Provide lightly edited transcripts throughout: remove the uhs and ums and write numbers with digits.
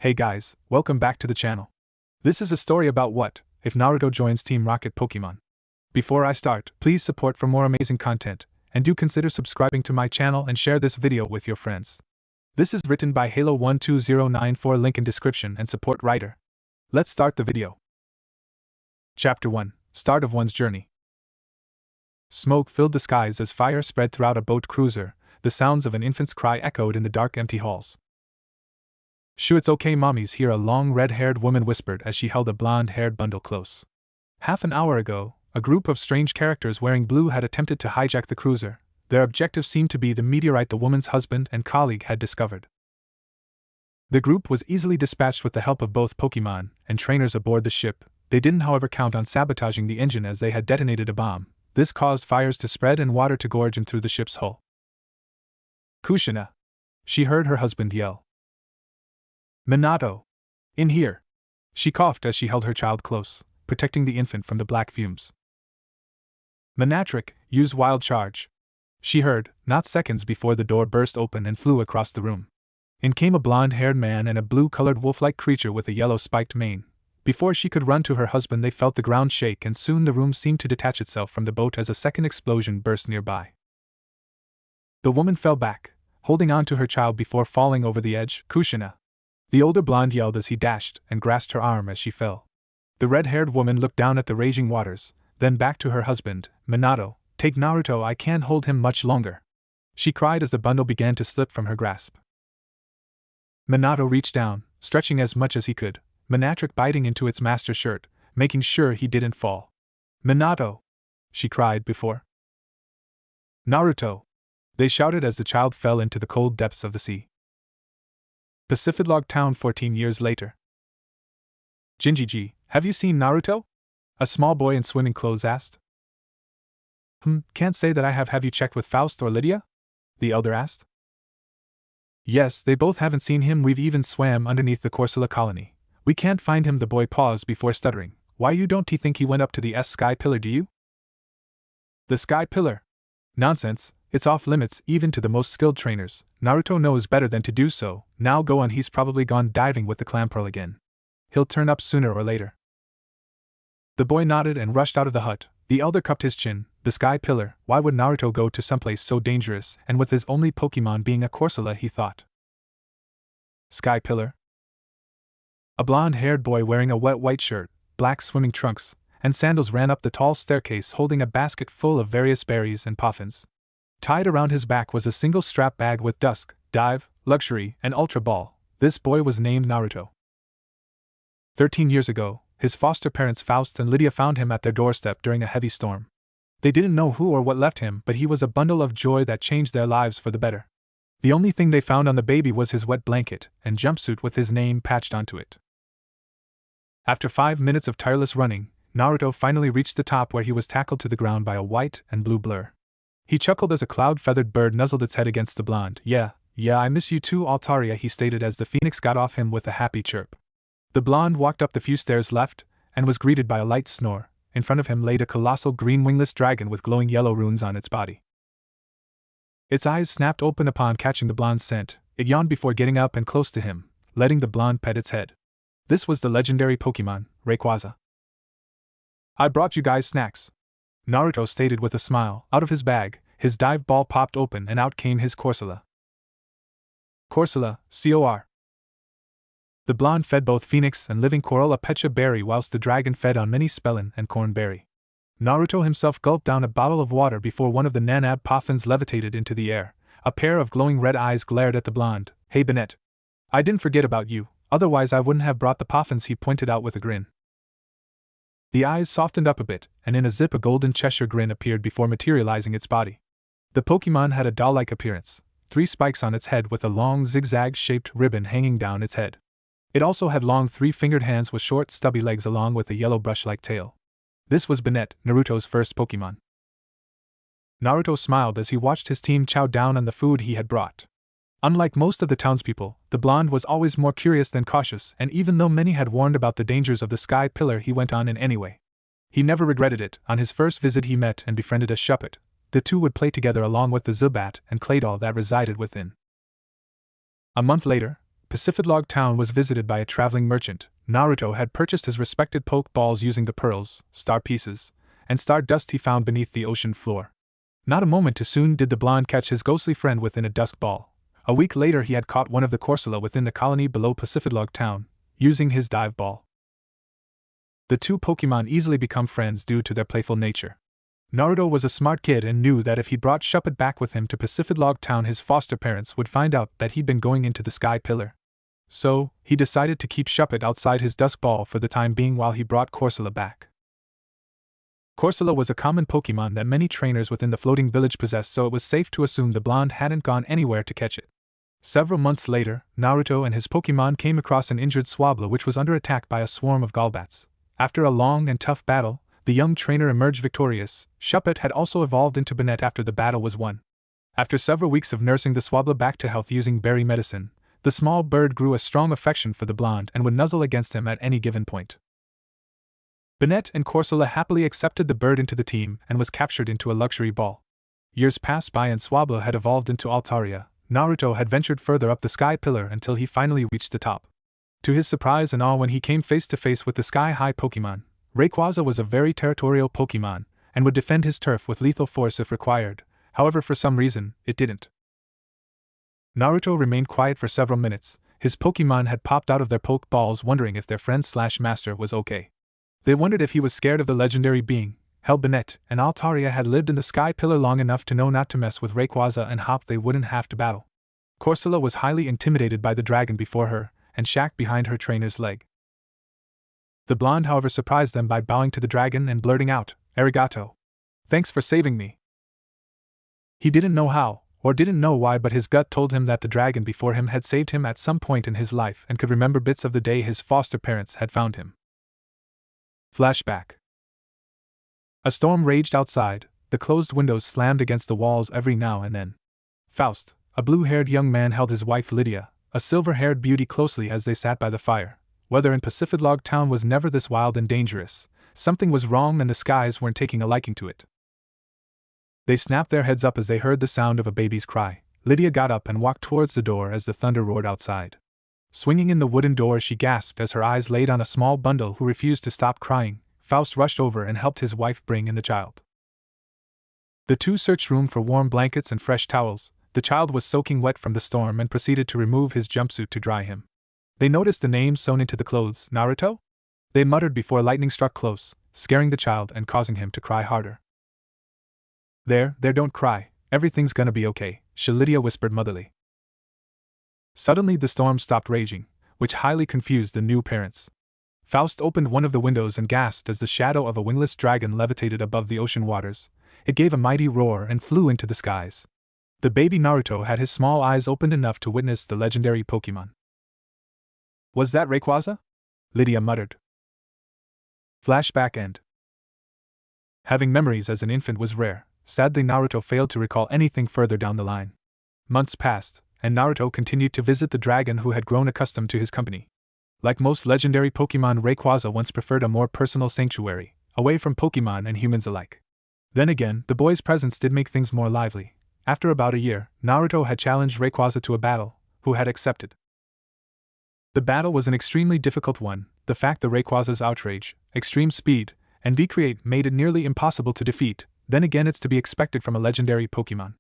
Hey guys, welcome back to the channel. This is a story about what if Naruto joins Team Rocket Pokemon. Before I start, please support for more amazing content, and do consider subscribing to my channel and share this video with your friends. This is written by Halo12094, link in description, and support writer. Let's start the video. Chapter 1, Start of One's Journey. Smoke filled the skies as fire spread throughout a boat cruiser. The sounds of an infant's cry echoed in the dark, empty halls. "Shoo, it's okay, mommy's here," a long red-haired woman whispered as she held a blonde-haired bundle close. Half an hour ago, a group of strange characters wearing blue had attempted to hijack the cruiser. Their objective seemed to be the meteorite the woman's husband and colleague had discovered. The group was easily dispatched with the help of both Pokemon and trainers aboard the ship. They didn't, however, count on sabotaging the engine, as they had detonated a bomb. This caused fires to spread and water to gorge in through the ship's hull. "Kushina!" she heard her husband yell. "Minato! In here!" She coughed as she held her child close, protecting the infant from the black fumes. "Minatric, use Wild Charge!" she heard, not seconds before the door burst open and flew across the room. In came a blonde-haired man and a blue-colored wolf-like creature with a yellow spiked mane. Before she could run to her husband, they felt the ground shake, and soon the room seemed to detach itself from the boat as a second explosion burst nearby. The woman fell back, holding on to her child before falling over the edge. "Kushina!" the older blonde yelled as he dashed and grasped her arm as she fell. The red-haired woman looked down at the raging waters, then back to her husband. "Minato, take Naruto, I can't hold him much longer," she cried as the bundle began to slip from her grasp. Minato reached down, stretching as much as he could, Minatric biting into its master's shirt, making sure he didn't fall. "Minato!" she cried before. "Naruto!" they shouted as the child fell into the cold depths of the sea. Pacificlog Town 14 years later. "Jinjiji, have you seen Naruto?" a small boy in swimming clothes asked. Can't say that I have. Have you checked with Faust or Lydia?" the elder asked. "Yes, they both haven't seen him. We've even swam underneath the Corsola colony. We can't find him." The boy paused before stuttering. "Why, you don't think he went up to the Sky Pillar, do you?" "The Sky Pillar? Nonsense, it's off limits even to the most skilled trainers. Naruto knows better than to do so. Now go on, he's probably gone diving with the Clampearl again. He'll turn up sooner or later." The boy nodded and rushed out of the hut. The elder cupped his chin. The Sky Pillar, why would Naruto go to someplace so dangerous, and with his only Pokemon being a Corsola, he thought. Sky Pillar? A blonde-haired boy wearing a wet white shirt, black swimming trunks, and sandals ran up the tall staircase holding a basket full of various berries and puffins. Tied around his back was a single strap bag with Dusk, Dive, Luxury, and Ultra Ball. This boy was named Naruto. 13 years ago, his foster parents Faust and Lydia found him at their doorstep during a heavy storm. They didn't know who or what left him, but he was a bundle of joy that changed their lives for the better. The only thing they found on the baby was his wet blanket and jumpsuit with his name patched onto it. After 5 minutes of tireless running, Naruto finally reached the top, where he was tackled to the ground by a white and blue blur. He chuckled as a cloud-feathered bird nuzzled its head against the blonde. Yeah, I miss you too, Altaria," he stated as the phoenix got off him with a happy chirp. The blonde walked up the few stairs left, and was greeted by a light snore. In front of him laid a colossal green wingless dragon with glowing yellow runes on its body. Its eyes snapped open upon catching the blonde's scent. It yawned before getting up and close to him, letting the blonde pet its head. This was the legendary Pokemon, Rayquaza. "I brought you guys snacks," Naruto stated with a smile. Out of his bag, his dive ball popped open and out came his Corsola. "Corsola, Cor." The blonde fed both Phoenix and Living Corolla Pecha Berry, whilst the dragon fed on Mini Spellin and Corn Berry. Naruto himself gulped down a bottle of water before one of the Nanab Poffins levitated into the air. A pair of glowing red eyes glared at the blonde. "Hey Bennett, I didn't forget about you, otherwise I wouldn't have brought the Poffins," he pointed out with a grin. The eyes softened up a bit, and in a zip a golden Cheshire grin appeared before materializing its body. The Pokemon had a doll-like appearance, 3 spikes on its head with a long zigzag-shaped ribbon hanging down its head. It also had long 3-fingered hands with short stubby legs along with a yellow brush-like tail. This was Bennett, Naruto's first Pokemon. Naruto smiled as he watched his team chow down on the food he had brought. Unlike most of the townspeople, the blonde was always more curious than cautious, and even though many had warned about the dangers of the Sky Pillar, he went on in anyway. He never regretted it. On his first visit he met and befriended a Shuppet. The two would play together along with the Zubat and Claydol that resided within. A month later, Pacific Town was visited by a traveling merchant. Naruto had purchased his respected poke balls using the pearls, star pieces, and star dust he found beneath the ocean floor. Not a moment too soon did the blonde catch his ghostly friend within a dusk ball. A week later he had caught one of the Corsola within the colony below Pacific Town, using his dive ball. The two Pokemon easily become friends due to their playful nature. Naruto was a smart kid and knew that if he brought Shuppet back with him to Pacific Town his foster parents would find out that he'd been going into the Sky Pillar. So, he decided to keep Shuppet outside his dusk ball for the time being while he brought Corsola back. Corsola was a common Pokemon that many trainers within the floating village possessed, so it was safe to assume the blonde hadn't gone anywhere to catch it. Several months later, Naruto and his Pokemon came across an injured Swablu which was under attack by a swarm of Golbats. After a long and tough battle, the young trainer emerged victorious. Shuppet had also evolved into Banette after the battle was won. After several weeks of nursing the Swablu back to health using berry medicine, the small bird grew a strong affection for the blonde and would nuzzle against him at any given point. Banette and Corsola happily accepted the bird into the team and was captured into a luxury ball. Years passed by and Swablu had evolved into Altaria. Naruto had ventured further up the Sky Pillar until he finally reached the top. To his surprise and awe when he came face to face with the sky-high Pokemon, Rayquaza was a very territorial Pokemon and would defend his turf with lethal force if required. However, for some reason, it didn't. Naruto remained quiet for several minutes. His Pokemon had popped out of their poke balls wondering if their friend/master was okay. They wondered if he was scared of the legendary being. Banette and Altaria had lived in the Sky Pillar long enough to know not to mess with Rayquaza and hope they wouldn't have to battle. Corsola was highly intimidated by the dragon before her, and Shaq behind her trainer's leg. The blonde, however, surprised them by bowing to the dragon and blurting out, "Arigato. Thanks for saving me." He didn't know how, or didn't know why, but his gut told him that the dragon before him had saved him at some point in his life and could remember bits of the day his foster parents had found him. Flashback. A storm raged outside. The closed windows slammed against the walls every now and then. Faust, a blue-haired young man, held his wife Lydia, a silver-haired beauty, closely as they sat by the fire. Weather in Pacific Town was never this wild and dangerous. Something was wrong and the skies weren't taking a liking to it. They snapped their heads up as they heard the sound of a baby's cry. Lydia got up and walked towards the door as the thunder roared outside. Swinging in the wooden door, she gasped as her eyes laid on a small bundle who refused to stop crying. Faust rushed over and helped his wife bring in the child. The two searched room for warm blankets and fresh towels. The child was soaking wet from the storm and proceeded to remove his jumpsuit to dry him. They noticed the name sewn into the clothes, Naruto? They muttered before lightning struck close, scaring the child and causing him to cry harder. There, don't cry. Everything's gonna be okay, Lydia whispered motherly. Suddenly the storm stopped raging, which highly confused the new parents. Faust opened one of the windows and gasped as the shadow of a wingless dragon levitated above the ocean waters. It gave a mighty roar and flew into the skies. The baby Naruto had his small eyes opened enough to witness the legendary Pokemon. "Was that Rayquaza?" Lydia muttered. Flashback end. Having memories as an infant was rare. Sadly, Naruto failed to recall anything further down the line. Months passed, and Naruto continued to visit the dragon who had grown accustomed to his company. Like most legendary Pokemon, Rayquaza once preferred a more personal sanctuary, away from Pokemon and humans alike. Then again, the boy's presence did make things more lively. After about a year, Naruto had challenged Rayquaza to a battle, who had accepted. The battle was an extremely difficult one. The fact that Rayquaza's outrage, extreme speed, and decreate made it nearly impossible to defeat. Then again, it's to be expected from a legendary Pokemon.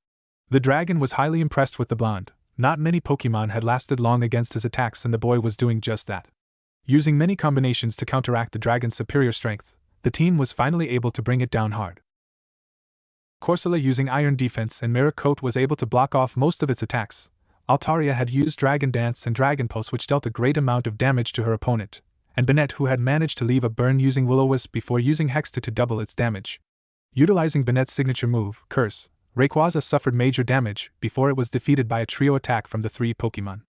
The dragon was highly impressed with the blonde. Not many Pokemon had lasted long against his attacks, and the boy was doing just that. Using many combinations to counteract the dragon's superior strength, the team was finally able to bring it down hard. Corsola, using Iron Defense and Mirror Coat, was able to block off most of its attacks. Altaria had used Dragon Dance and Dragon Pulse, which dealt a great amount of damage to her opponent, and Banette, who had managed to leave a burn using Will-O-Wisp before using Hextech to double its damage. Utilizing Banette's signature move, Curse, Rayquaza suffered major damage before it was defeated by a trio attack from the three Pokemon.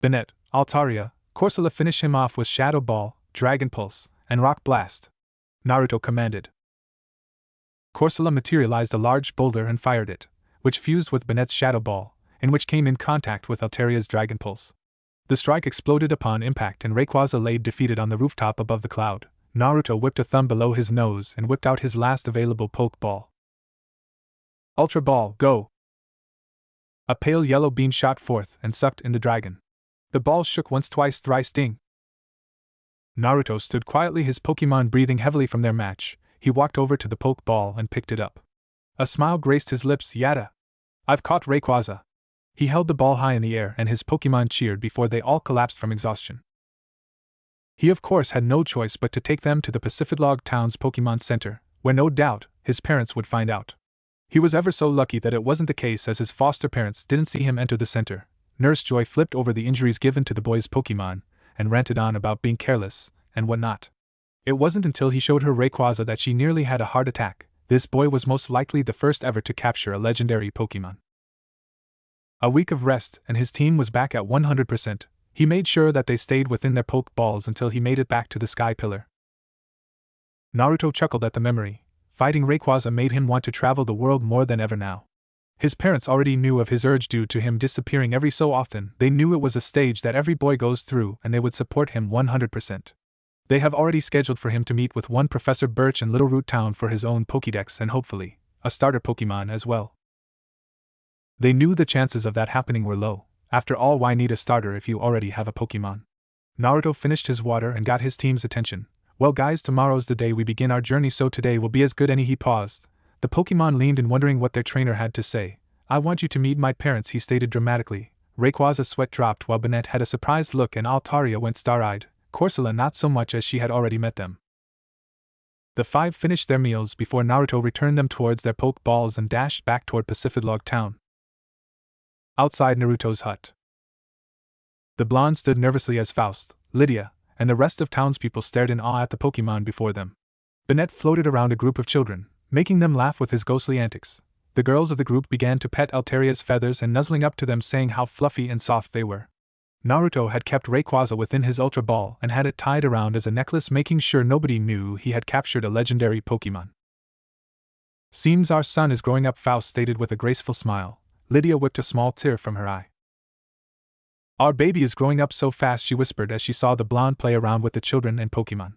Banette, Altaria, Corsola finished him off with Shadow Ball, Dragon Pulse, and Rock Blast. Naruto commanded. Corsola materialized a large boulder and fired it, which fused with Banette's Shadow Ball, in which came in contact with Altaria's Dragon Pulse. The strike exploded upon impact and Rayquaza lay defeated on the rooftop above the cloud. Naruto whipped a thumb below his nose and whipped out his last available Poke Ball. Ultra Ball, go! A pale yellow beam shot forth and sucked in the dragon. The ball shook once, twice, thrice, ding. Naruto stood quietly, his Pokemon breathing heavily from their match. He walked over to the Pokeball and picked it up. A smile graced his lips. Yada! I've caught Rayquaza. He held the ball high in the air and his Pokemon cheered before they all collapsed from exhaustion. He of course had no choice but to take them to the Pacific Town's Pokemon Center, where no doubt his parents would find out. He was ever so lucky that it wasn't the case, as his foster parents didn't see him enter the center. Nurse Joy flipped over the injuries given to the boy's Pokemon and ranted on about being careless and whatnot. It wasn't until he showed her Rayquaza that she nearly had a heart attack. This boy was most likely the first ever to capture a legendary Pokemon. A week of rest and his team was back at 100%. He made sure that they stayed within their Pokeballs until he made it back to the Sky Pillar. Naruto chuckled at the memory. Fighting Rayquaza made him want to travel the world more than ever now. His parents already knew of his urge due to him disappearing every so often. They knew it was a stage that every boy goes through and they would support him 100%. They have already scheduled for him to meet with one Professor Birch in Little Root Town for his own Pokédex and hopefully a starter Pokemon as well. They knew the chances of that happening were low. After all, why need a starter if you already have a Pokemon? Naruto finished his water and got his team's attention. Well guys, tomorrow's the day we begin our journey, so today will be as good any. He paused. The Pokemon leaned in, wondering what their trainer had to say. I want you to meet my parents, he stated dramatically. Rayquaza's sweat dropped while Bennett had a surprised look and Altaria went star-eyed. Corsola not so much, as she had already met them. The five finished their meals before Naruto returned them towards their Pokeballs and dashed back toward Pacific Town. Outside Naruto's hut, the blonde stood nervously as Faust, Lydia, and the rest of townspeople stared in awe at the Pokemon before them. Bennett floated around a group of children, making them laugh with his ghostly antics. The girls of the group began to pet Altaria's feathers and nuzzling up to them, saying how fluffy and soft they were. Naruto had kept Rayquaza within his Ultra Ball and had it tied around as a necklace, making sure nobody knew he had captured a legendary Pokemon. Seems our son is growing up, Faust stated with a graceful smile. Lydia whipped a small tear from her eye. Our baby is growing up so fast, she whispered as she saw the blonde play around with the children and Pokemon.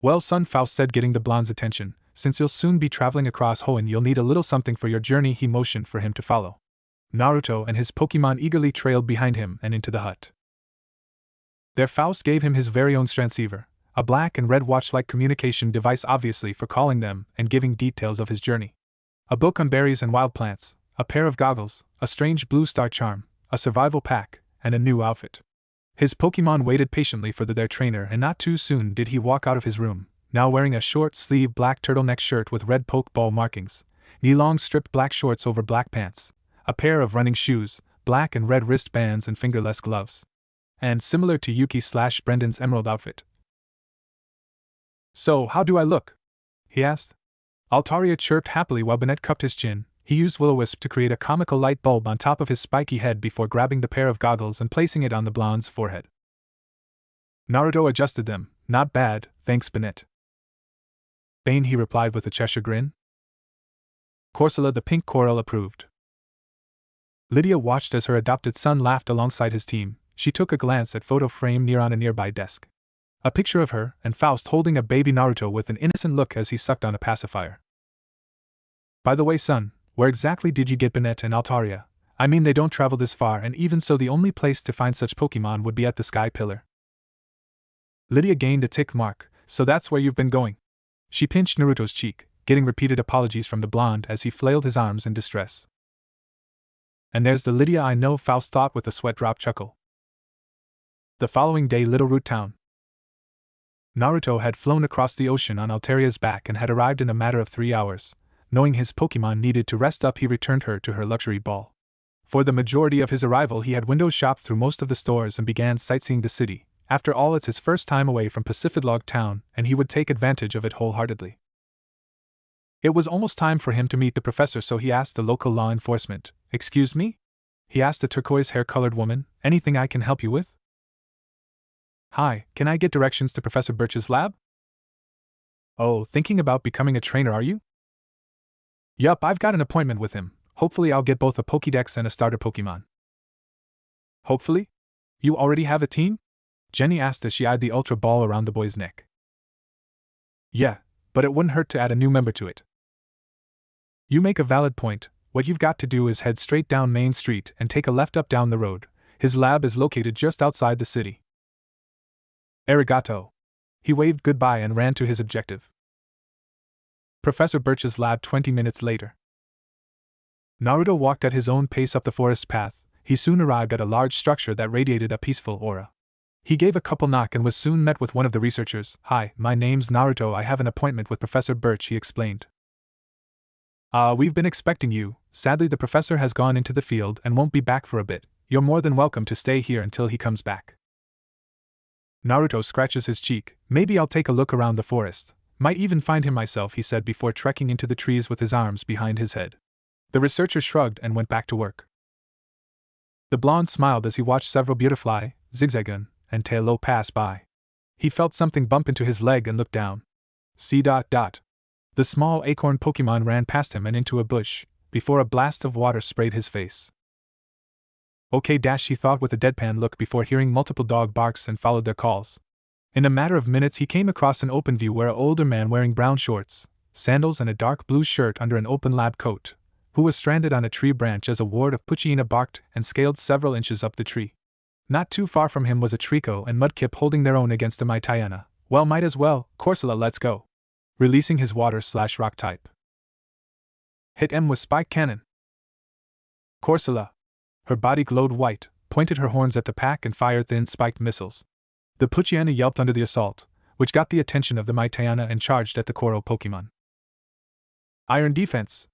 Well son, Faust said, getting the blonde's attention, since you'll soon be traveling across Hoenn, you'll need a little something for your journey. He motioned for him to follow. Naruto and his Pokemon eagerly trailed behind him and into the hut. There Faust gave him his very own transceiver, a black and red watch-like communication device, obviously for calling them and giving details of his journey. A book on berries and wild plants, a pair of goggles, a strange blue star charm, a survival pack, and a new outfit. His Pokemon waited patiently for their trainer, and not too soon did he walk out of his room, now wearing a short-sleeved black turtleneck shirt with red Pokeball markings, knee-long stripped black shorts over black pants, a pair of running shoes, black and red wristbands and fingerless gloves. And similar to Yuki/Brendan's emerald outfit. So, how do I look? He asked. Altaria chirped happily while Bennett cupped his chin. He used Will-O-Wisp to create a comical light bulb on top of his spiky head before grabbing the pair of goggles and placing it on the blonde's forehead. Naruto adjusted them. Not bad, thanks Bennett. Bane, he replied with a Cheshire grin. Corsola the pink coral approved. Lydia watched as her adopted son laughed alongside his team. She took a glance at photo frame near on a nearby desk. A picture of her and Faust holding a baby Naruto with an innocent look as he sucked on a pacifier. By the way, son, where exactly did you get Bennett and Altaria? I mean, they don't travel this far, and even so the only place to find such Pokemon would be at the Sky Pillar. Lydia gained a tick mark. So that's where you've been going. She pinched Naruto's cheek, getting repeated apologies from the blonde as he flailed his arms in distress. And there's the Lydia I know, Faust thought with a sweat-drop chuckle. The following day, Little Root Town. Naruto had flown across the ocean on Altaria's back and had arrived in a matter of 3 hours. Knowing his Pokemon needed to rest up, he returned her to her luxury ball. For the majority of his arrival, he had window shopped through most of the stores and began sightseeing the city. After all, it's his first time away from Pacific Town, and he would take advantage of it wholeheartedly. It was almost time for him to meet the professor, so he asked the local law enforcement. Excuse me? He asked a turquoise hair-colored woman. Anything I can help you with? Hi, can I get directions to Professor Birch's lab? Oh, thinking about becoming a trainer, are you? Yup, I've got an appointment with him. Hopefully I'll get both a Pokédex and a starter Pokemon. Hopefully? You already have a team? Jenny asked as she eyed the Ultra Ball around the boy's neck. Yeah, but it wouldn't hurt to add a new member to it. You make a valid point. What you've got to do is head straight down Main Street and take a left up down the road. His lab is located just outside the city. Arigato. He waved goodbye and ran to his objective. Professor Birch's lab 20 minutes later. Naruto walked at his own pace up the forest path. He soon arrived at a large structure that radiated a peaceful aura. He gave a couple knock and was soon met with one of the researchers. "Hi, my name's Naruto. I have an appointment with Professor Birch," he explained. We've been expecting you. Sadly, the professor has gone into the field and won't be back for a bit. You're more than welcome to stay here until he comes back." Naruto scratches his cheek. "Maybe I'll take a look around the forest. Might even find him myself," he said before trekking into the trees with his arms behind his head. The researcher shrugged and went back to work. The blonde smiled as he watched several Beautifly, Zigzagoon, and Tailo pass by. He felt something bump into his leg and looked down. The small acorn Pokemon ran past him and into a bush, before a blast of water sprayed his face. "Okay," he thought with a deadpan look before hearing multiple dog barks and followed their calls. In a matter of minutes he came across an open view where an older man wearing brown shorts, sandals and a dark blue shirt under an open lab coat, who was stranded on a tree branch as a ward of Poochyena barked and scaled several inches up the tree. Not too far from him was a Trico and Mudkip holding their own against a Maitayana. "Well, might as well, Corsola, let's go." Releasing his water/rock type. "Hit M with spike cannon." Corsola. Her body glowed white, pointed her horns at the pack and fired thin spiked missiles. The Poochyena yelped under the assault, which got the attention of the Maitayana and charged at the Koro Pokemon. Iron defense.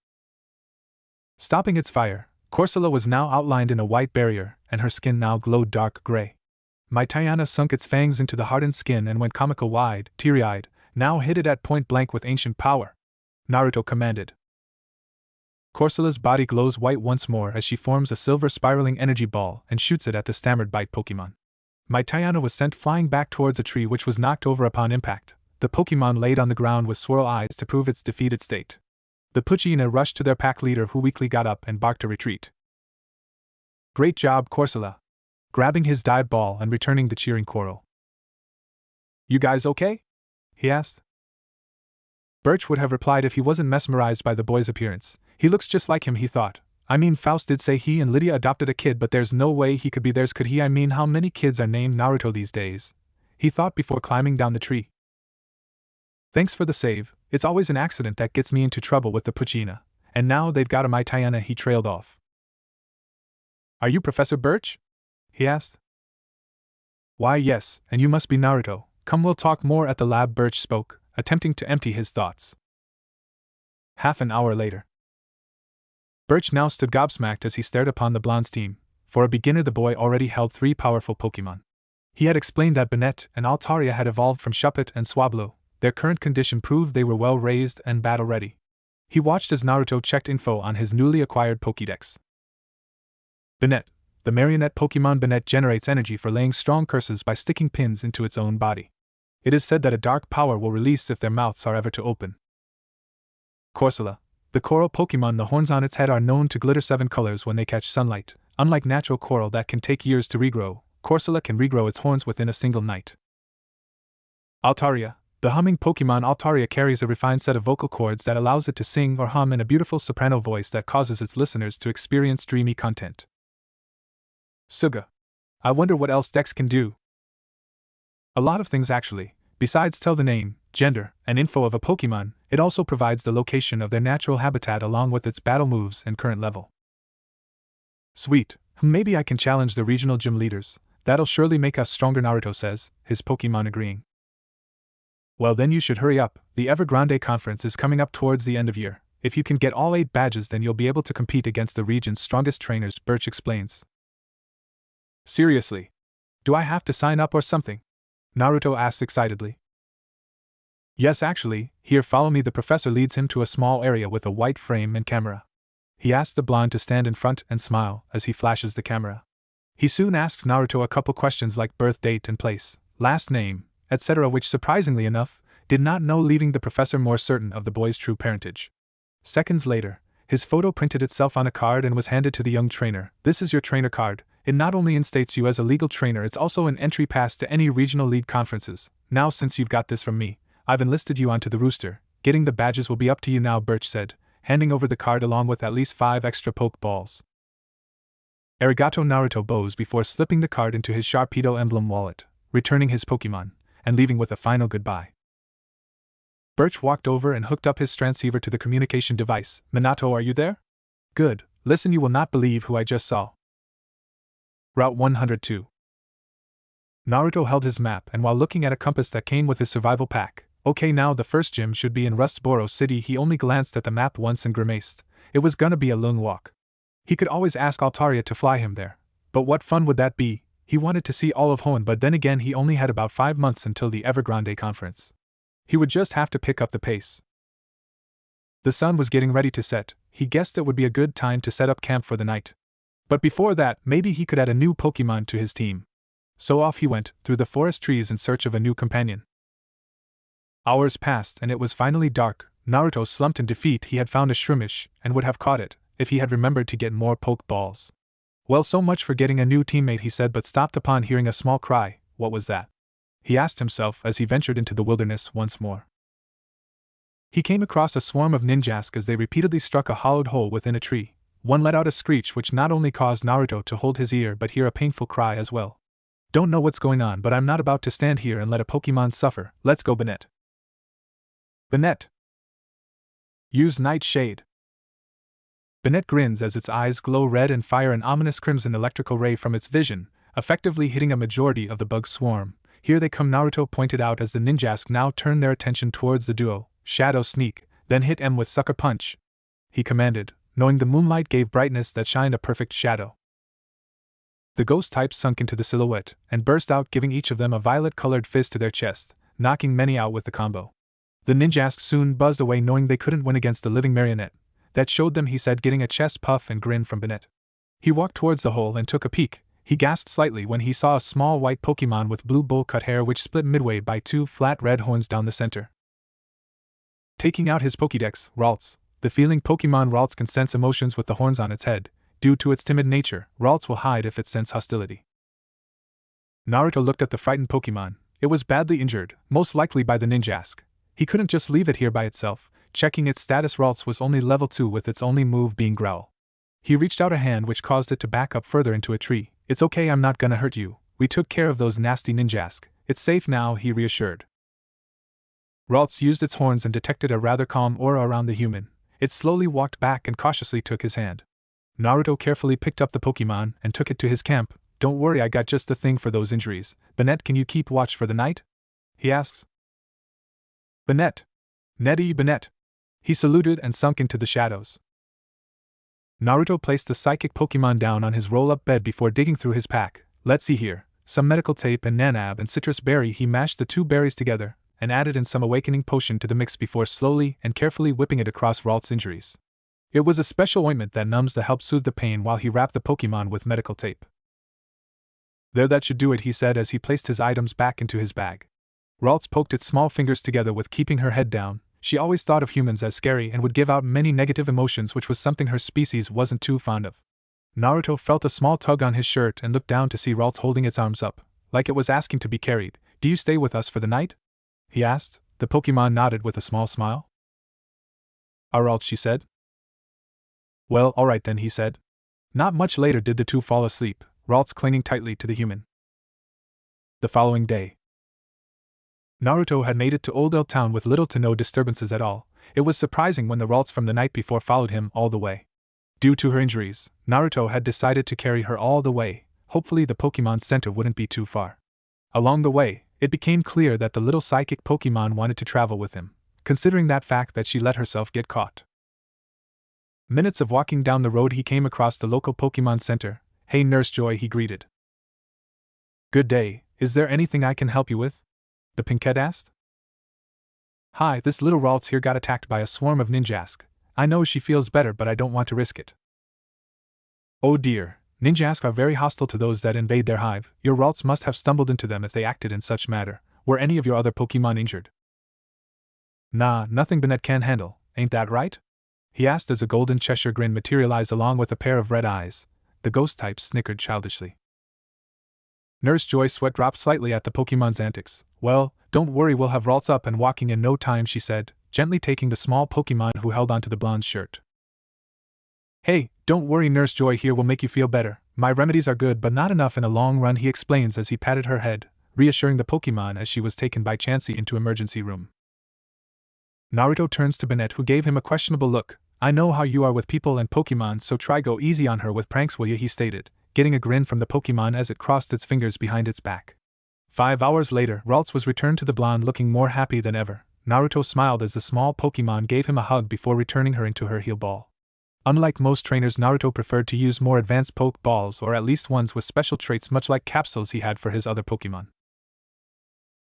Stopping its fire, Corsola was now outlined in a white barrier, and her skin now glowed dark gray. Maitayana sunk its fangs into the hardened skin and went comical wide, teary-eyed, now hit it at point blank with ancient power. Naruto commanded. Corsola's body glows white once more as she forms a silver spiraling energy ball and shoots it at the stammered bite Pokemon. Maitayana was sent flying back towards a tree which was knocked over upon impact. The Pokemon laid on the ground with swirl eyes to prove its defeated state. The Poochyena rushed to their pack leader who weakly got up and barked a retreat. "Great job, Corsola," grabbing his dive ball and returning the cheering choral. "You guys okay?" he asked. Birch would have replied if he wasn't mesmerized by the boy's appearance. He looks just like him, he thought. I mean, Faust did say he and Lydia adopted a kid, but there's no way he could be theirs, could he? I mean, how many kids are named Naruto these days? He thought before climbing down the tree. "Thanks for the save. It's always an accident that gets me into trouble with the Poochyena. And now they've got a Maitayana," he trailed off. "Are you Professor Birch?" he asked. "Why, yes, and you must be Naruto. Come, we'll talk more at the lab," Birch spoke, attempting to empty his thoughts. Half an hour later. Birch now stood gobsmacked as he stared upon the blonde's team. For a beginner, the boy already held 3 powerful Pokemon. He had explained that Banette and Altaria had evolved from Shuppet and Swablu. Their current condition proved they were well raised and battle-ready. He watched as Naruto checked info on his newly acquired Pokédex. Banette. The marionette Pokemon Banette generates energy for laying strong curses by sticking pins into its own body. It is said that a dark power will release if their mouths are ever to open. Corsola. The coral Pokemon, the horns on its head are known to glitter 7 colors when they catch sunlight. Unlike natural coral that can take years to regrow, Corsola can regrow its horns within a single night. Altaria. The humming Pokemon Altaria carries a refined set of vocal cords that allows it to sing or hum in a beautiful soprano voice that causes its listeners to experience dreamy content. Suga. I wonder what else Dex can do. A lot of things, actually. Besides tell the name, gender, and info of a Pokemon, it also provides the location of their natural habitat along with its battle moves and current level. Sweet. Maybe I can challenge the regional gym leaders. That'll surely make us stronger, Naruto says, his Pokemon agreeing. Well, then you should hurry up. The Evergrande conference is coming up towards the end of year. If you can get all 8 badges, then you'll be able to compete against the region's strongest trainers, Birch explains. Seriously? Do I have to sign up or something? Naruto asks excitedly. Yes, actually. Here, follow me. The professor leads him to a small area with a white frame and camera. He asks the blonde to stand in front and smile as he flashes the camera. He soon asks Naruto a couple questions like birth date and place, last name, etc., which surprisingly enough, did not know, leaving the professor more certain of the boy's true parentage. Seconds later, his photo printed itself on a card and was handed to the young trainer. This is your trainer card. It not only instates you as a legal trainer, it's also an entry pass to any regional league conferences. Now, since you've got this from me, I've enlisted you onto the rooster. Getting the badges will be up to you now, Birch said, handing over the card along with at least 5 extra poke balls. Arigato Naruto bows before slipping the card into his Sharpedo emblem wallet, returning his Pokemon, and leaving with a final goodbye. Birch walked over and hooked up his transceiver to the communication device. Minato, are you there? Good, listen, you will not believe who I just saw. Route 102. Naruto held his map, and while looking at a compass that came with his survival pack, okay, now the first gym should be in Rustboro City, he only glanced at the map once and grimaced. It was gonna be a long walk. He could always ask Altaria to fly him there. But what fun would that be? He wanted to see all of Hoenn, but then again he only had about 5 months until the Evergrande conference. He would just have to pick up the pace. The sun was getting ready to set. He guessed it would be a good time to set up camp for the night. But before that, maybe he could add a new Pokemon to his team. So off he went, through the forest trees in search of a new companion. Hours passed and it was finally dark. Naruto slumped in defeat. He had found a Shroomish, and would have caught it, if he had remembered to get more Pokeballs. Well, so much for getting a new teammate, he said, but stopped upon hearing a small cry. What was that? He asked himself as he ventured into the wilderness once more. He came across a swarm of ninjask as they repeatedly struck a hollowed hole within a tree. One let out a screech which not only caused Naruto to hold his ear but hear a painful cry as well. Don't know what's going on, but I'm not about to stand here and let a Pokemon suffer. Let's go, Bennett. Bennett. Use Nightshade. Bennett grins as its eyes glow red and fire an ominous crimson electrical ray from its vision, effectively hitting a majority of the bug swarm. Here they come, Naruto pointed out as the ninjask now turned their attention towards the duo. Shadow Sneak, then hit M with Sucker Punch, he commanded, knowing the moonlight gave brightness that shined a perfect shadow. The ghost type sunk into the silhouette and burst out, giving each of them a violet-colored fizz to their chest, knocking many out with the combo. The ninjask soon buzzed away, knowing they couldn't win against the living marionette. That showed them, he said, getting a chest puff and grin from Bennett. He walked towards the hole and took a peek. He gasped slightly when he saw a small white Pokemon with blue bowl-cut hair which split midway by 2 flat red horns down the center. Taking out his Pokédex, Ralts, the feeling Pokemon Ralts can sense emotions with the horns on its head. Due to its timid nature, Ralts will hide if it scents hostility. Naruto looked at the frightened Pokemon. It was badly injured, most likely by the ninjask. He couldn't just leave it here by itself. Checking its status, Ralts was only level 2 with its only move being Growl. He reached out a hand which caused it to back up further into a tree. It's okay, I'm not gonna hurt you. We took care of those nasty ninjask. It's safe now, he reassured. Ralts used its horns and detected a rather calm aura around the human. It slowly walked back and cautiously took his hand. Naruto carefully picked up the Pokemon and took it to his camp. Don't worry, I got just the thing for those injuries. Bennett, can you keep watch for the night? He asks. Bennett. Nettie Bennett. He saluted and sunk into the shadows. Naruto placed the psychic Pokemon down on his roll-up bed before digging through his pack. Let's see here. Some medical tape and nanab and citrus berry. He mashed the 2 berries together and added in some awakening potion to the mix before slowly and carefully whipping it across Ralts' injuries. It was a special ointment that numbs to help soothe the pain while he wrapped the Pokemon with medical tape. There, that should do it, he said as he placed his items back into his bag. Ralts poked its small fingers together with keeping her head down. She always thought of humans as scary and would give out many negative emotions, which was something her species wasn't too fond of. Naruto felt a small tug on his shirt and looked down to see Ralts holding its arms up, like it was asking to be carried. Do you stay with us for the night? He asked. The Pokemon nodded with a small smile. Ralts, she said. Well, alright then, he said. Not much later did the two fall asleep, Ralts clinging tightly to the human. The following day, Naruto had made it to Old L Town with little to no disturbances at all. It was surprising when the Ralts from the night before followed him all the way. Due to her injuries, Naruto had decided to carry her all the way. Hopefully the Pokemon Center wouldn't be too far. Along the way, it became clear that the little psychic Pokemon wanted to travel with him, considering that fact that she let herself get caught. Minutes of walking down the road, he came across the local Pokemon Center. Hey Nurse Joy, he greeted. Good day, is there anything I can help you with? The Pinkette asked. Hi, this little Ralts here got attacked by a swarm of ninjask. I know she feels better, but I don't want to risk it. Oh dear, ninjask are very hostile to those that invade their hive. Your Ralts must have stumbled into them if they acted in such manner. Were any of your other Pokemon injured? Nah, nothing Bennett can handle, ain't that right? He asked as a golden Cheshire grin materialized along with a pair of red eyes. The ghost type snickered childishly. Nurse Joy's sweat dropped slightly at the Pokemon's antics. Well, don't worry, we'll have Ralts up and walking in no time, she said, gently taking the small Pokemon who held onto the blonde's shirt. Hey, don't worry, Nurse Joy here will make you feel better. My remedies are good but not enough in a long run, he explains as he patted her head, reassuring the Pokemon as she was taken by Chansey into emergency room. Naruto turns to Bennett, who gave him a questionable look. I know how you are with people and Pokemon, so try go easy on her with pranks, will ya, he stated, getting a grin from the Pokemon as it crossed its fingers behind its back. 5 hours later, Ralts was returned to the blonde looking more happy than ever. Naruto smiled as the small Pokemon gave him a hug before returning her into her heal ball. Unlike most trainers, Naruto preferred to use more advanced poke balls, or at least ones with special traits much like capsules he had for his other Pokemon.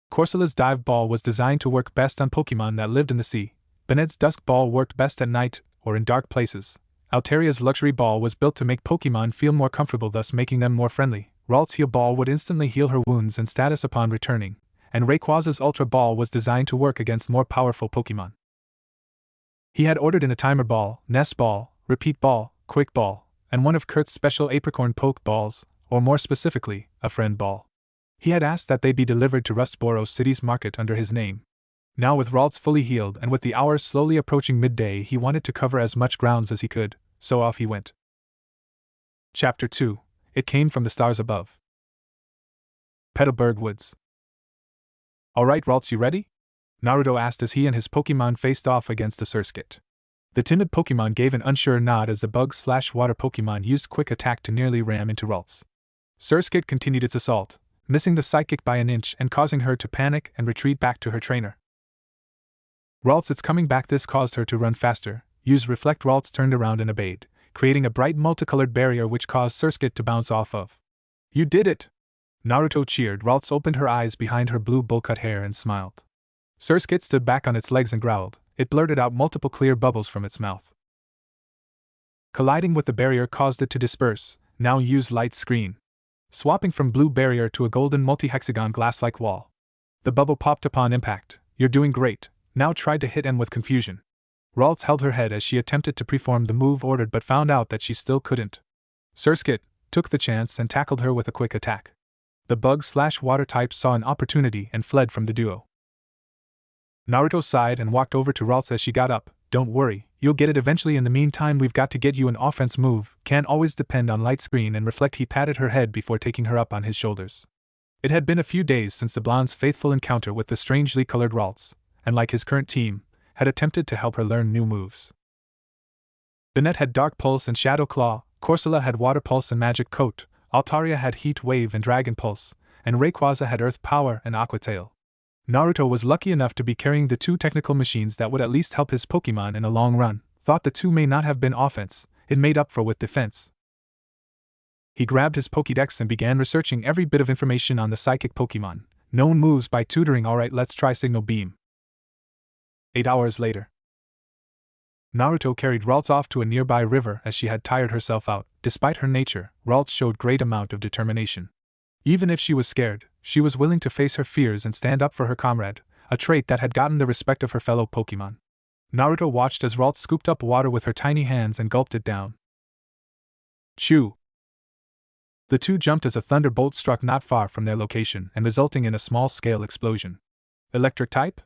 Corsola's dive ball was designed to work best on Pokemon that lived in the sea. Bennett's dusk ball worked best at night, or in dark places. Alteria's luxury ball was built to make Pokemon feel more comfortable, thus making them more friendly. Ralts' heal ball would instantly heal her wounds and status upon returning, and Rayquaza's ultra ball was designed to work against more powerful Pokemon. He had ordered in a timer ball, nest ball, repeat ball, quick ball, and one of Kurt's special apricorn poke balls, or more specifically, a friend ball. He had asked that they be delivered to Rustboro City's market under his name. Now with Ralts fully healed and with the hours slowly approaching midday, he wanted to cover as much grounds as he could, so off he went. Chapter 2. It Came from the Stars Above. Petalburg Woods. Alright Ralts, you ready? Naruto asked as he and his Pokemon faced off against a Surskit. The timid Pokemon gave an unsure nod as the bug/water Pokemon used quick attack to nearly ram into Ralts. Surskit continued its assault, missing the psychic by an inch and causing her to panic and retreat back to her trainer. Ralts, it's coming back. This caused her to run faster. Use Reflect. Ralts turned around and obeyed, creating a bright multicolored barrier which caused Surskit to bounce off of. You did it! Naruto cheered. Ralts opened her eyes behind her blue bowl-cut hair and smiled. Surskit stood back on its legs and growled. It blurted out multiple clear bubbles from its mouth. Colliding with the barrier caused it to disperse. Now use Light Screen. Swapping from blue barrier to a golden multi-hexagon glass-like wall. The bubble popped upon impact. You're doing great. Now tried to hit N with confusion. Ralts held her head as she attempted to perform the move ordered but found out that she still couldn't. Surskit took the chance and tackled her with a quick attack. The bug/water type saw an opportunity and fled from the duo. Naruto sighed and walked over to Ralts as she got up. Don't worry, you'll get it eventually. In the meantime, we've got to get you an offense move. Can't always depend on Light Screen and Reflect. He patted her head before taking her up on his shoulders. It had been a few days since the blonde's faithful encounter with the strangely colored Ralts, and like his current team, had attempted to help her learn new moves. Bennett had Dark Pulse and Shadow Claw, Corsola had Water Pulse and Magic Coat, Altaria had Heat Wave and Dragon Pulse, and Rayquaza had Earth Power and Aqua Tail. Naruto was lucky enough to be carrying the two technical machines that would at least help his Pokemon in a long run. Thought the two may not have been offense, it made up for with defense. He grabbed his Pokédex and began researching every bit of information on the psychic Pokemon, known moves by tutoring. Alright, let's try Signal Beam. 8 hours later. Naruto carried Ralts off to a nearby river as she had tired herself out. Despite her nature, Ralts showed great amount of determination. Even if she was scared, she was willing to face her fears and stand up for her comrade, a trait that had gotten the respect of her fellow Pokemon. Naruto watched as Ralts scooped up water with her tiny hands and gulped it down. Chew! The two jumped as a thunderbolt struck not far from their location and resulting in a small-scale explosion. Electric type?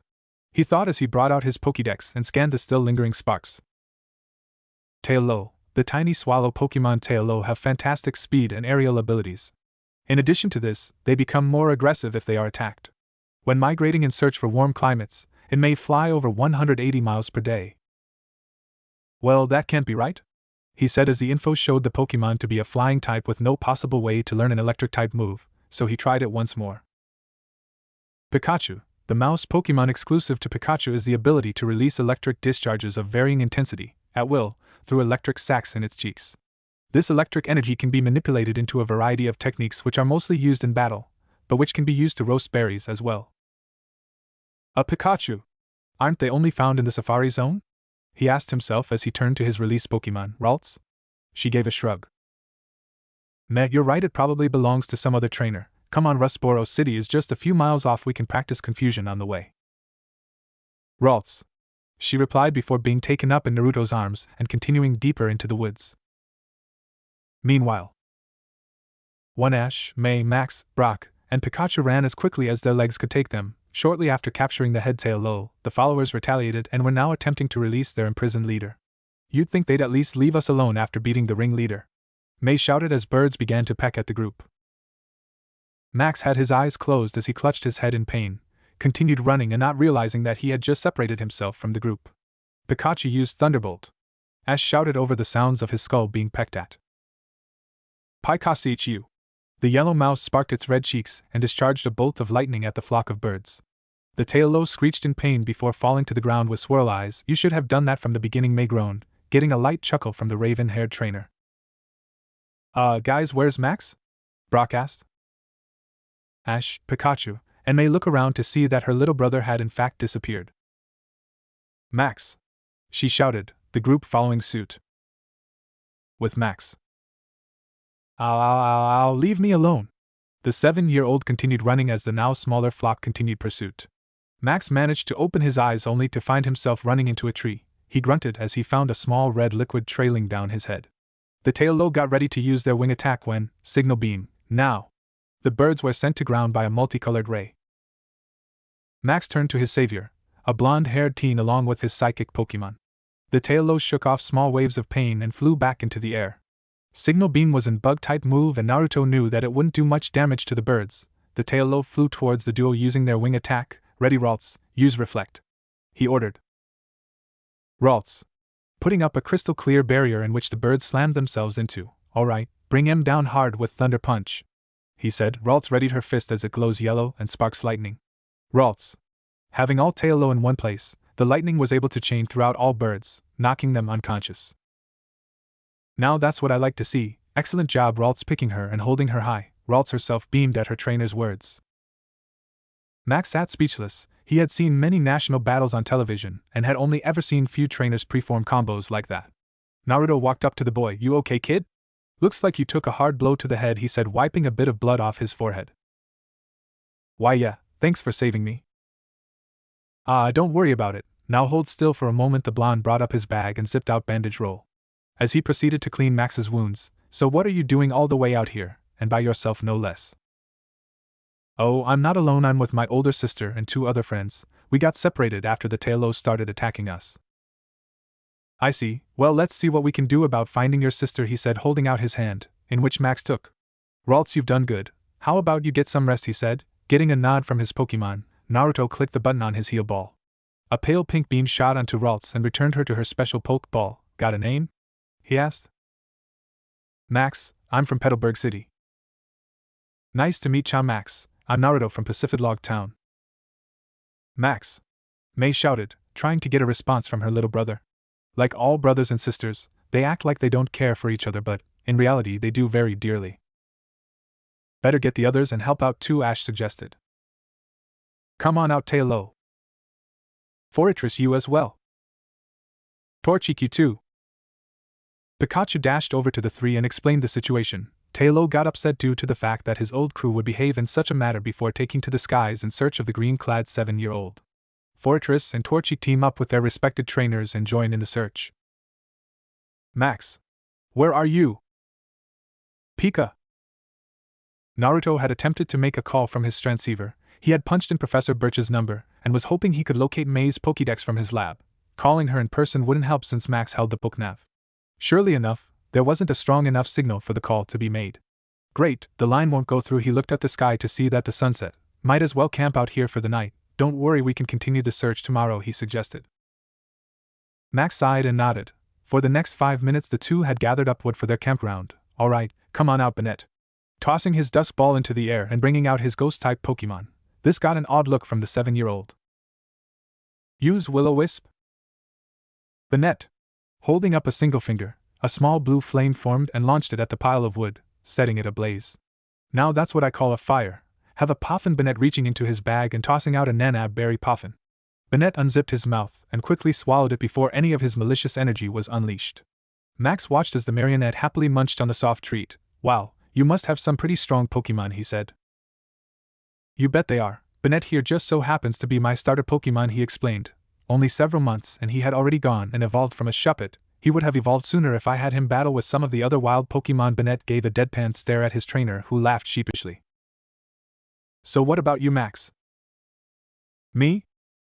He thought as he brought out his Pokédex and scanned the still lingering sparks. Tail-Lo. The tiny swallow Pokemon Tail-Lo have fantastic speed and aerial abilities. In addition to this, they become more aggressive if they are attacked. When migrating in search for warm climates, it may fly over 180 miles per day. Well, that can't be right, he said as the info showed the Pokemon to be a flying type with no possible way to learn an electric type move, so he tried it once more. Pikachu. The mouse Pokemon exclusive to Pikachu is the ability to release electric discharges of varying intensity, at will, through electric sacs in its cheeks. This electric energy can be manipulated into a variety of techniques which are mostly used in battle, but which can be used to roast berries as well. A Pikachu! Aren't they only found in the Safari Zone? He asked himself as he turned to his release Pokemon, Ralts. She gave a shrug. Meh, you're right, it probably belongs to some other trainer. Come on, Rustboro City is just a few miles off, we can practice confusion on the way. Ralts, she replied before being taken up in Naruto's arms and continuing deeper into the woods. Meanwhile, Ash, May, Max, Brock, and Pikachu ran as quickly as their legs could take them. Shortly after capturing the head Tail-Lo, the followers retaliated and were now attempting to release their imprisoned leader. You'd think they'd at least leave us alone after beating the ringleader. May shouted as birds began to peck at the group. Max had his eyes closed as he clutched his head in pain, continued running and not realizing that he had just separated himself from the group. Pikachu used Thunderbolt. Ash shouted over the sounds of his skull being pecked at. Pikachu! The yellow mouse sparked its red cheeks and discharged a bolt of lightning at the flock of birds. The tail screeched in pain before falling to the ground with swirl eyes. You should have done that from the beginning, May groaned, getting a light chuckle from the raven-haired trainer. Guys, where's Max? Brock asked. Ash, Pikachu, and May look around to see that her little brother had in fact disappeared. Max! She shouted, the group following suit. With Max. I'll leave me alone. The 7-year-old continued running as the now smaller flock continued pursuit. Max managed to open his eyes only to find himself running into a tree. He grunted as he found a small red liquid trailing down his head. The tail got ready to use their wing attack when, signal beam, now. The birds were sent to ground by a multicolored ray. Max turned to his savior, a blonde-haired teen along with his psychic Pokemon. The tail shook off small waves of pain and flew back into the air. Signal beam was an bug-type move and Naruto knew that it wouldn't do much damage to the birds. The tail flew towards the duo using their wing attack. Ready, Ralts, use Reflect. He ordered. Ralts, putting up a crystal-clear barrier in which the birds slammed themselves into. Alright, bring him down hard with Thunder Punch, he said. Ralts readied her fist as it glows yellow and sparks lightning. Ralts. Having all tail in one place, the lightning was able to chain throughout all birds, knocking them unconscious. Now that's what I like to see. Excellent job, Ralts, picking her and holding her high. Ralts herself beamed at her trainer's words. Max sat speechless. He had seen many national battles on television and had only ever seen few trainers perform combos like that. Naruto walked up to the boy. You okay, kid? Looks like you took a hard blow to the head, he said, wiping a bit of blood off his forehead. Why yeah, thanks for saving me. Don't worry about it. Now hold still for a moment. The blonde brought up his bag and zipped out bandage roll. As he proceeded to clean Max's wounds. So what are you doing all the way out here, and by yourself no less? Oh, I'm not alone, I'm with my older sister and 2 other friends. We got separated after the Talos started attacking us. I see. Well, let's see what we can do about finding your sister, he said, holding out his hand, in which Max took. Ralts, you've done good. How about you get some rest, he said, getting a nod from his Pokemon. Naruto clicked the button on his heal ball. A pale pink beam shot onto Ralts and returned her to her special Poke Ball. Got a name? He asked. Max, I'm from Petalburg City. Nice to meet you, Max. I'm Naruto from Pacific Log Town. Max. May shouted, trying to get a response from her little brother. Like all brothers and sisters, they act like they don't care for each other, but, in reality, they do very dearly. Better get the others and help out too, Ash suggested. Come on out, Tailo. Fortress, you as well. Torchiku too. Pikachu dashed over to the 3 and explained the situation. Tailo got upset due to the fact that his old crew would behave in such a manner before taking to the skies in search of the green-clad 7-year-old. Fortress and Torchiku team up with their respected trainers and join in the search. Max. Where are you? Pika. Naruto had attempted to make a call from his transceiver. He had punched in Professor Birch's number, and was hoping he could locate May's Pokédex from his lab. Calling her in person wouldn't help since Max held the Pokenav. Surely enough, there wasn't a strong enough signal for the call to be made. Great, the line won't go through. He looked at the sky to see that the sun set. Might as well camp out here for the night. Don't worry, we can continue the search tomorrow, he suggested. Max sighed and nodded. For the next 5 minutes the two had gathered up wood for their campground. Alright, come on out, Bennett. Tossing his dusk ball into the air and bringing out his ghost-type Pokemon. This got an odd look from the 7-year-old. Use Will-O-Wisp? Bennett. Holding up a single finger, a small blue flame formed and launched it at the pile of wood, setting it ablaze. Now that's what I call a fire. Have a Puffin. Bennett reaching into his bag and tossing out a Nanab berry Puffin. Bennett unzipped his mouth and quickly swallowed it before any of his malicious energy was unleashed. Max watched as the marionette happily munched on the soft treat. Wow, you must have some pretty strong Pokemon, he said. You bet they are. Bennett here just so happens to be my starter Pokemon, he explained. Only several months and he had already gone and evolved from a Shuppet. He would have evolved sooner if I had him battle with some of the other wild Pokemon. Bennett gave a deadpan stare at his trainer, who laughed sheepishly. So what about you, Max? Me?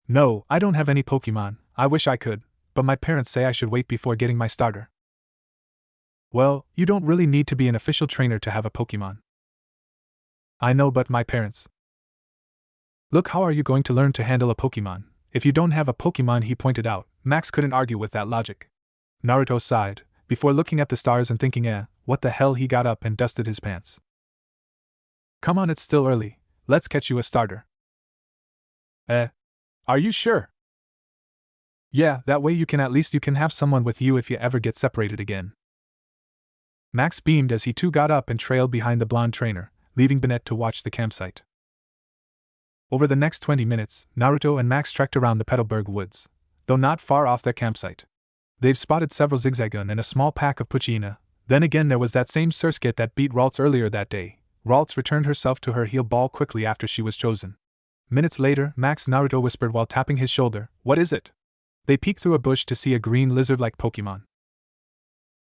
No, I don't have any Pokemon. I wish I could, but my parents say I should wait before getting my starter. Well, you don't really need to be an official trainer to have a Pokemon. I know, but my parents. Look, how are you going to learn to handle a Pokemon if you don't have a Pokemon? He pointed out. Max couldn't argue with that logic. Naruto sighed, before looking at the stars and thinking, what the hell. He got up and dusted his pants. Come on, it's still early. Let's catch you a starter. Are you sure? Yeah, that way you can have someone with you if you ever get separated again. Max beamed as he too got up and trailed behind the blonde trainer, leaving Bennett to watch the campsite. Over the next 20 minutes, Naruto and Max trekked around the Petalburg woods, though not far off their campsite. They've spotted several Zigzagoon and a small pack of Poochyena. Then again, there was that same Surskit that beat Ralts earlier that day. Ralts returned herself to her heal ball quickly after she was chosen. Minutes later, Max Naruto whispered while tapping his shoulder, "What is it?" They peeked through a bush to see a green lizard-like Pokemon.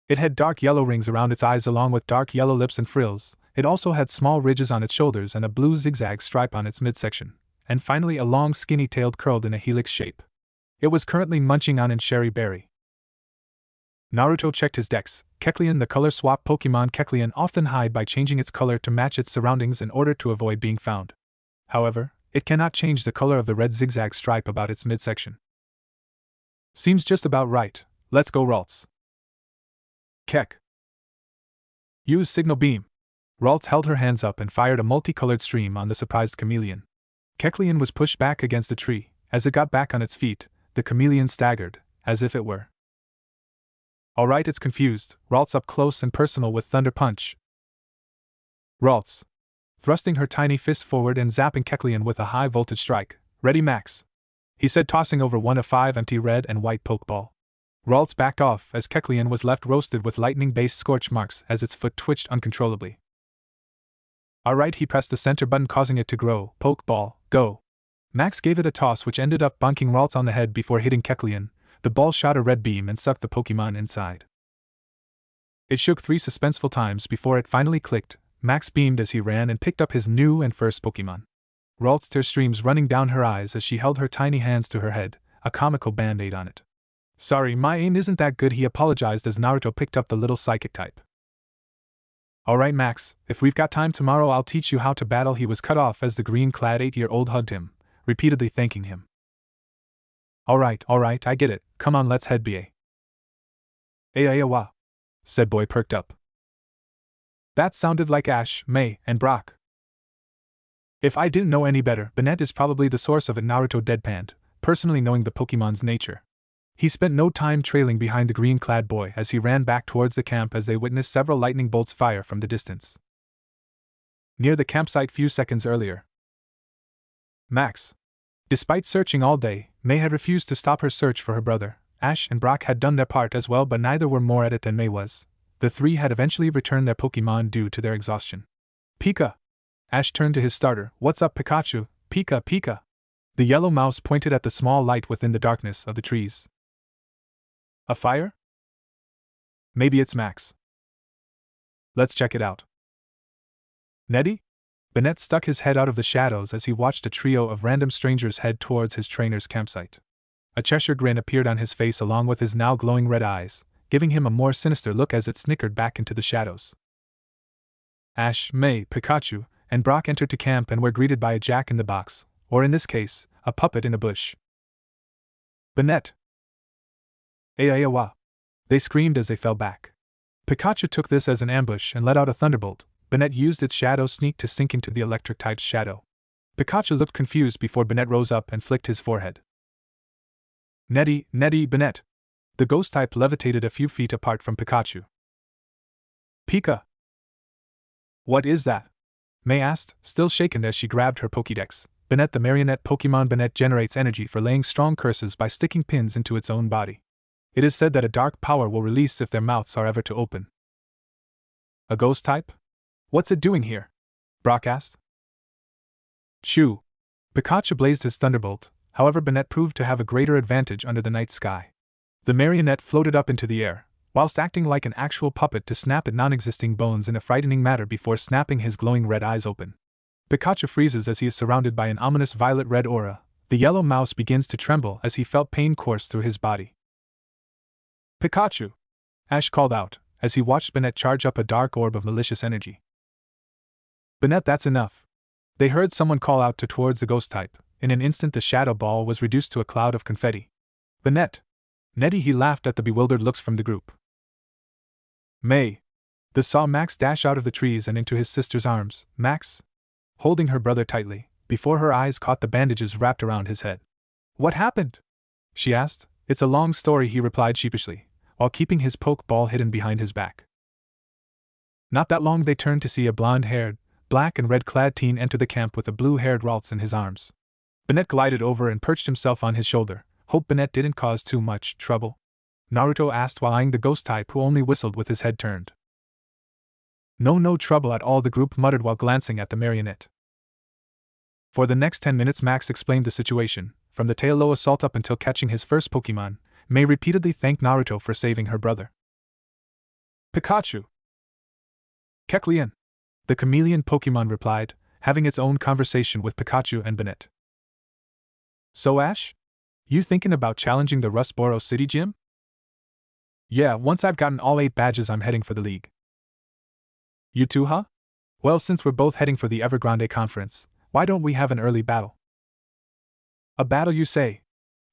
It had dark yellow rings around its eyes along with dark yellow lips and frills. It also had small ridges on its shoulders and a blue zigzag stripe on its midsection, and finally a long skinny tail curled in a helix shape. It was currently munching on an cherry berry. Naruto checked his dex. Kecleon, the color swap Pokemon. Kecleon often hide by changing its color to match its surroundings in order to avoid being found. However, it cannot change the color of the red zigzag stripe about its midsection. Seems just about right. Let's go, Ralts. Kek. Use signal beam. Ralts held her hands up and fired a multicolored stream on the surprised chameleon. Kecleon was pushed back against the tree. As it got back on its feet, the chameleon staggered, as if it were. Alright, it's confused. Ralts up close and personal with Thunder Punch. Ralts. Thrusting her tiny fist forward and zapping Kecleon with a high-voltage strike. Ready, Max? He said, tossing over one of 5 empty red and white Pokeball. Ralts backed off as Kecleon was left roasted with lightning-based scorch marks as its foot twitched uncontrollably. Alright, he pressed the center button causing it to grow. Pokeball, go. Max gave it a toss which ended up bonking Ralts on the head before hitting Kecleon. The ball shot a red beam and sucked the Pokemon inside. It shook 3 suspenseful times before it finally clicked. Max beamed as he ran and picked up his new and first Pokemon. Ralts' tear streams running down her eyes as she held her tiny hands to her head, a comical band-aid on it. Sorry, my aim isn't that good, he apologized as Naruto picked up the little psychic type. Alright, Max, if we've got time tomorrow I'll teach you how to battle. He was cut off as the green-clad 8-year-old hugged him, repeatedly thanking him. Alright, I get it. Come on, let's head BA. Wa, said Boy perked up. That sounded like Ash, May, and Brock. If I didn't know any better, Bennett is probably the source of it, Naruto deadpanned, personally knowing the Pokemon's nature. He spent no time trailing behind the green-clad boy as he ran back towards the camp as they witnessed several lightning bolts fire from the distance. Near the campsite few seconds earlier. Max. Despite searching all day, May had refused to stop her search for her brother. Ash and Brock had done their part as well, but neither were more at it than May was. The 3 had eventually returned their Pokemon due to their exhaustion. Pika! Ash turned to his starter. What's up, Pikachu? Pika, Pika! The yellow mouse pointed at the small light within the darkness of the trees. A fire? Maybe it's Max. Let's check it out. Neddy? Bennett stuck his head out of the shadows as he watched a trio of random strangers head towards his trainer's campsite. A Cheshire grin appeared on his face along with his now glowing red eyes, giving him a more sinister look as it snickered back into the shadows. Ash, May, Pikachu, and Brock entered to camp and were greeted by a jack-in-the-box, or in this case, a puppet in a bush. Bennett! Wa! They screamed as they fell back. Pikachu took this as an ambush and let out a thunderbolt. Bennett used its shadow sneak to sink into the electric-typed shadow. Pikachu looked confused before Bennett rose up and flicked his forehead. Neddy, Bennett! The ghost type levitated a few feet apart from Pikachu. Pika! What is that? May asked, still shaken as she grabbed her Pokédex. Bennett, the marionette Pokemon. Bennett generates energy for laying strong curses by sticking pins into its own body. It is said that a dark power will release if their mouths are ever to open. A ghost type? What's it doing here? Brock asked. Chew! Pikachu blazed his thunderbolt, however Bennett proved to have a greater advantage under the night sky. The marionette floated up into the air, whilst acting like an actual puppet to snap at non-existing bones in a frightening manner before snapping his glowing red eyes open. Pikachu freezes as he is surrounded by an ominous violet-red aura. The yellow mouse begins to tremble as he felt pain course through his body. Pikachu! Ash called out, as he watched Bennett charge up a dark orb of malicious energy. Bennett, that's enough. They heard someone call out towards the ghost type. In an instant the shadow ball was reduced to a cloud of confetti. Bennett! Nettie, he laughed at the bewildered looks from the group. May! They saw Max dash out of the trees and into his sister's arms, Max, holding her brother tightly, before her eyes caught the bandages wrapped around his head. What happened? She asked. It's a long story, he replied sheepishly, while keeping his poke ball hidden behind his back. Not that long they turned to see a blonde-haired, black and red-clad teen enter the camp with a blue-haired Ralts in his arms. Bennett glided over and perched himself on his shoulder. Hope Bennett didn't cause too much trouble? Naruto asked while eyeing the ghost type, who only whistled with his head turned. No trouble at all, the group muttered while glancing at the marionette. For the next 10 minutes Max explained the situation, from the tail-low assault up until catching his first Pokemon. May repeatedly thanked Naruto for saving her brother. Pikachu! Kecleon! The chameleon Pokemon replied, having its own conversation with Pikachu and Bennett. So Ash? You thinking about challenging the Rustboro City Gym? Yeah, once I've gotten all 8 badges I'm heading for the league. You too, huh? Well, since we're both heading for the Evergrande conference, why don't we have an early battle? A battle, you say?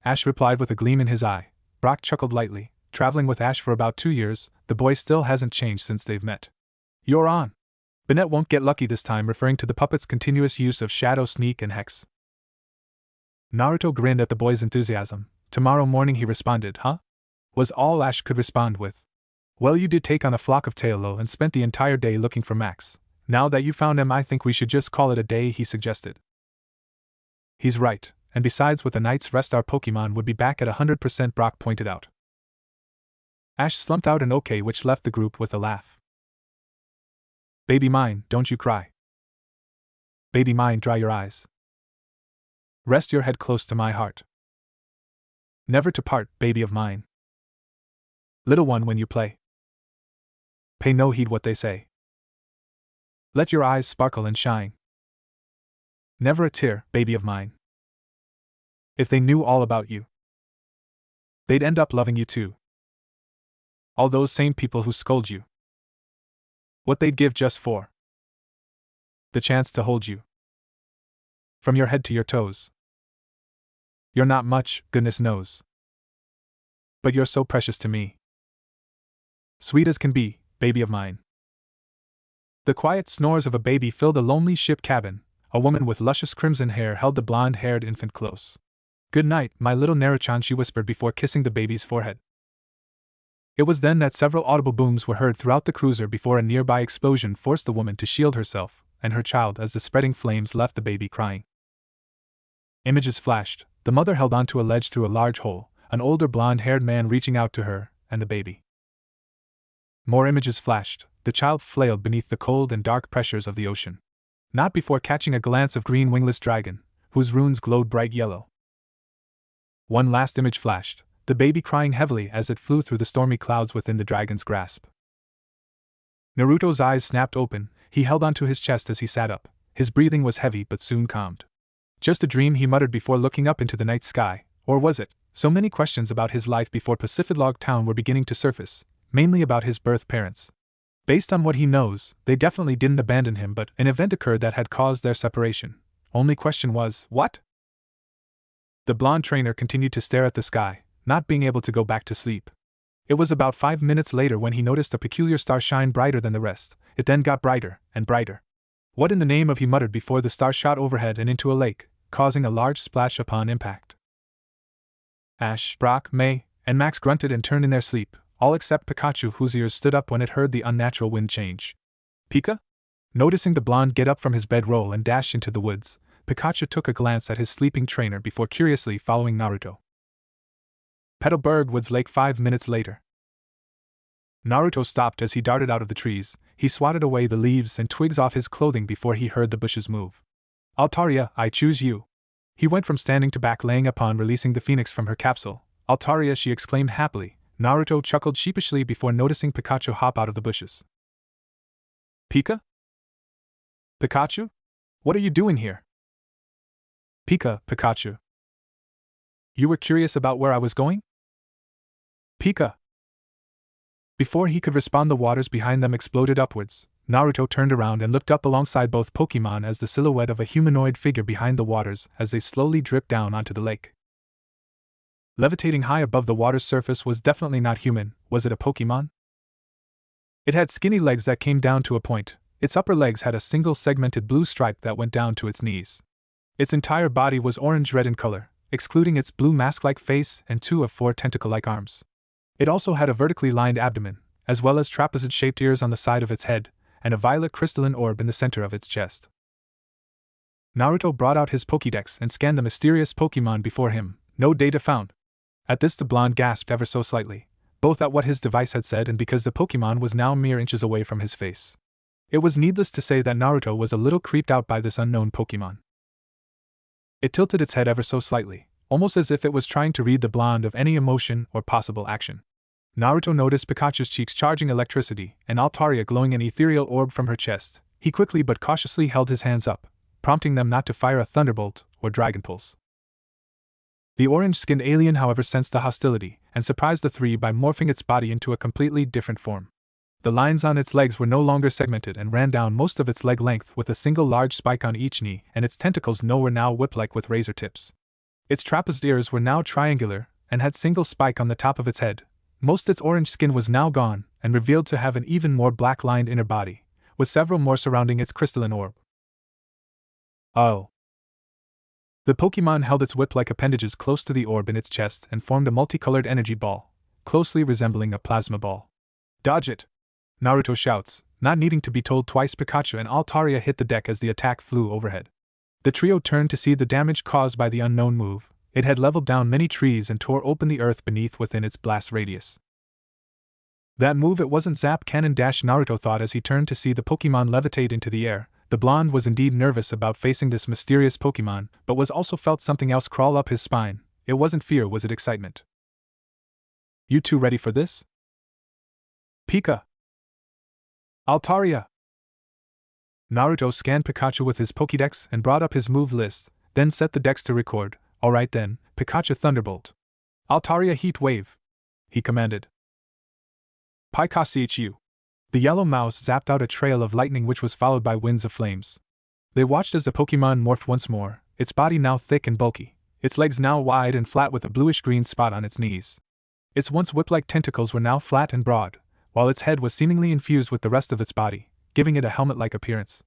Ash replied with a gleam in his eye. Brock chuckled lightly. Traveling with Ash for about 2 years, the boy still hasn't changed since they've met. You're on. Bennett won't get lucky this time, referring to the puppet's continuous use of Shadow, Sneak, and Hex. Naruto grinned at the boy's enthusiasm. Tomorrow morning, he responded, huh? Was all Ash could respond with. Well, you did take on a flock of Tailo and spent the entire day looking for Max. Now that you found him, I think we should just call it a day, he suggested. He's right, and besides, with a night's rest our Pokemon would be back at 100%, Brock pointed out. Ash slumped out an okay, which left the group with a laugh. Baby mine, don't you cry. Baby mine, dry your eyes. Rest your head close to my heart. Never to part, baby of mine. Little one, when you play, pay no heed what they say. Let your eyes sparkle and shine. Never a tear, baby of mine. If they knew all about you, they'd end up loving you too. All those same people who scold you, what they'd give just for the chance to hold you. From your head to your toes. You're not much, goodness knows. But you're so precious to me. Sweet as can be, baby of mine. The quiet snores of a baby filled a lonely ship cabin. A woman with luscious crimson hair held the blonde-haired infant close. Good night, my little Naruchan, she whispered before kissing the baby's forehead. It was then that several audible booms were heard throughout the cruiser before a nearby explosion forced the woman to shield herself and her child as the spreading flames left the baby crying. Images flashed. The mother held onto a ledge through a large hole, an older blonde-haired man reaching out to her and the baby. More images flashed. The child flailed beneath the cold and dark pressures of the ocean. Not before catching a glance of green wingless dragon, whose runes glowed bright yellow. One last image flashed, the baby crying heavily as it flew through the stormy clouds within the dragon's grasp. Naruto's eyes snapped open. He held onto his chest as he sat up. His breathing was heavy but soon calmed. Just a dream, he muttered before looking up into the night sky. Or was it? So many questions about his life before Pacificlog Town were beginning to surface, mainly about his birth parents. Based on what he knows, they definitely didn't abandon him, but an event occurred that had caused their separation. Only question was, what? The blonde trainer continued to stare at the sky, not being able to go back to sleep. It was about 5 minutes later when he noticed a peculiar star shine brighter than the rest. It then got brighter and brighter. What in the name of, he muttered before the star shot overhead and into a lake, causing a large splash upon impact. Ash, Brock, May, and Max grunted and turned in their sleep, all except Pikachu, whose ears stood up when it heard the unnatural wind change. Pika? Noticing the blonde get up from his bedroll and dash into the woods, Pikachu took a glance at his sleeping trainer before curiously following Naruto. Petalburg Woods Lake 5 minutes later. Naruto stopped as he darted out of the trees. He swatted away the leaves and twigs off his clothing before he heard the bushes move. Altaria, I choose you. He went from standing to back, laying upon releasing the phoenix from her capsule. Altaria, she exclaimed happily. Naruto chuckled sheepishly before noticing Pikachu hop out of the bushes. Pika? Pikachu? What are you doing here? Pika, Pikachu. You were curious about where I was going? Pika. Before he could respond, the waters behind them exploded upwards. Naruto turned around and looked up alongside both Pokemon as the silhouette of a humanoid figure behind the waters as they slowly dripped down onto the lake. Levitating high above the water's surface was definitely not human. Was it a Pokemon? It had skinny legs that came down to a point. Its upper legs had a single segmented blue stripe that went down to its knees. Its entire body was orange-red in color, excluding its blue mask-like face and 2 of 4 tentacle-like arms. It also had a vertically lined abdomen, as well as trapezoid-shaped ears on the side of its head, and a violet crystalline orb in the center of its chest. Naruto brought out his Pokédex and scanned the mysterious Pokémon before him. No data found. At this, the blonde gasped ever so slightly, both at what his device had said and because the Pokémon was now mere inches away from his face. It was needless to say that Naruto was a little creeped out by this unknown Pokémon. It tilted its head ever so slightly, almost as if it was trying to read the blonde of any emotion or possible action. Naruto noticed Pikachu's cheeks charging electricity and Altaria glowing an ethereal orb from her chest. He quickly but cautiously held his hands up, prompting them not to fire a thunderbolt or dragon pulse. The orange-skinned alien, however, sensed the hostility and surprised the three by morphing its body into a completely different form. The lines on its legs were no longer segmented and ran down most of its leg length with a single large spike on each knee, and its tentacles were now whip-like with razor tips. Its trapezoid ears were now triangular and had single spike on the top of its head. Most its orange skin was now gone and revealed to have an even more black-lined inner body, with several more surrounding its crystalline orb. Oh. The Pokémon held its whip-like appendages close to the orb in its chest and formed a multicolored energy ball, closely resembling a plasma ball. Dodge it! Naruto shouts, not needing to be told twice. Pikachu and Altaria hit the deck as the attack flew overhead. The trio turned to see the damage caused by the unknown move. It had leveled down many trees and tore open the earth beneath within its blast radius. That move, it wasn't Zap Cannon Dash, Naruto thought as he turned to see the Pokémon levitate into the air. The blonde was indeed nervous about facing this mysterious Pokémon, but was also felt something else crawl up his spine. It wasn't fear, was it excitement? You two ready for this? Pika! Altaria! Naruto scanned Pikachu with his Pokédex and brought up his move list, then set the dex to record. Alright then, Pikachu Thunderbolt. Altaria Heat Wave, he commanded. Pikachu. The yellow mouse zapped out a trail of lightning which was followed by winds of flames. They watched as the Pokémon morphed once more, its body now thick and bulky, its legs now wide and flat with a bluish-green spot on its knees. Its once whip-like tentacles were now flat and broad, while its head was seemingly infused with the rest of its body, giving it a helmet-like appearance.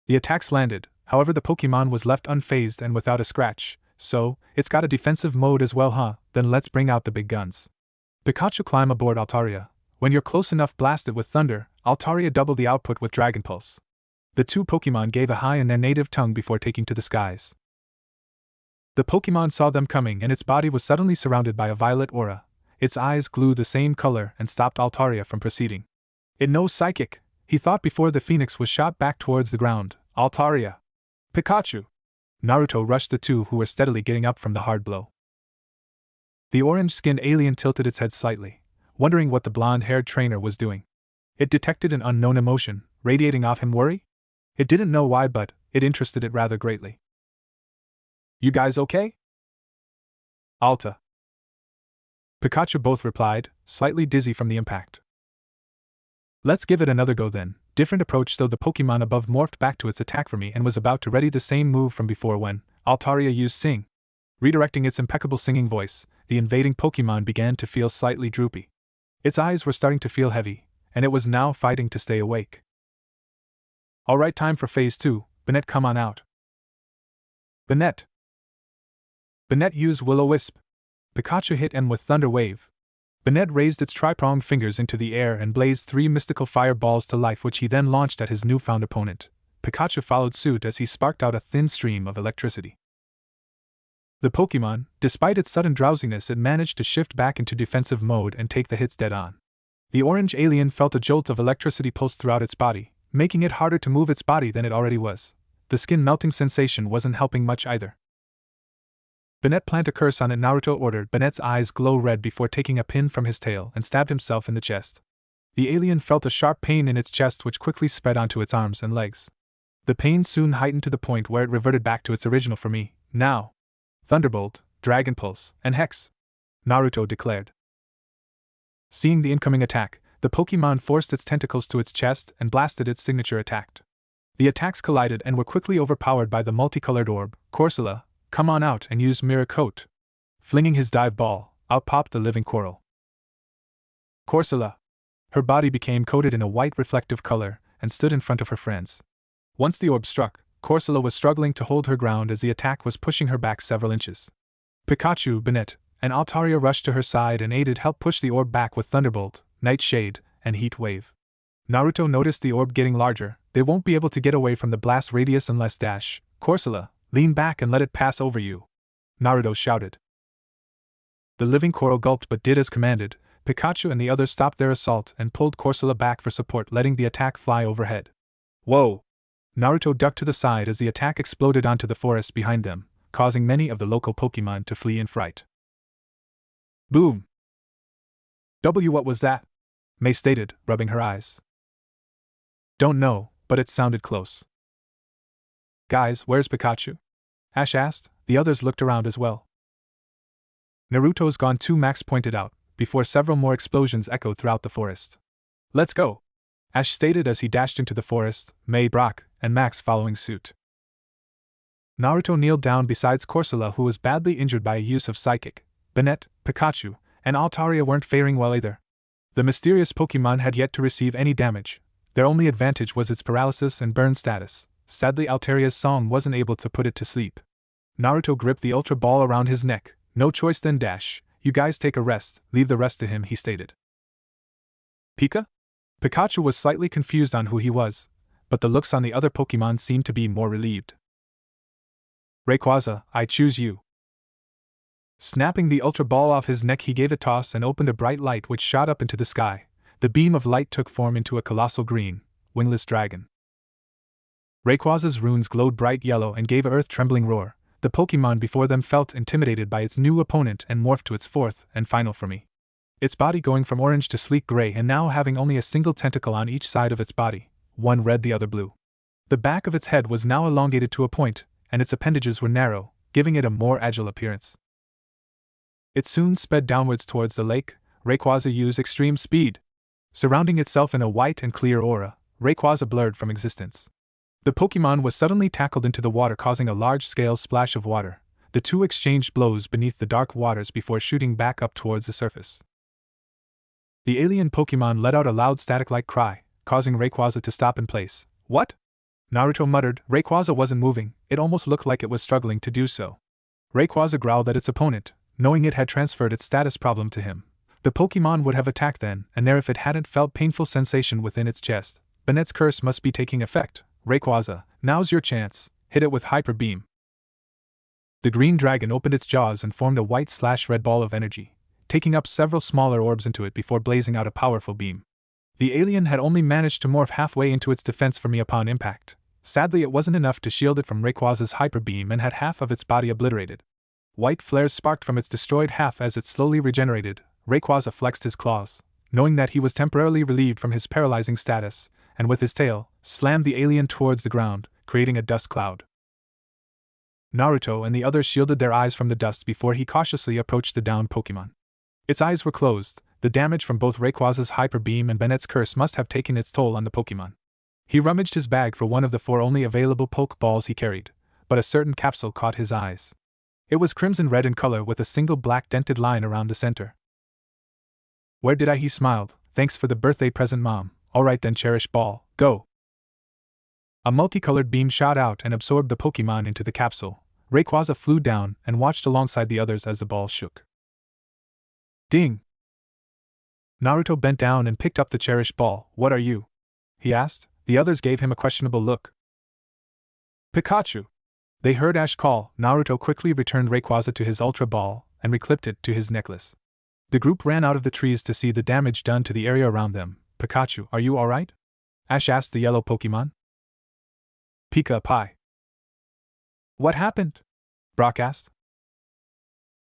The attacks landed, however the Pokémon was left unfazed and without a scratch. So, it's got a defensive mode as well, huh? Then let's bring out the big guns. Pikachu, climb aboard Altaria. When you're close enough, blast it with thunder. Altaria doubled the output with Dragon Pulse. The two Pokémon gave a high in their native tongue before taking to the skies. The Pokémon saw them coming and its body was suddenly surrounded by a violet aura. Its eyes glowed the same color and stopped Altaria from proceeding. It knows Psychic, he thought before the phoenix was shot back towards the ground. Altaria! Pikachu! Naruto rushed the two who were steadily getting up from the hard blow. The orange-skinned alien tilted its head slightly, wondering what the blonde-haired trainer was doing. It detected an unknown emotion, radiating off him. Worry? It didn't know why, but it interested it rather greatly. You guys okay? Alta. Pikachu both replied, slightly dizzy from the impact. Let's give it another go then. Different approach though. The Pokémon above morphed back to its attack for me and was about to ready the same move from before when Altaria used Sing. Redirecting its impeccable singing voice, the invading Pokémon began to feel slightly droopy. Its eyes were starting to feel heavy, and it was now fighting to stay awake. Alright, time for Phase 2, Banette, come on out. Banette! Banette, use Will-O-Wisp. Pikachu hit M with Thunder Wave. Banette raised its tri-pronged fingers into the air and blazed 3 mystical fireballs to life, which he then launched at his newfound opponent. Pikachu followed suit as he sparked out a thin stream of electricity. The Pokémon, despite its sudden drowsiness, it managed to shift back into defensive mode and take the hits dead on. The orange alien felt a jolt of electricity pulse throughout its body, making it harder to move its body than it already was. The skin melting sensation wasn't helping much either. Banette, plant a curse on it, Naruto ordered. Banette's eyes glow red before taking a pin from his tail and stabbed himself in the chest. The alien felt a sharp pain in its chest which quickly spread onto its arms and legs. The pain soon heightened to the point where it reverted back to its original for me. Now. Thunderbolt, Dragon Pulse, and Hex, Naruto declared. Seeing the incoming attack, the Pokemon forced its tentacles to its chest and blasted its signature attack. The attacks collided and were quickly overpowered by the multicolored orb. Corsola, come on out and use Mirror Coat. Flinging his dive ball, out popped the living coral. Corsola. Her body became coated in a white reflective color and stood in front of her friends. Once the orb struck, Corsola was struggling to hold her ground as the attack was pushing her back several inches. Pikachu, Bennett, and Altaria rushed to her side and aided help push the orb back with Thunderbolt, Nightshade, and Heat Wave. Naruto noticed the orb getting larger. They won't be able to get away from the blast radius unless dash. Corsola, lean back and let it pass over you. Naruto shouted. The living coral gulped but did as commanded. Pikachu and the others stopped their assault and pulled Corsola back for support, letting the attack fly overhead. Whoa! Naruto ducked to the side as the attack exploded onto the forest behind them, causing many of the local Pokemon to flee in fright. Boom! What was that? May stated, rubbing her eyes. Don't know, but it sounded close. Guys, where's Pikachu? Ash asked. The others looked around as well. Naruto's gone too, Max pointed out, before several more explosions echoed throughout the forest. Let's go! Ash stated as he dashed into the forest, May, Brock, and Max following suit. Naruto kneeled down beside Corsola, who was badly injured by a use of Psychic. Bennett, Pikachu, and Altaria weren't faring well either. The mysterious Pokemon had yet to receive any damage. Their only advantage was its paralysis and burn status. Sadly, Altaria's song wasn't able to put it to sleep. Naruto gripped the Ultra Ball around his neck. No choice then dash. You guys take a rest, leave the rest to him, he stated. Pika? Pikachu was slightly confused on who he was, but the looks on the other Pokemon seemed to be more relieved. Rayquaza, I choose you. Snapping the Ultra Ball off his neck, he gave a toss and opened a bright light which shot up into the sky. The beam of light took form into a colossal green, wingless dragon. Rayquaza's runes glowed bright yellow and gave an earth-trembling roar. The Pokemon before them felt intimidated by its new opponent and morphed to its fourth and final form. Its body going from orange to sleek gray and now having only a single tentacle on each side of its body, one red the other blue. The back of its head was now elongated to a point, and its appendages were narrow, giving it a more agile appearance. It soon sped downwards towards the lake. Rayquaza used extreme speed. Surrounding itself in a white and clear aura, Rayquaza blurred from existence. The Pokemon was suddenly tackled into the water, causing a large-scale splash of water. The two exchanged blows beneath the dark waters before shooting back up towards the surface. The alien Pokemon let out a loud static-like cry, causing Rayquaza to stop in place. What? Naruto muttered. Rayquaza wasn't moving, it almost looked like it was struggling to do so. Rayquaza growled at its opponent, knowing it had transferred its status problem to him. The Pokemon would have attacked then and there if it hadn't felt painful sensation within its chest. Bennett's curse must be taking effect. Rayquaza, now's your chance, hit it with Hyper Beam. The green dragon opened its jaws and formed a white/red ball of energy, taking up several smaller orbs into it before blazing out a powerful beam. The alien had only managed to morph halfway into its defense for me upon impact. Sadly, it wasn't enough to shield it from Rayquaza's Hyper Beam and had half of its body obliterated. White flares sparked from its destroyed half as it slowly regenerated. Rayquaza flexed his claws, knowing that he was temporarily relieved from his paralyzing status, and with his tail, slammed the alien towards the ground, creating a dust cloud. Naruto and the others shielded their eyes from the dust before he cautiously approached the downed Pokemon. Its eyes were closed. The damage from both Rayquaza's Hyper Beam and Bennett's curse must have taken its toll on the Pokemon. He rummaged his bag for one of the 4 only available Pokeballs he carried, but a certain capsule caught his eyes. It was crimson red in color with a single black dented line around the center. Where did I? He smiled. Thanks for the birthday present, Mom. Alright then, cherish ball, go! A multicolored beam shot out and absorbed the Pokemon into the capsule. Rayquaza flew down and watched alongside the others as the ball shook. Ding! Naruto bent down and picked up the cherished ball. What are you? He asked. The others gave him a questionable look. Pikachu! They heard Ash call. Naruto quickly returned Rayquaza to his Ultra Ball and reclipped it to his necklace. The group ran out of the trees to see the damage done to the area around them. Pikachu, are you alright? Ash asked the yellow Pokemon. Pika Pie. What happened? Brock asked.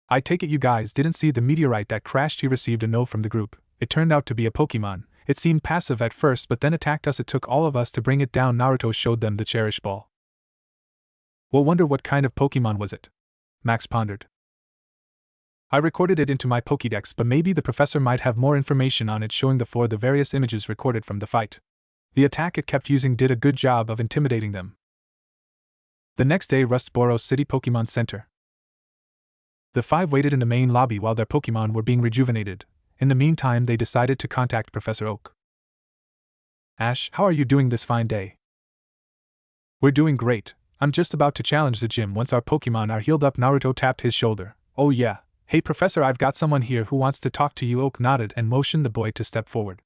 I take it you guys didn't see the meteorite that crashed. He received a no from the group. It turned out to be a Pokemon. It seemed passive at first but then attacked us. It took all of us to bring it down. Naruto showed them the cherished ball. Well, wonder what kind of Pokemon was it? Max pondered. I recorded it into my Pokédex, but maybe the professor might have more information on it showing the various images recorded from the fight. The attack it kept using did a good job of intimidating them. The next day, Rustboro City Pokémon Center. The five waited in the main lobby while their Pokémon were being rejuvenated. In the meantime, they decided to contact Professor Oak. Ash, how are you doing this fine day? We're doing great. I'm just about to challenge the gym once our Pokémon are healed up. Naruto tapped his shoulder. Oh yeah. Hey Professor, I've got someone here who wants to talk to you. Oak nodded and motioned the boy to step forward.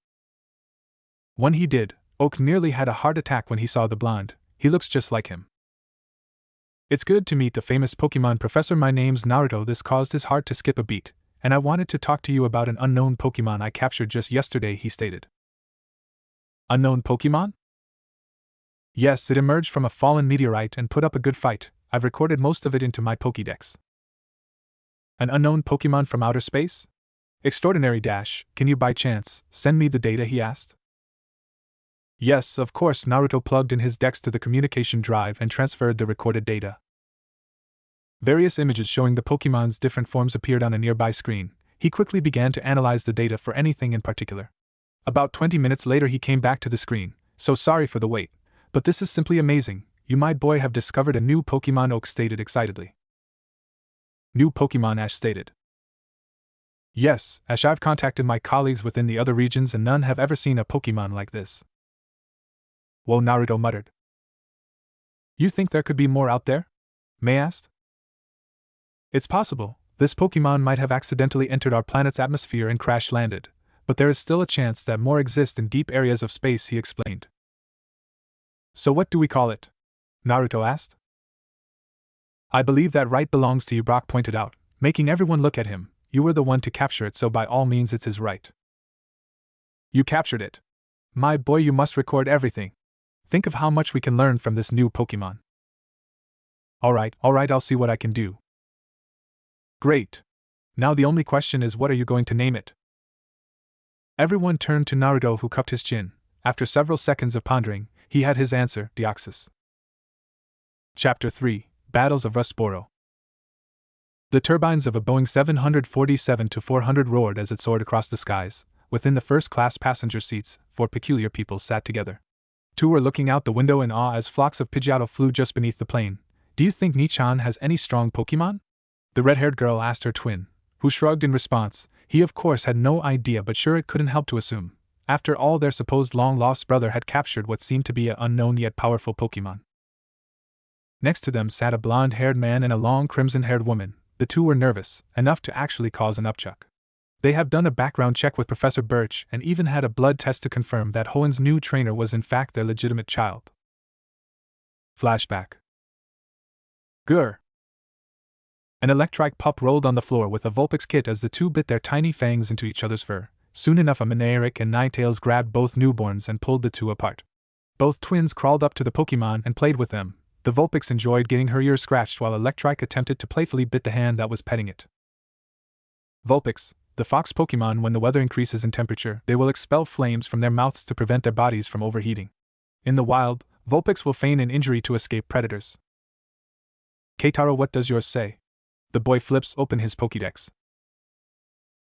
When he did, Oak nearly had a heart attack when he saw the blonde. He looks just like him. It's good to meet the famous Pokémon Professor. My name's Naruto. This caused his heart to skip a beat, and I wanted to talk to you about an unknown Pokémon I captured just yesterday, he stated. Unknown Pokémon? Yes, it emerged from a fallen meteorite and put up a good fight. I've recorded most of it into my Pokédex. An unknown Pokémon from outer space? Extraordinary. Can you by chance send me the data, he asked. Yes, of course. Naruto plugged in his dex to the communication drive and transferred the recorded data. Various images showing the Pokémon's different forms appeared on a nearby screen. He quickly began to analyze the data for anything in particular. About 20 minutes later he came back to the screen. So sorry for the wait, but this is simply amazing. You, my boy, have discovered a new Pokémon, Oak stated excitedly. New Pokémon, Ash stated. Yes, Ash, I've contacted my colleagues within the other regions and none have ever seen a Pokémon like this. Whoa, Naruto muttered. You think there could be more out there? May asked. It's possible. This Pokémon might have accidentally entered our planet's atmosphere and crash-landed, but there is still a chance that more exist in deep areas of space, he explained. So what do we call it? Naruto asked. I believe that right belongs to you, Brock pointed out, making everyone look at him. You were the one to capture it, so by all means it's his right. You captured it. My boy, you must record everything. Think of how much we can learn from this new Pokémon. Alright, I'll see what I can do. Great. Now the only question is, what are you going to name it? Everyone turned to Naruto, who cupped his chin. After several seconds of pondering, he had his answer: Deoxys. Chapter 3: Battles of Rustboro. The turbines of a Boeing 747-400 roared as it soared across the skies. Within the first-class passenger seats, 4 peculiar people sat together. 2 were looking out the window in awe as flocks of Pidgeotto flew just beneath the plane. Do you think Nichan has any strong Pokémon? The red-haired girl asked her twin, who shrugged in response. He of course had no idea, but sure it couldn't help to assume. After all, their supposed long-lost brother had captured what seemed to be an unknown yet powerful Pokémon. Next to them sat a blonde-haired man and a long crimson-haired woman. The 2 were nervous, enough to actually cause an upchuck. They have done a background check with Professor Birch and even had a blood test to confirm that Hoen's new trainer was in fact their legitimate child. Flashback. Grr. An electric pup rolled on the floor with a Vulpix kit as the 2 bit their tiny fangs into each other's fur. Soon enough, a Maneric and Ninetales grabbed both newborns and pulled the 2 apart. Both twins crawled up to the Pokémon and played with them. The Vulpix enjoyed getting her ears scratched while Electrike attempted to playfully bit the hand that was petting it. Vulpix, the fox Pokémon. When the weather increases in temperature, they will expel flames from their mouths to prevent their bodies from overheating. In the wild, Vulpix will feign an injury to escape predators. Keitaro, what does yours say? The boy flips open his Pokédex.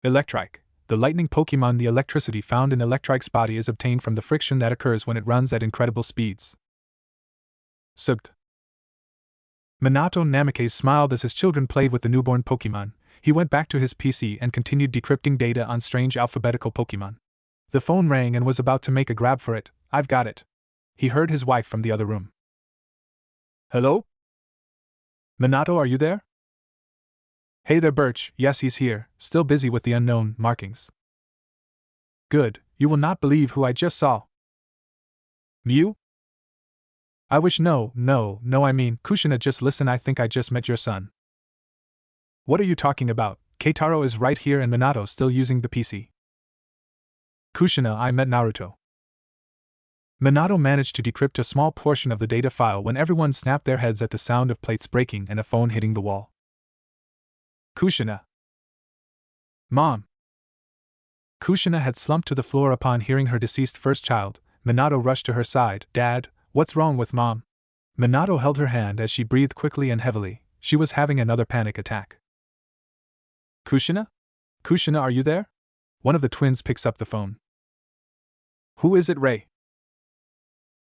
Electrike, the lightning Pokémon. The electricity found in Electrike's body is obtained from the friction that occurs when it runs at incredible speeds. Sugged. Minato Namikaze smiled as his children played with the newborn Pokémon. He went back to his PC and continued decrypting data on strange alphabetical Pokémon. The phone rang and was about to make a grab for it. I've got it. He heard his wife from the other room. Hello? Minato, are you there? Hey there, Birch. Yes, he's here, still busy with the unknown markings. Good, you will not believe who I just saw. Mew? I wish no, I mean, Kushina, just listen, I think I just met your son. What are you talking about? Keitaro is right here and Minato still using the PC. Kushina, I met Naruto. Minato managed to decrypt a small portion of the data file when everyone snapped their heads at the sound of plates breaking and a phone hitting the wall. Kushina. Mom. Kushina had slumped to the floor upon hearing her deceased first child. Minato rushed to her side. Dad, what's wrong with Mom? Minato held her hand as she breathed quickly and heavily. She was having another panic attack. Kushina? Kushina, are you there? One of the twins picks up the phone. Who is it, Ray?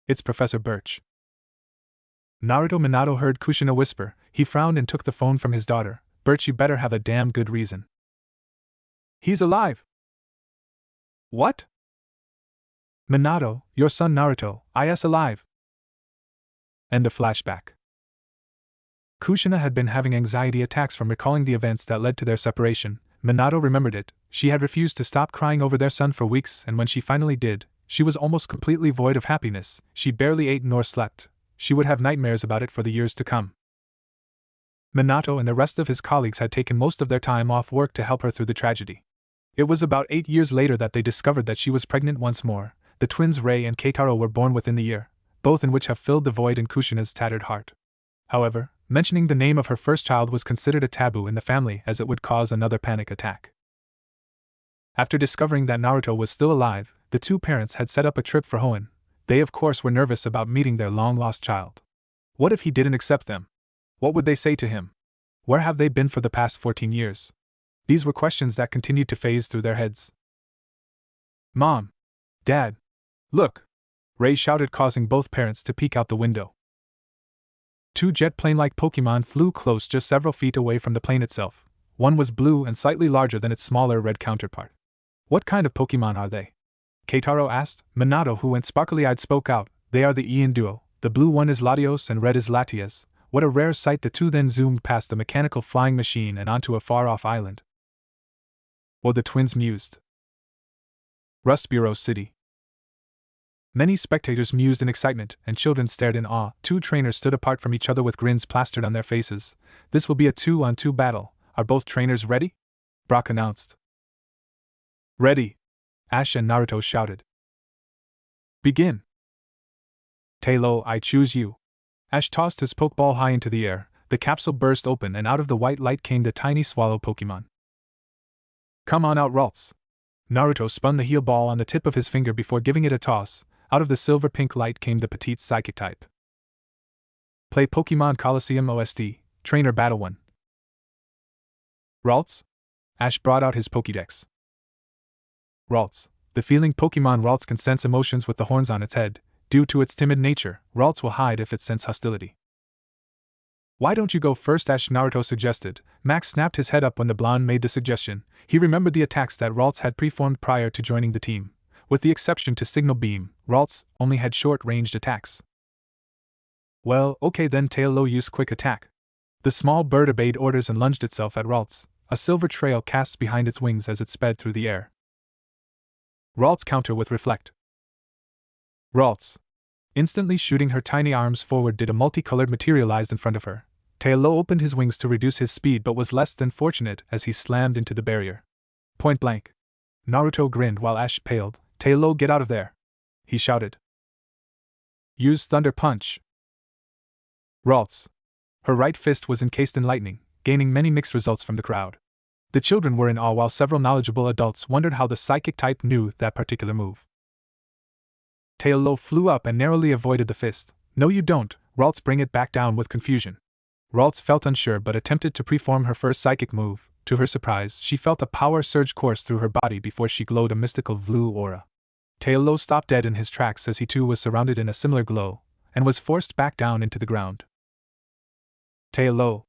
It's Professor Birch. Naruto Minato heard Kushina whisper. He frowned and took the phone from his daughter. Birch, you better have a damn good reason. He's alive! What? Minato, your son Naruto, is alive. End of flashback. Kushina had been having anxiety attacks from recalling the events that led to their separation. Minato remembered it. She had refused to stop crying over their son for weeks, and when she finally did, she was almost completely void of happiness. She barely ate nor slept. She would have nightmares about it for the years to come. Minato and the rest of his colleagues had taken most of their time off work to help her through the tragedy. It was about 8 years later that they discovered that she was pregnant once more. The twins Rei and Keitaro were born within the year, both in which have filled the void in Kushina's tattered heart. However, mentioning the name of her first child was considered a taboo in the family, as it would cause another panic attack. After discovering that Naruto was still alive, the two parents had set up a trip for Hoenn. They of course were nervous about meeting their long-lost child. What if he didn't accept them? What would they say to him? Where have they been for the past 14 years? These were questions that continued to phase through their heads. Mom! Dad! Look! Ray shouted, causing both parents to peek out the window. Two jet plane-like Pokemon flew close, just several feet away from the plane itself. One was blue and slightly larger than its smaller red counterpart. What kind of Pokemon are they? Keitaro asked. Minato, who went sparkly-eyed, spoke out. They are the Ian duo. The blue one is Latios and red is Latias. What a rare sight. The two then zoomed past the mechanical flying machine and onto a far-off island. Well, the twins mused. Rust Bureau City. Many spectators mused in excitement, and children stared in awe. Two trainers stood apart from each other with grins plastered on their faces. This will be a 2-on-2 battle. Are both trainers ready? Brock announced. Ready! Ash and Naruto shouted. Begin! Tailo, I choose you. Ash tossed his Pokeball high into the air. The capsule burst open, and out of the white light came the tiny Swallow Pokemon. Come on out, Ralts! Naruto spun the heal ball on the tip of his finger before giving it a toss. Out of the silver-pink light came the petite Psychic type. Play Pokemon Coliseum OST, Trainer Battle 1. Ralts? Ash brought out his Pokédex. Ralts. The feeling Pokemon Ralts can sense emotions with the horns on its head. Due to its timid nature, Ralts will hide if it senses hostility. Why don't you go first, Ash? Naruto suggested. Max snapped his head up when the blonde made the suggestion. He remembered the attacks that Ralts had preformed prior to joining the team. With the exception to Signal Beam, Ralts only had short-ranged attacks. Well, okay then, Tailo used Quick Attack. The small bird obeyed orders and lunged itself at Ralts. A silver trail cast behind its wings as it sped through the air. Ralts counter with Reflect. Ralts. Instantly shooting her tiny arms forward, did a multicolored materialized in front of her. Tailo opened his wings to reduce his speed but was less than fortunate as he slammed into the barrier. Point blank. Naruto grinned while Ash paled. Tailo, get out of there! He shouted. Use Thunder Punch. Ralts. Her right fist was encased in lightning, gaining many mixed results from the crowd. The children were in awe while several knowledgeable adults wondered how the Psychic type knew that particular move. Tailo flew up and narrowly avoided the fist. No you don't, Ralts, bring it back down with confusion. Ralts felt unsure but attempted to preform her first psychic move. To her surprise, she felt a power surge course through her body before she glowed a mystical blue aura. Tailo stopped dead in his tracks as he too was surrounded in a similar glow, and was forced back down into the ground. Tailo!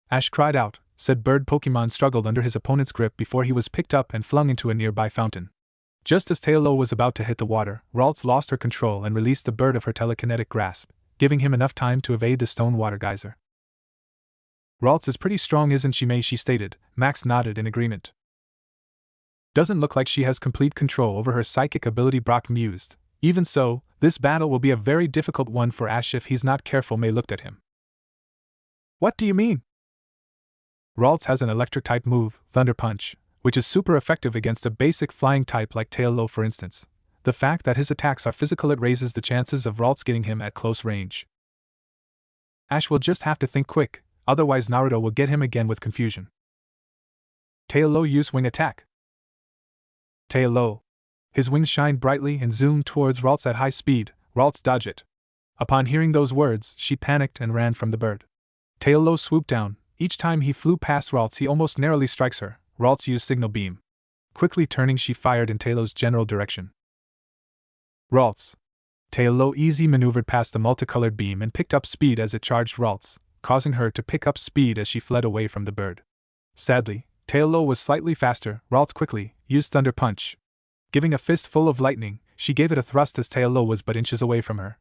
Ash cried out. Said bird Pokemon struggled under his opponent's grip before he was picked up and flung into a nearby fountain. Just as Tailo was about to hit the water, Ralts lost her control and released the bird of her telekinetic grasp, giving him enough time to evade the stone water geyser. Ralts is pretty strong, isn't she, May? She stated. Max nodded in agreement. Doesn't look like she has complete control over her psychic ability, Brock mused. Even so, this battle will be a very difficult one for Ash if he's not careful. May looked at him. What do you mean? Ralts has an electric type move, Thunder Punch, which is super effective against a basic flying type like Tailo, for instance. The fact that his attacks are physical, it raises the chances of Ralts getting him at close range. Ash will just have to think quick, otherwise Naruto will get him again with confusion. Tailo use Wing Attack. Tailo. His wings shined brightly and zoomed towards Ralts at high speed. Ralts dodged it. Upon hearing those words, she panicked and ran from the bird. Tailo swooped down. Each time he flew past Ralts he almost narrowly strikes her. Ralts used Signal Beam. Quickly turning, she fired in Taylor's general direction. Ralts. Taylor easy maneuvered past the multicolored beam and picked up speed as it charged Ralts, causing her to pick up speed as she fled away from the bird. Sadly, Taylor was slightly faster. Ralts quickly used Thunder Punch. Giving a fistful of lightning, she gave it a thrust as Taylor was but inches away from her.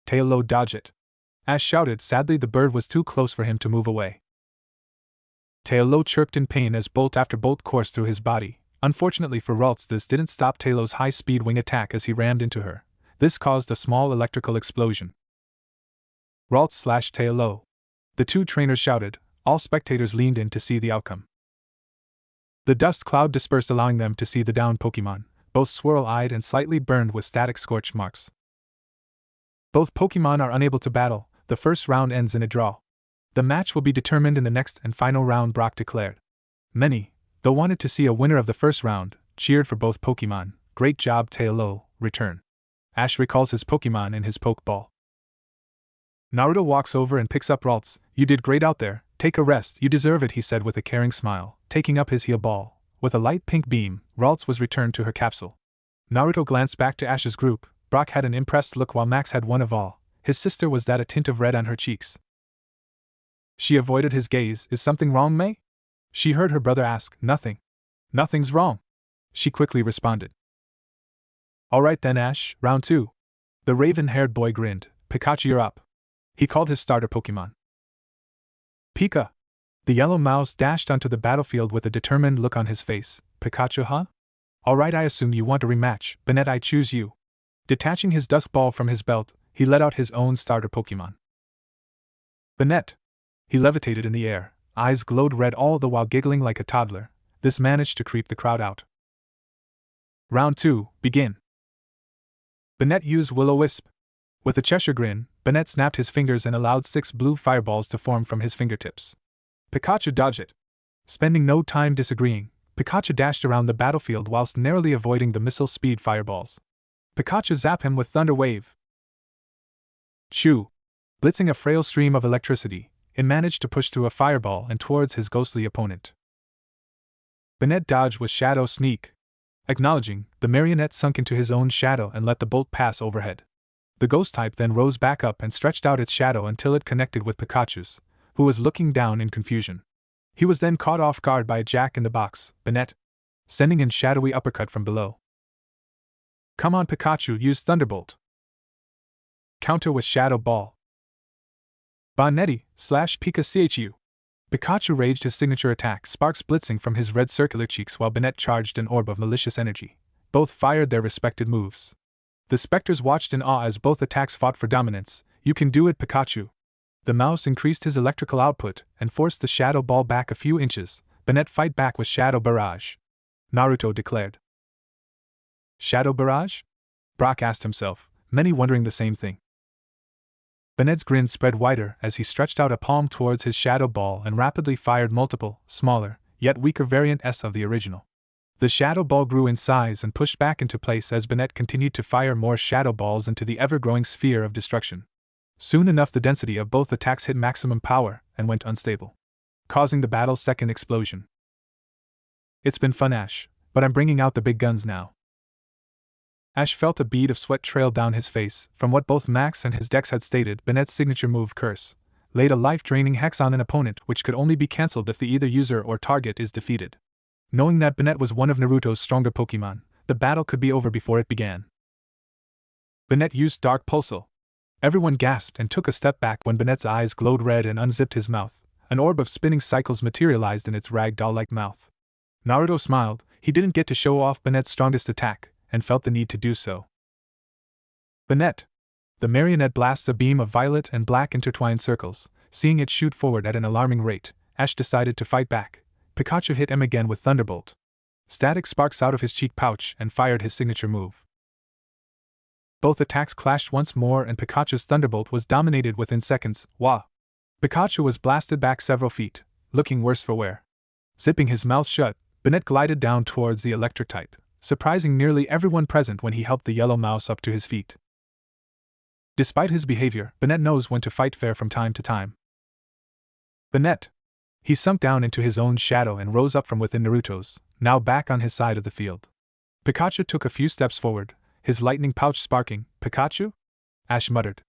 Taylor dodged it. Ash shouted sadly, the bird was too close for him to move away. Taylor chirped in pain as bolt after bolt coursed through his body. Unfortunately for Ralts, this didn't stop Taylor's high-speed wing attack as he rammed into her. This caused a small electrical explosion. Ralts slashed Taylor. The two trainers shouted. All spectators leaned in to see the outcome. The dust cloud dispersed, allowing them to see the downed Pokemon, both swirl-eyed and slightly burned with static scorch marks. Both Pokemon are unable to battle. The first round ends in a draw. The match will be determined in the next and final round, Brock declared. Many, though wanted to see a winner of the first round, cheered for both Pokemon. Great job, Taylor, return. Ash recalls his Pokemon in his Pokeball. Naruto walks over and picks up Ralts. You did great out there, take a rest, you deserve it, he said with a caring smile, taking up his heal ball. With a light pink beam, Ralts was returned to her capsule. Naruto glanced back to Ash's group. Brock had an impressed look while Max had one of all. His sister was that a tint of red on her cheeks. She avoided his gaze. Is something wrong, May? She heard her brother ask. Nothing. Nothing's wrong. She quickly responded. Alright then, Ash, round 2. The raven-haired boy grinned. Pikachu, you're up. He called his starter Pokemon. Pika. The yellow mouse dashed onto the battlefield with a determined look on his face. Pikachu, huh? Alright, I assume you want a rematch. Bennett, I choose you. Detaching his dusk ball from his belt, he let out his own starter Pokemon. Bennett. He levitated in the air, eyes glowed red all the while giggling like a toddler. This managed to creep the crowd out. Round 2, begin. Bennett used Will-O-Wisp. With a Cheshire grin, Bennett snapped his fingers and allowed 6 blue fireballs to form from his fingertips. Pikachu dodged it. Spending no time disagreeing, Pikachu dashed around the battlefield whilst narrowly avoiding the missile-speed fireballs. Pikachu zapped him with Thunder Wave. Chew! Blitzing a frail stream of electricity, it managed to push through a fireball and towards his ghostly opponent. Bennett dodged with Shadow Sneak. Acknowledging, the marionette sunk into his own shadow and let the bolt pass overhead. The ghost type then rose back up and stretched out its shadow until it connected with Pikachu's, who was looking down in confusion. He was then caught off guard by a Jack-in-the-Box, Bennett, sending in shadowy uppercut from below. Come on, Pikachu, use Thunderbolt. Counter with Shadow Ball. Bonetti / Pika Chu. Pikachu raged his signature attack, sparks blitzing from his red circular cheeks while Bennett charged an orb of malicious energy. Both fired their respected moves. The specters watched in awe as both attacks fought for dominance. You can do it, Pikachu. The mouse increased his electrical output and forced the Shadow Ball back a few inches. Bennett fight back with Shadow Barrage. Naruto declared. Shadow Barrage? Brock asked himself, many wondering the same thing. Bennett's grin spread wider as he stretched out a palm towards his Shadow Ball and rapidly fired multiple, smaller, yet weaker variants of the original. The Shadow Ball grew in size and pushed back into place as Bennett continued to fire more Shadow Balls into the ever-growing sphere of destruction. Soon enough, the density of both attacks hit maximum power and went unstable, causing the battle's second explosion. It's been fun, Ash, but I'm bringing out the big guns now. Ash felt a bead of sweat trail down his face. From what both Max and his decks had stated, Bennett's signature move, Curse, laid a life-draining hex on an opponent which could only be cancelled if the either user or target is defeated. Knowing that Bennett was one of Naruto's stronger Pokemon, the battle could be over before it began. Bennett used Dark Pulsar. Everyone gasped and took a step back when Bennett's eyes glowed red and unzipped his mouth. An orb of spinning cycles materialized in its rag doll-like mouth. Naruto smiled. He didn't get to show off Bennett's strongest attack, and felt the need to do so. Bennett. The marionette blasts a beam of violet and black intertwined circles. Seeing it shoot forward at an alarming rate, Ash decided to fight back. Pikachu hit him again with Thunderbolt. Static sparks out of his cheek pouch and fired his signature move. Both attacks clashed once more and Pikachu's Thunderbolt was dominated within seconds. Wah! Pikachu was blasted back several feet, looking worse for wear. Zipping his mouth shut, Bennett glided down towards the electric type, surprising nearly everyone present when he helped the yellow mouse up to his feet. Despite his behavior, Bennett knows when to fight fair from time to time. Bennett. He sunk down into his own shadow and rose up from within Naruto's, now back on his side of the field. Pikachu took a few steps forward, his lightning pouch sparking. Pikachu? Ash muttered.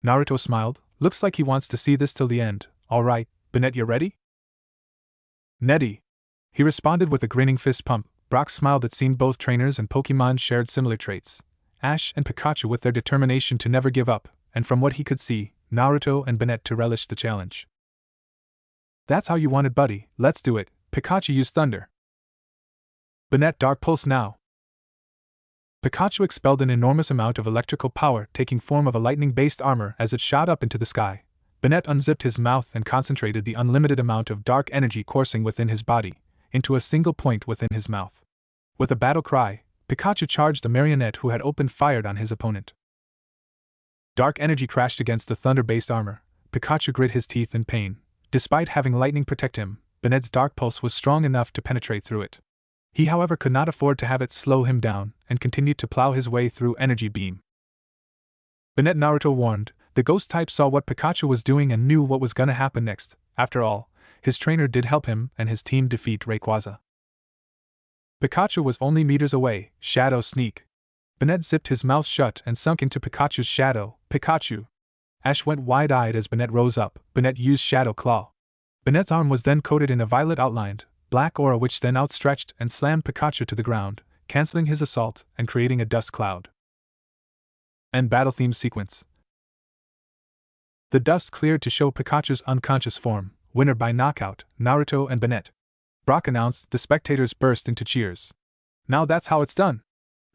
Naruto smiled. Looks like he wants to see this till the end. All right, Bennett, you ready? Nettie. He responded with a grinning fist pump. Brock smiled. It seemed both trainers and Pokemon shared similar traits. Ash and Pikachu with their determination to never give up, and from what he could see, Naruto and Bennett to relish the challenge. That's how you wanted, buddy. Let's do it. Pikachu used thunder. Bennett, dark pulse now. Pikachu expelled an enormous amount of electrical power, taking form of a lightning-based armor as it shot up into the sky. Bennett unzipped his mouth and concentrated the unlimited amount of dark energy coursing within his body, into a single point within his mouth. With a battle cry, Pikachu charged the marionette who had opened fire on his opponent. Dark energy crashed against the thunder-based armor. Pikachu grit his teeth in pain. Despite having lightning protect him, Bennett's dark pulse was strong enough to penetrate through it. He, however, could not afford to have it slow him down, and continued to plow his way through energy beam. Bennett, Naruto warned. The ghost type saw what Pikachu was doing and knew what was gonna happen next. After all, his trainer did help him and his team defeat Rayquaza. Pikachu was only meters away. Shadow sneak. Bennett zipped his mouth shut and sunk into Pikachu's shadow. Pikachu! Ash went wide-eyed as Bennett rose up. Bennett used Shadow Claw. Bennett's arm was then coated in a violet outlined black aura which then outstretched and slammed Pikachu to the ground, canceling his assault and creating a dust cloud. End battle theme sequence. The dust cleared to show Pikachu's unconscious form. Winner by knockout, Naruto and Bennett. Brock announced. The spectators burst into cheers. Now that's how it's done.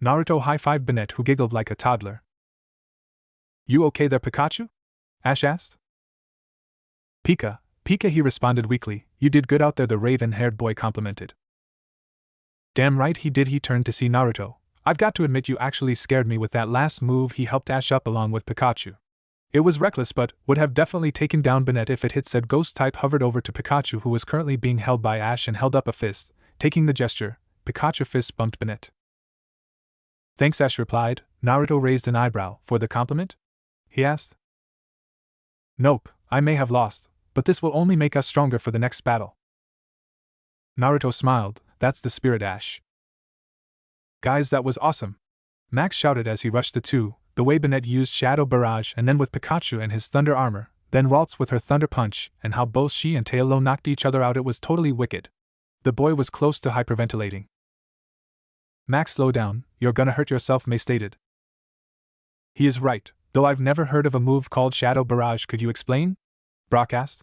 Naruto high-fived Bennett, who giggled like a toddler. You okay there, Pikachu? Ash asked. Pika, he responded weakly. You did good out there, the raven-haired boy complimented. Damn right he did. He turned to see Naruto. I've got to admit you actually scared me with that last move. He helped Ash up along with Pikachu. It was reckless but would have definitely taken down Bennett if it hit. Said ghost type hovered over to Pikachu, who was currently being held by Ash, and held up a fist. Taking the gesture, Pikachu fist bumped Bennett. Thanks, Ash replied. Naruto raised an eyebrow. For the compliment? He asked. Nope, I may have lost, but this will only make us stronger for the next battle. Naruto smiled. That's the spirit, Ash. Guys, that was awesome! Max shouted as he rushed the two. The way Bennett used Shadow Barrage and then with Pikachu and his thunder armor, then Ralts with her thunder punch, and how both she and Tailo knocked each other out, it was totally wicked. The boy was close to hyperventilating. Max, slow down, you're gonna hurt yourself, May stated. He is right, though I've never heard of a move called Shadow Barrage. Could you explain? Brock asked.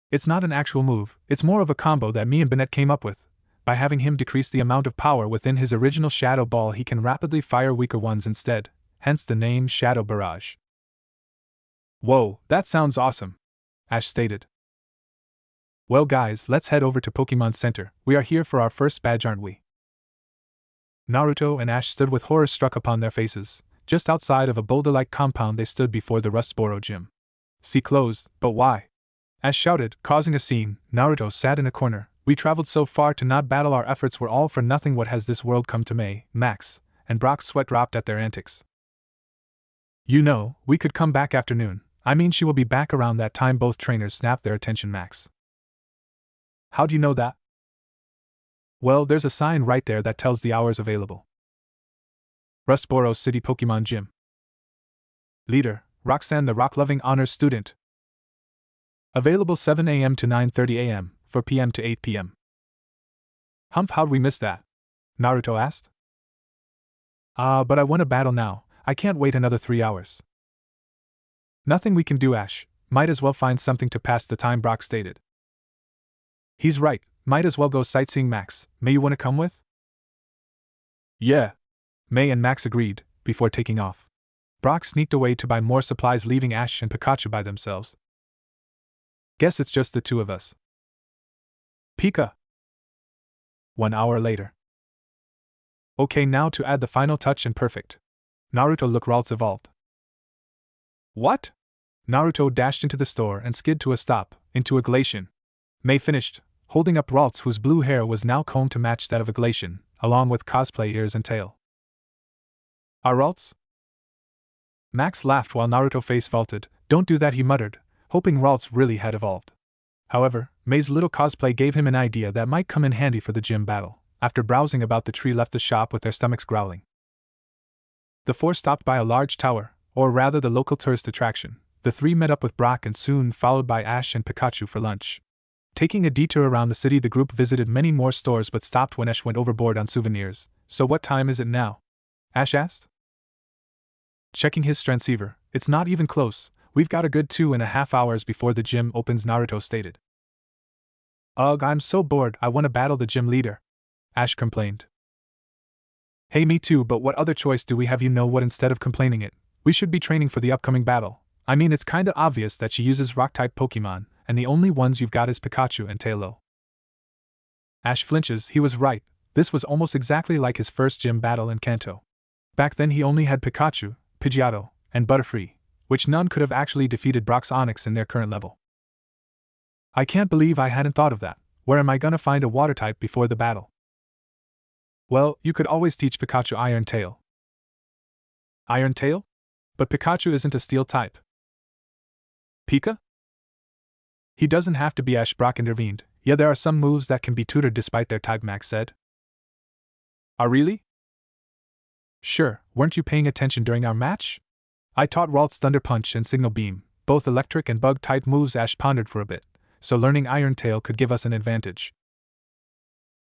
It's not an actual move, it's more of a combo that me and Bennett came up with. By having him decrease the amount of power within his original Shadow Ball, he can rapidly fire weaker ones instead, hence the name Shadow Barrage. Whoa, that sounds awesome, Ash stated. Well guys, let's head over to Pokemon Center. We are here for our first badge, aren't we? Naruto and Ash stood with horror struck upon their faces. Just outside of a boulder-like compound they stood before the Rustboro gym. See, closed, but why? Ash shouted, causing a scene. Naruto sat in a corner. We traveled so far to not battle, our efforts were all for nothing. What has this world come to? May, Max, and Brock's sweat dropped at their antics. You know, we could come back afternoon. I mean, she will be back around that time. Both trainers snapped their attention. Max. How do you know that? Well, there's a sign right there that tells the hours available. Rustboro City Pokemon Gym. Leader, Roxanne, the rock-loving honors student. Available 7 a.m. to 9:30 a.m., 4 p.m. to 8 p.m. Humph, how'd we miss that? Naruto asked. But I want to battle now. I can't wait another 3 hours. Nothing we can do, Ash. Might as well find something to pass the time, Brock stated. He's right, might as well go sightseeing. Max, May, you want to come with? Yeah. May and Max agreed, before taking off. Brock sneaked away to buy more supplies, leaving Ash and Pikachu by themselves. Guess it's just the two of us. Pika. 1 hour later. Okay, now to add the final touch and perfect. Naruto look, Ralts evolved. What? Naruto dashed into the store and skid to a stop, into a Glacian. May finished, holding up Ralts, whose blue hair was now combed to match that of a Glacian, along with cosplay ears and tail. Our Ralts? Max laughed while Naruto face vaulted. Don't do that, he muttered, hoping Ralts really had evolved. However, May's little cosplay gave him an idea that might come in handy for the gym battle. After browsing about, the three left the shop with their stomachs growling. The four stopped by a large tower, or rather the local tourist attraction. The three met up with Brock and soon followed by Ash and Pikachu for lunch. Taking a detour around the city, the group visited many more stores but stopped when Ash went overboard on souvenirs. So what time is it now? Ash asked. Checking his transceiver, it's not even close. We've got a good 2.5 hours before the gym opens, Naruto stated. Ugh, I'm so bored, I want to battle the gym leader, Ash complained. Hey, me too, but what other choice do we have? You know what, instead of complaining it, we should be training for the upcoming battle. I mean, it's kinda obvious that she uses rock-type Pokemon, and the only ones you've got is Pikachu and Tailo. Ash flinches. He was right. This was almost exactly like his first gym battle in Kanto. Back then he only had Pikachu, Pidgeotto, and Butterfree, which none could have actually defeated Brock's Onix in their current level. I can't believe I hadn't thought of that. Where am I gonna find a water type before the battle? Well, you could always teach Pikachu Iron Tail. Iron Tail? But Pikachu isn't a steel type. Pika? He doesn't have to be, Ash. Brock intervened. Yeah, there are some moves that can be tutored despite their type, Max said. Really? Sure, weren't you paying attention during our match? I taught Ralts Thunder Punch and Signal Beam, both electric and bug-type moves. Ash pondered for a bit, so learning Iron Tail could give us an advantage.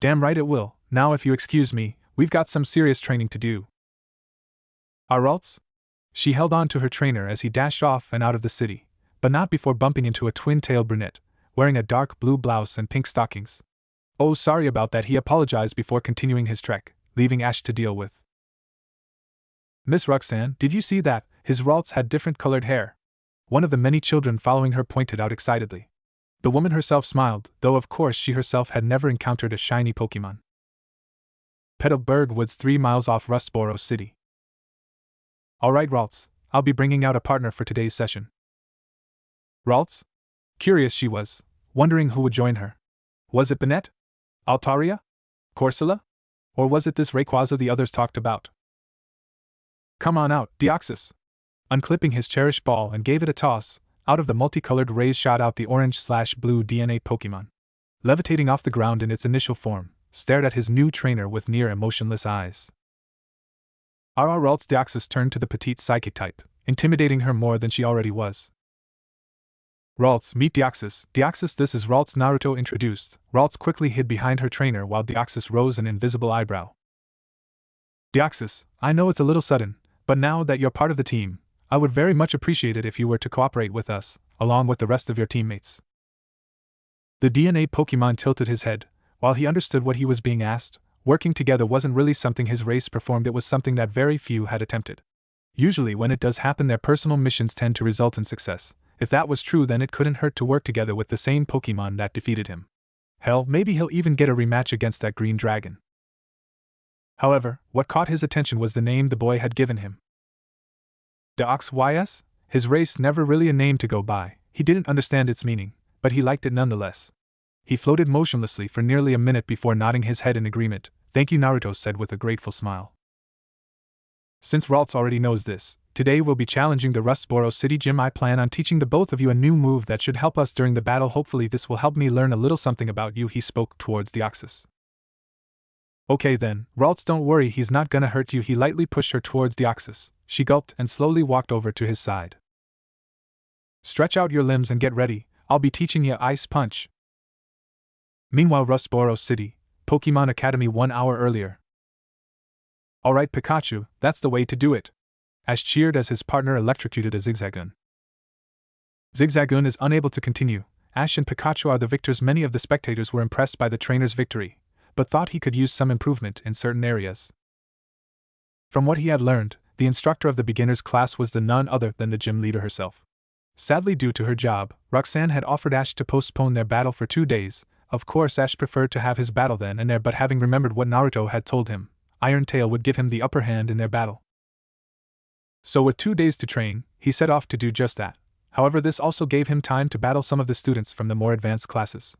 Damn right it will. Now if you excuse me, we've got some serious training to do. Ralts? She held on to her trainer as he dashed off and out of the city, but not before bumping into a twin-tailed brunette, wearing a dark blue blouse and pink stockings. Oh, sorry about that, he apologized before continuing his trek, leaving Ash to deal with. Miss Roxanne, did you see that? His Ralts had different colored hair. One of the many children following her pointed out excitedly. The woman herself smiled, though of course she herself had never encountered a shiny Pokemon. Petalburg Woods, 3 miles off Rustboro City. Alright, Ralts, I'll be bringing out a partner for today's session. Ralts? Curious she was, wondering who would join her. Was it Banette? Altaria? Corsola? Or was it this Rayquaza the others talked about? Come on out, Deoxys. Unclipping his cherished ball and gave it a toss, out of the multicolored rays shot out the orange/blue DNA Pokemon. Levitating off the ground in its initial form, stared at his new trainer with near emotionless eyes. Ralts. Deoxys turned to the petite psychic type, intimidating her more than she already was. Ralts, meet Deoxys. Deoxys, this is Ralts, Naruto introduced. Ralts quickly hid behind her trainer while Deoxys rose an invisible eyebrow. Deoxys, I know it's a little sudden, but now that you're part of the team, I would very much appreciate it if you were to cooperate with us, along with the rest of your teammates. The DNA Pokemon tilted his head. While he understood what he was being asked, working together wasn't really something his race performed, it was something that very few had attempted. Usually when it does happen, their personal missions tend to result in success. If that was true, then it couldn't hurt to work together with the same Pokemon that defeated him. Hell, maybe he'll even get a rematch against that green dragon. However, what caught his attention was the name the boy had given him. Deoxys? His race never really a name to go by. He didn't understand its meaning, but he liked it nonetheless. He floated motionlessly for nearly a minute before nodding his head in agreement. Thank you, Naruto said with a grateful smile. Since Ralts already knows this, today we'll be challenging the Rustboro City Gym. I plan on teaching the both of you a new move that should help us during the battle. Hopefully this will help me learn a little something about you, he spoke towards Deoxys. Okay then, Ralts, don't worry, he's not gonna hurt you. He lightly pushed her towards Deoxys. She gulped and slowly walked over to his side. Stretch out your limbs and get ready, I'll be teaching you Ice Punch. Meanwhile, Rustboro City, Pokemon Academy 1 hour earlier. Alright Pikachu, that's the way to do it. Ash cheered as his partner electrocuted a Zigzagoon. Zigzagoon is unable to continue. Ash and Pikachu are the victors. Many of the spectators were impressed by the trainer's victory, but thought he could use some improvement in certain areas. From what he had learned, the instructor of the beginners class was none other than the gym leader herself. Sadly, due to her job, Roxanne had offered Ash to postpone their battle for 2 days. Of course, Ash preferred to have his battle then and there, but having remembered what Naruto had told him, Iron Tail would give him the upper hand in their battle. So with 2 days to train, he set off to do just that. However, this also gave him time to battle some of the students from the more advanced classes.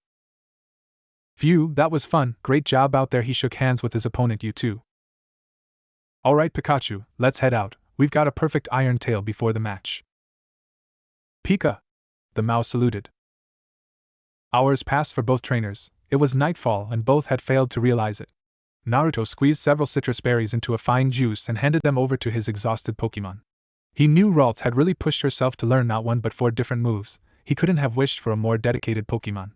Phew, that was fun, great job out there. He shook hands with his opponent. You too. Alright Pikachu, let's head out, we've got a perfect Iron Tail before the match. Pika! The mouse saluted. Hours passed for both trainers. It was nightfall and both had failed to realize it. Naruto squeezed several citrus berries into a fine juice and handed them over to his exhausted Pokemon. He knew Ralt had really pushed herself to learn not one but 4 different moves. He couldn't have wished for a more dedicated Pokemon.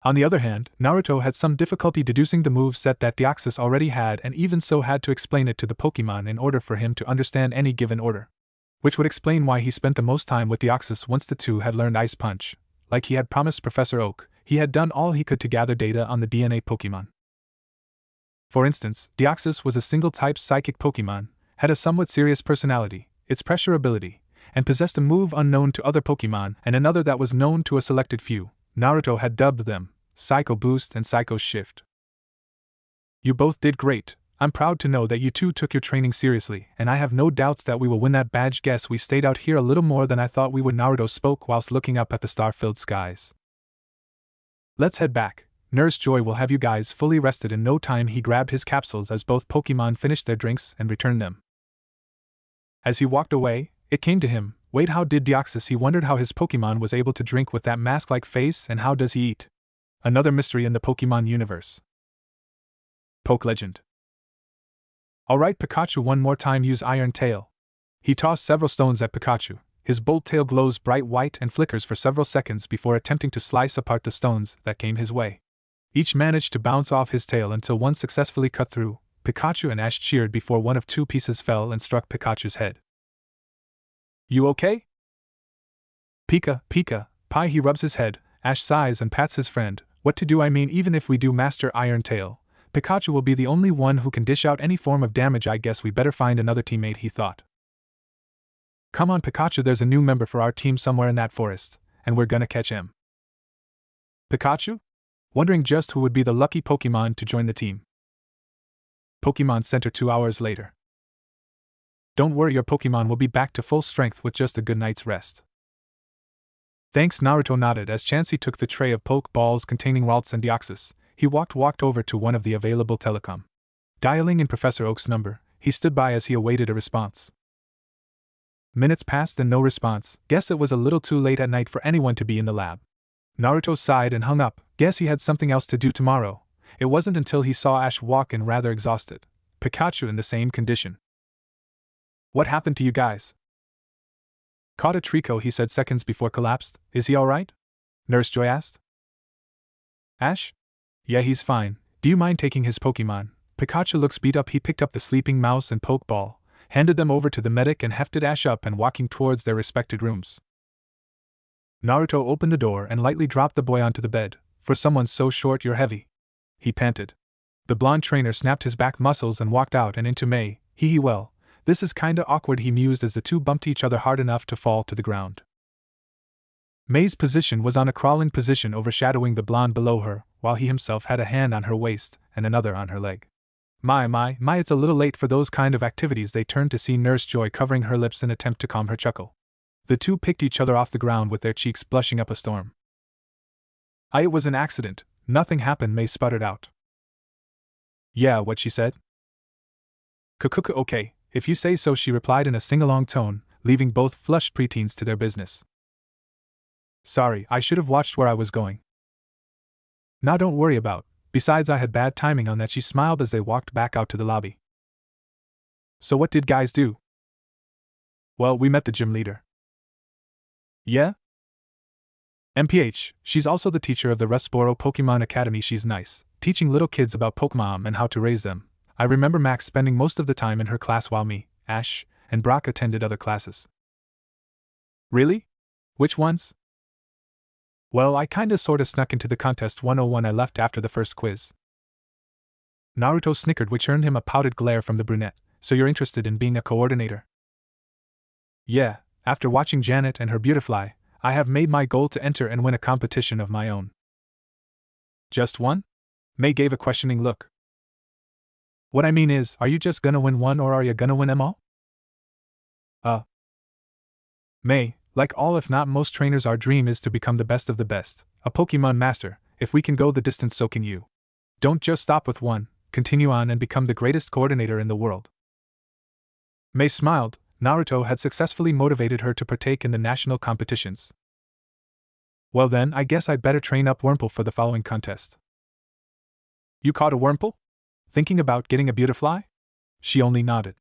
On the other hand, Naruto had some difficulty deducing the move set that Deoxys already had and even so had to explain it to the Pokemon in order for him to understand any given order. Which would explain why he spent the most time with Deoxys once the two had learned Ice Punch. Like he had promised Professor Oak, he had done all he could to gather data on the DNA Pokemon. For instance, Deoxys was a single-type psychic Pokemon, had a somewhat serious personality, its pressure ability, and possessed a move unknown to other Pokemon and another that was known to a selected few. Naruto had dubbed them Psycho Boost and Psycho Shift. You both did great. I'm proud to know that you two took your training seriously, and I have no doubts that we will win that badge. Guess we stayed out here a little more than I thought we would. Naruto spoke whilst looking up at the star-filled skies. Let's head back. Nurse Joy will have you guys fully rested in no time. He grabbed his capsules as both Pokemon finished their drinks and returned them. As he walked away, it came to him, wait, how did Deoxys? He wondered how his Pokemon was able to drink with that mask-like face, and how does he eat? Another mystery in the Pokemon universe. Poke Legend. Alright Pikachu, one more time use Iron Tail. He tossed several stones at Pikachu. His bolt tail glows bright white and flickers for several seconds before attempting to slice apart the stones that came his way. Each managed to bounce off his tail until one successfully cut through. Pikachu and Ash cheered before one of 2 pieces fell and struck Pikachu's head. You okay? Pika, Pie. He rubs his head. Ash sighs and pats his friend. What to do? I mean, even if we do master Iron Tail, Pikachu will be the only one who can dish out any form of damage. I guess we better find another teammate, he thought. Come on Pikachu, there's a new member for our team somewhere in that forest, and we're gonna catch him. Pikachu? Wondering just who would be the lucky Pokemon to join the team. Pokemon Center 2 hours later. Don't worry, your Pokemon will be back to full strength with just a good night's rest. Thanks, Naruto nodded as Chansey took the tray of poke balls containing Ralts and Deoxys. He walked over to one of the available telecom. Dialing in Professor Oak's number, he stood by as he awaited a response. Minutes passed and no response. Guess it was a little too late at night for anyone to be in the lab. Naruto sighed and hung up. Guess he had something else to do tomorrow. It wasn't until he saw Ash walk in rather exhausted. Pikachu in the same condition. What happened to you guys? Caught a Trico, he said seconds before collapsed. Is he alright? Nurse Joy asked. Ash? Yeah, he's fine. Do you mind taking his Pokemon? Pikachu looks beat up. He picked up the sleeping mouse and Pokeball, handed them over to the medic and hefted Ash up and walking towards their respected rooms. Naruto opened the door and lightly dropped the boy onto the bed. For someone so short, you're heavy, he panted. The blonde trainer snapped his back muscles and walked out and into May. Well, this is kinda awkward, he mused as the two bumped each other hard enough to fall to the ground. May's position was on a crawling position overshadowing the blonde below her, while he himself had a hand on her waist and another on her leg. My, it's a little late for those kind of activities. They turned to see Nurse Joy covering her lips in attempt to calm her chuckle. The two picked each other off the ground with their cheeks blushing up a storm. It was an accident. Nothing happened, May sputtered out. Yeah, what she said? Okay, if you say so, she replied in a sing-along tone, leaving both flushed preteens to their business. Sorry, I should have watched where I was going. Nah, don't worry about. Besides, I had bad timing on that, she smiled as they walked back out to the lobby. So what did guys do? Well, we met the gym leader. Yeah? MPH, she's also the teacher of the Rustboro Pokemon Academy. She's nice, teaching little kids about Pokemon and how to raise them. I remember Max spending most of the time in her class while me, Ash, and Brock attended other classes. Really? Which ones? Well, I kinda sorta snuck into the contest 101 I left after the first quiz. Naruto snickered, which earned him a pouted glare from the brunette. So you're interested in being a coordinator? Yeah, after watching Janet and her Beautifly, I have made my goal to enter and win a competition of my own. Just one? May gave a questioning look. What I mean is, are you just gonna win one or are you gonna win them all? May, like all if not most trainers, our dream is to become the best of the best, a Pokemon master. If we can go the distance, so can you. Don't just stop with one, continue on and become the greatest coordinator in the world. May smiled. Naruto had successfully motivated her to partake in the national competitions. Well then, I guess I'd better train up Wurmple for the following contest. You caught a Wurmple? Thinking about getting a Beautifly? She only nodded.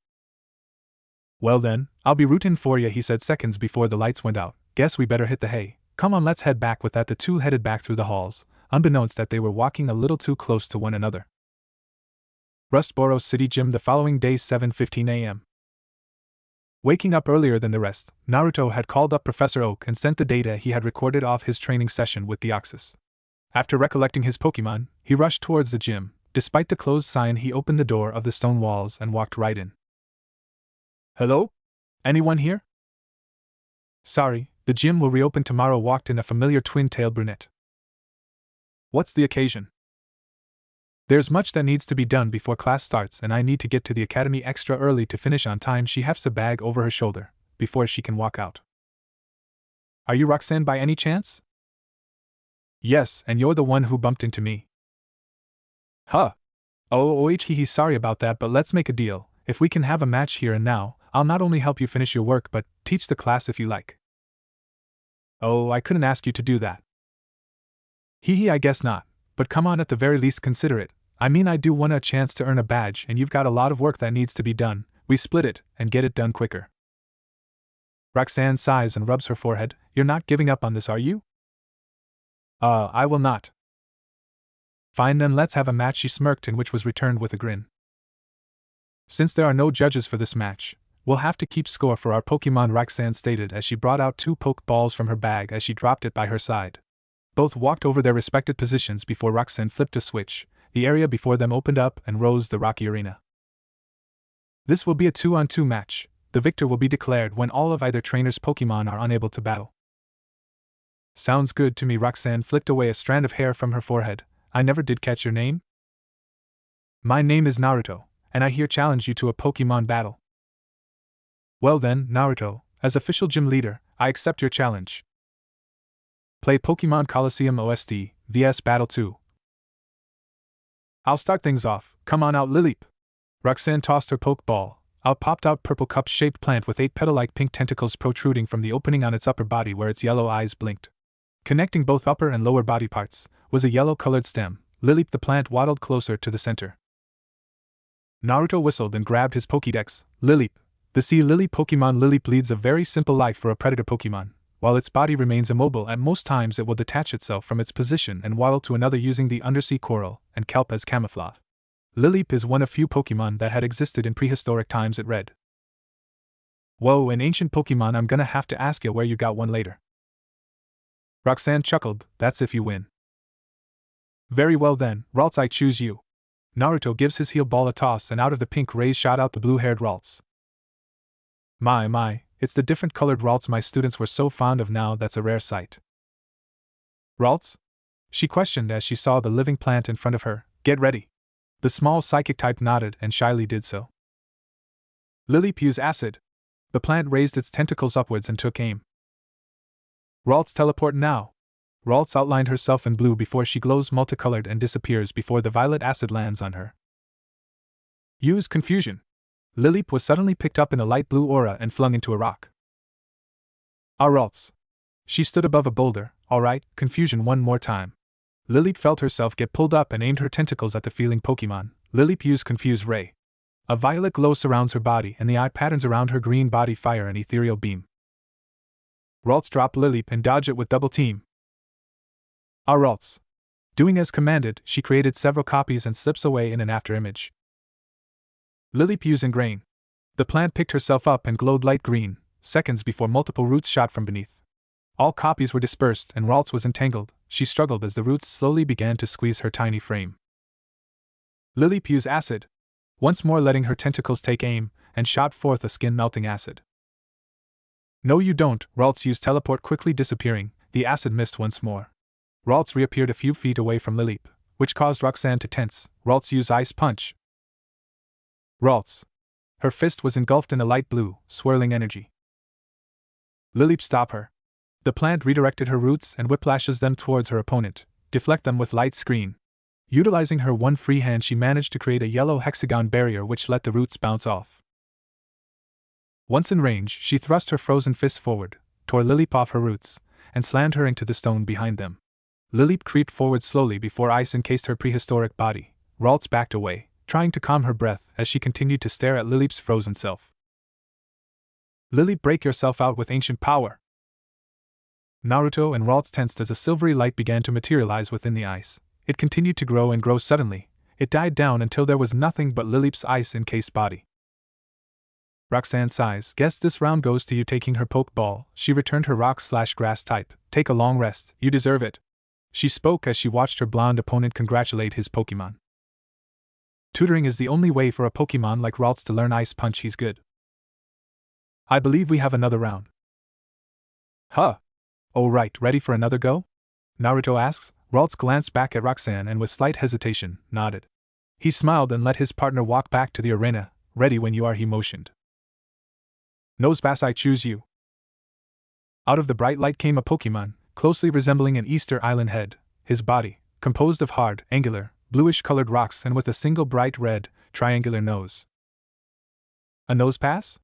Well then, I'll be rootin' for ya, he said seconds before the lights went out. Guess we better hit the hay. Come on, let's head back. With that, the two headed back through the halls, unbeknownst that they were walking a little too close to one another. Rustboro City Gym the following day, 7:15 a.m. Waking up earlier than the rest, Naruto had called up Professor Oak and sent the data he had recorded off his training session with Deoxys. After recollecting his Pokemon, he rushed towards the gym. Despite the closed sign, he opened the door of the stone walls and walked right in. Hello? Anyone here? Sorry, the gym will reopen tomorrow, walked in a familiar twin-tailed brunette. What's the occasion? There's much that needs to be done before class starts, and I need to get to the academy extra early to finish on time. She hefts a bag over her shoulder before she can walk out. Are you Roxanne by any chance? Yes, and you're the one who bumped into me. Huh. Oh, he's sorry about that, but let's make a deal. If we can have a match here and now, I'll not only help you finish your work but teach the class if you like. Oh, I couldn't ask you to do that. I guess not, but come on, at the very least consider it. I mean, I do want a chance to earn a badge, and you've got a lot of work that needs to be done. We split it and get it done quicker. Roxanne sighs and rubs her forehead. You're not giving up on this, are you? I will not. Fine then, let's have a match, she smirked, and which was returned with a grin. Since there are no judges for this match, we'll have to keep score for our Pokemon, Roxanne stated as she brought out 2 poke balls from her bag as she dropped it by her side. Both walked over their respective positions before Roxanne flipped a switch. The area before them opened up and rose the rocky arena. This will be a 2-on-2 match. The victor will be declared when all of either trainer's Pokemon are unable to battle. Sounds good to me. Roxanne flicked away a strand of hair from her forehead. I never did catch your name? My name is Naruto, and I here challenge you to a Pokemon battle. Well then, Naruto, as official gym leader, I accept your challenge. Play Pokemon Coliseum OST, vs Battle 2. I'll start things off. Come on out, Lileep. Roxanne tossed her Pokeball. Out popped out purple cup-shaped plant with 8 petal-like pink tentacles protruding from the opening on its upper body where its yellow eyes blinked. Connecting both upper and lower body parts was a yellow-colored stem. Lileep the plant waddled closer to the center. Naruto whistled and grabbed his Pokédex. Lileep. The sea lily Pokemon Lileep leads a very simple life for a predator Pokemon. While its body remains immobile, at most times it will detach itself from its position and waddle to another using the undersea coral and kelp as camouflage. Lileep is one of few Pokemon that had existed in prehistoric times, it read. Whoa, an ancient Pokemon. I'm gonna have to ask you where you got one later. Roxanne chuckled. That's if you win. Very well then, Ralts, I choose you. Naruto gives his heel ball a toss, and out of the pink rays shot out the blue-haired Ralts. My, it's the different colored Ralts my students were so fond of now. That's a rare sight. Ralts? She questioned as she saw the living plant in front of her. Get ready. The small psychic type nodded and shyly did so. Lileep, use acid. The plant raised its tentacles upwards and took aim. Ralts, teleport now. Ralts outlined herself in blue before she glows multicolored and disappears before the violet acid lands on her. Use confusion. Lileep was suddenly picked up in a light blue aura and flung into a rock. Ralts. She stood above a boulder. Alright, confusion one more time. Lileep felt herself get pulled up and aimed her tentacles at the feeling Pokemon. Lileep used Confuse Ray. A violet glow surrounds her body and the eye patterns around her green body fire an ethereal beam. Ralts dropped Lileep and dodged it with double team. Ralts. Doing as commanded, she created several copies and slips away in an afterimage. Lileep used Ingrain. The plant picked herself up and glowed light green, seconds before multiple roots shot from beneath. All copies were dispersed and Ralts was entangled. She struggled as the roots slowly began to squeeze her tiny frame. Lileep used Acid. Once more letting her tentacles take aim, and shot forth a skin-melting acid. No you don't, Ralts used Teleport, quickly disappearing. The acid missed once more. Ralts reappeared a few feet away from Lileep, which caused Roxanne to tense. Ralts used Ice Punch. Ralts. Her fist was engulfed in a light blue, swirling energy. Lileep, stop her. The plant redirected her roots and whiplashes them towards her opponent, deflect them with light screen. Utilizing her one free hand, she managed to create a yellow hexagon barrier which let the roots bounce off. Once in range, she thrust her frozen fist forward, tore Lileep off her roots, and slammed her into the stone behind them. Lileep creeped forward slowly before ice encased her prehistoric body. Ralts backed away, trying to calm her breath as she continued to stare at Lileep's frozen self. Lileep, break yourself out with ancient power! Naruto and Ralts tensed as a silvery light began to materialize within the ice. It continued to grow and grow suddenly. It died down until there was nothing but Lileep's ice-encased body. Roxanne sighs. Guess this round goes to you, taking her Pokeball. She returned her rock/grass type. Take a long rest, you deserve it. She spoke as she watched her blonde opponent congratulate his Pokemon. Tutoring is the only way for a Pokemon like Ralts to learn Ice Punch. He's good. I believe we have another round. Huh. Oh right, ready for another go? Naruto asks. Ralts glanced back at Roxanne and with slight hesitation, nodded. He smiled and let his partner walk back to the arena. Ready when you are, he motioned. Nosepass, I choose you. Out of the bright light came a Pokemon, closely resembling an Easter Island head, his body, composed of hard, angular, bluish-colored rocks and with a single bright red, triangular nose. A Nosepass?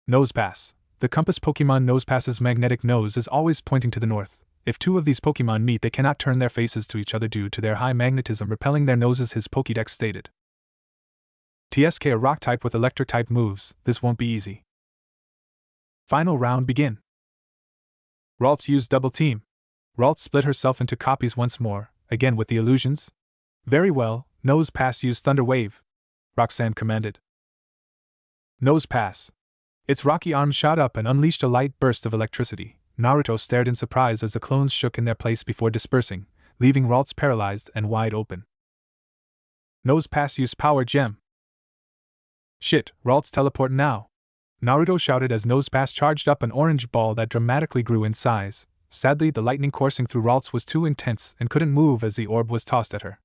Nosepass. The compass Pokemon Nosepass's magnetic nose is always pointing to the north. If two of these Pokemon meet, they cannot turn their faces to each other due to their high magnetism repelling their noses, his Pokédex stated. TSK, a rock type with electric type moves, this won't be easy. Final round, begin. Ralts used double team. Ralts split herself into copies once more, again with the illusions. Very well, Nosepass, use Thunder Wave, Roxanne commanded. Nosepass. Its rocky arms shot up and unleashed a light burst of electricity. Naruto stared in surprise as the clones shook in their place before dispersing, leaving Ralts paralyzed and wide open. Nosepass, use Power Gem. Shit, Ralts, teleport now! Naruto shouted as Nosepass charged up an orange ball that dramatically grew in size. Sadly, the lightning coursing through Ralts was too intense and couldn't move as the orb was tossed at her.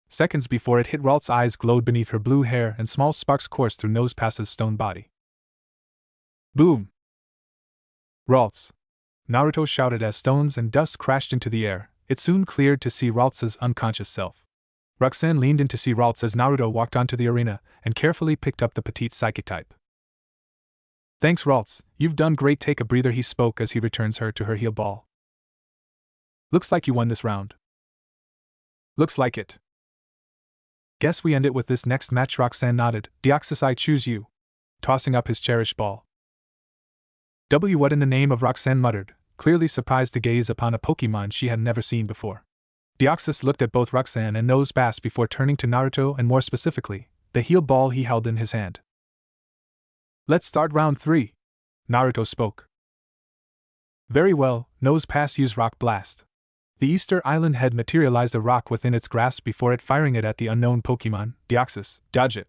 Seconds before it hit, Ralts' eyes glowed beneath her blue hair and small sparks coursed through Nosepass's stone body. Boom! Ralts! Naruto shouted as stones and dust crashed into the air. It soon cleared to see Ralts' unconscious self. Roxanne leaned in to see Ralts as Naruto walked onto the arena and carefully picked up the petite psychic type. Thanks, Ralts, you've done great. Take a breather, he spoke as he returns her to her heal ball. Looks like you won this round. Looks like it. Guess we end it with this next match, Roxanne nodded. Deoxys, I choose you. Tossing up his cherished ball. What in the name of, Roxanne muttered, clearly surprised to gaze upon a Pokemon she had never seen before. Deoxys looked at both Roxanne and Nosepass before turning to Naruto and more specifically, the heal ball he held in his hand. Let's start round 3. Naruto spoke. Very well, Nosepass, use Rock Blast. The Easter Island head materialized a rock within its grasp before it firing it at the unknown Pokemon. Deoxys, dodge it.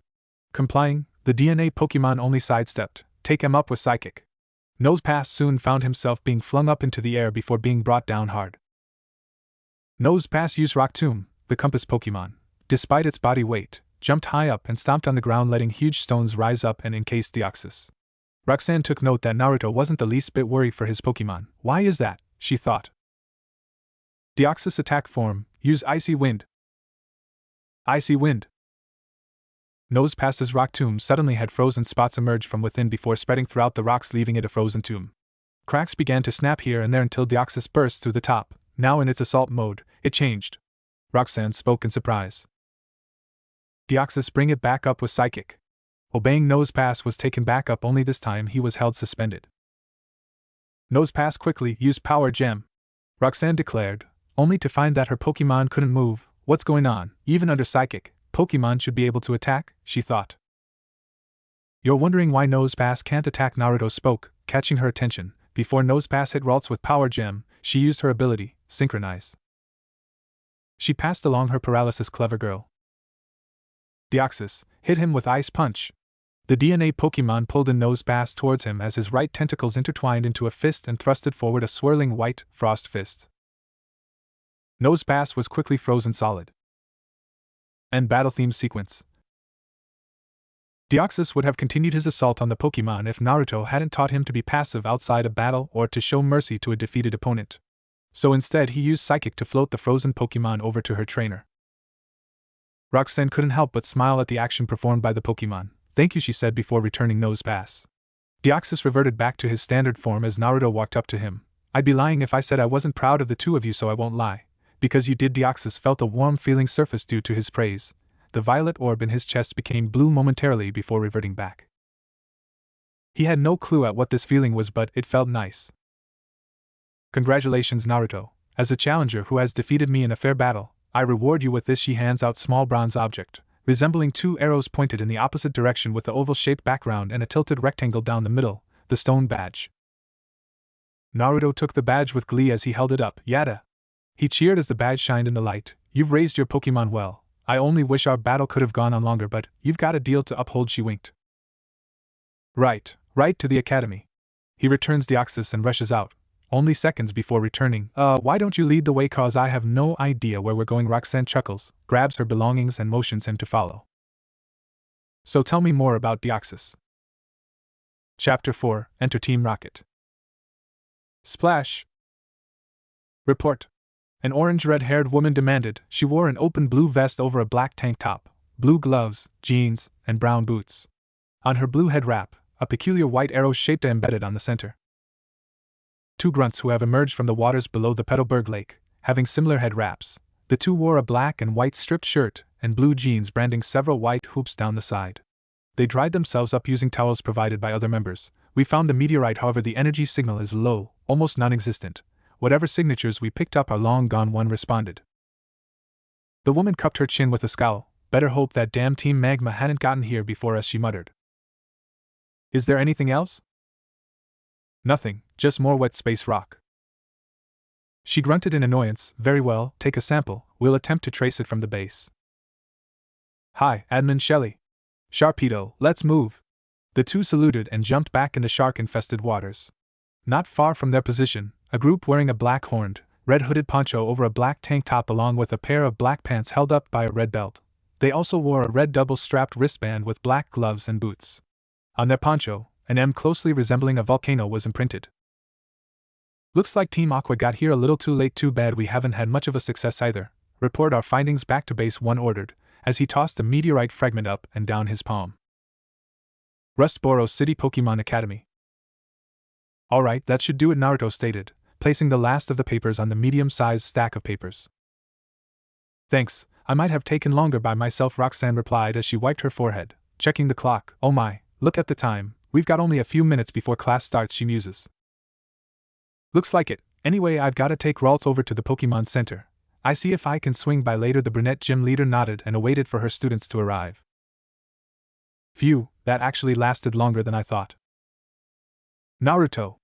Complying, the DNA Pokemon only sidestepped. Take him up with Psychic. Nosepass soon found himself being flung up into the air before being brought down hard. Nosepass used Rock Tomb, the compass Pokemon, despite its body weight, jumped high up and stomped on the ground, letting huge stones rise up and encase Deoxys. Roxanne took note that Naruto wasn't the least bit worried for his Pokemon. Why is that? She thought. Deoxys attack form, use Icy Wind. Icy Wind. Nosepass's rock tomb suddenly had frozen spots emerge from within before spreading throughout the rocks, leaving it a frozen tomb. Cracks began to snap here and there until Deoxys burst through the top. Now in its assault mode, it changed. Roxanne spoke in surprise. Deoxys, bring it back up with Psychic. Obeying, Nosepass was taken back up, only this time he was held suspended. Nosepass, quickly, use Power Gem, Roxanne declared, only to find that her Pokemon couldn't move. What's going on? Even under Psychic, Pokemon should be able to attack, she thought. You're wondering why Nosepass can't attack? Naruto spoke, catching her attention. Before Nosepass hit Ralts with Power Gem, she used her ability, Synchronize. She passed along her paralysis. Clever girl. Deoxys, hit him with Ice Punch. The DNA Pokemon pulled in Nosepass towards him as his right tentacles intertwined into a fist and thrusted forward a swirling white, frost fist. Nosepass was quickly frozen solid. End battle theme sequence. Deoxys would have continued his assault on the Pokemon if Naruto hadn't taught him to be passive outside a battle or to show mercy to a defeated opponent. So instead he used Psychic to float the frozen Pokemon over to her trainer. Roxanne couldn't help but smile at the action performed by the Pokemon. Thank you, she said before returning Nosepass. Deoxys reverted back to his standard form as Naruto walked up to him. I'd be lying if I said I wasn't proud of the two of you, so I won't lie. Because you did. Deoxys felt a warm feeling surface due to his praise. The violet orb in his chest became blue momentarily before reverting back. He had no clue at what this feeling was, but it felt nice. Congratulations, Naruto. As a challenger who has defeated me in a fair battle, I reward you with this. She hands out small bronze object, resembling two arrows pointed in the opposite direction with the oval-shaped background and a tilted rectangle down the middle, the stone badge. Naruto took the badge with glee as he held it up. Yada! He cheered as the badge shined in the light. You've raised your Pokemon well. I only wish our battle could have gone on longer, but you've got a deal to uphold. She winked. Right to the academy. He returns Deoxys and rushes out, only seconds before returning. Why don't you lead the way, cause I have no idea where we're going. Roxanne chuckles, grabs her belongings and motions him to follow. So tell me more about Deoxys. Chapter 4, Enter Team Rocket. Splash! Report. An orange red-haired woman demanded. She wore an open blue vest over a black tank top, blue gloves, jeans, and brown boots. On her blue head wrap, a peculiar white arrow shaped embedded on the center. Two grunts who have emerged from the waters below the Petalburg Lake, having similar head wraps. The two wore a black and white striped shirt and blue jeans branding several white hoops down the side. They dried themselves up using towels provided by other members. We found the meteorite, however the energy signal is low, almost non-existent. Whatever signatures we picked up are long gone, one responded. The woman cupped her chin with a scowl. Better hope that damn Team Magma hadn't gotten here before us, she muttered. Is there anything else? Nothing, just more wet space rock. She grunted in annoyance. Very well, take a sample, we'll attempt to trace it from the base. Hi, Admin Shelley. Sharpedo, let's move. The two saluted and jumped back into shark-infested waters. Not far from their position, a group wearing a black-horned, red-hooded poncho over a black tank top along with a pair of black pants held up by a red belt. They also wore a red double-strapped wristband with black gloves and boots. On their poncho, an M closely resembling a volcano was imprinted. Looks like Team Aqua got here a little too late. Too bad we haven't had much of a success either. Report our findings back to base, one ordered, as he tossed a meteorite fragment up and down his palm. Rustboro City Pokemon Academy. Alright, that should do it, Naruto stated, placing the last of the papers on the medium-sized stack of papers. Thanks, I might have taken longer by myself, Roxanne replied as she wiped her forehead, checking the clock. Oh my, look at the time, we've got only a few minutes before class starts, she muses. Looks like it. Anyway, I've gotta take Ralts over to the Pokemon Center. I see if I can swing by later. The brunette gym leader nodded and awaited for her students to arrive. Phew, that actually lasted longer than I thought. Naruto.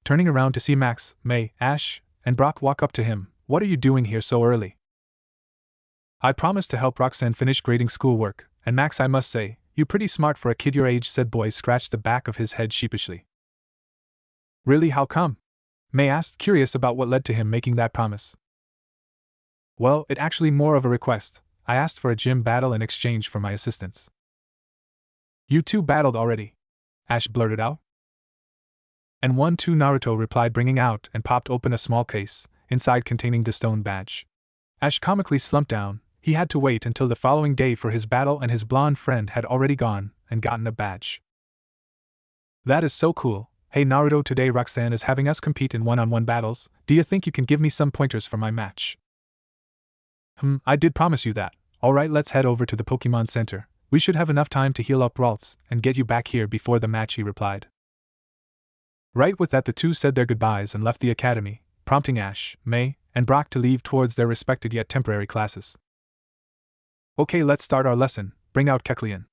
Turning around to see Max, May, Ash, and Brock walk up to him. What are you doing here so early? I promised to help Roxanne finish grading schoolwork, and Max, I must say, you're pretty smart for a kid your age, said Boy, scratched the back of his head sheepishly. Really, how come? May asked, curious about what led to him making that promise. Well, it actually more of a request. I asked for a gym battle in exchange for my assistance. You two battled already? Ash blurted out. And won too, Naruto replied, bringing out and popped open a small case, inside containing the stone badge. Ash comically slumped down. He had to wait until the following day for his battle, and his blonde friend had already gone and gotten a badge. That is so cool. Hey Naruto, today Roxanne is having us compete in one-on-one battles. Do you think you can give me some pointers for my match? I did promise you that. Alright, let's head over to the Pokemon Center. We should have enough time to heal up Ralts and get you back here before the match, he replied. Right with that, the two said their goodbyes and left the academy, prompting Ash, May, and Brock to leave towards their respected yet temporary classes. Okay, let's start our lesson. Bring out Kecleon.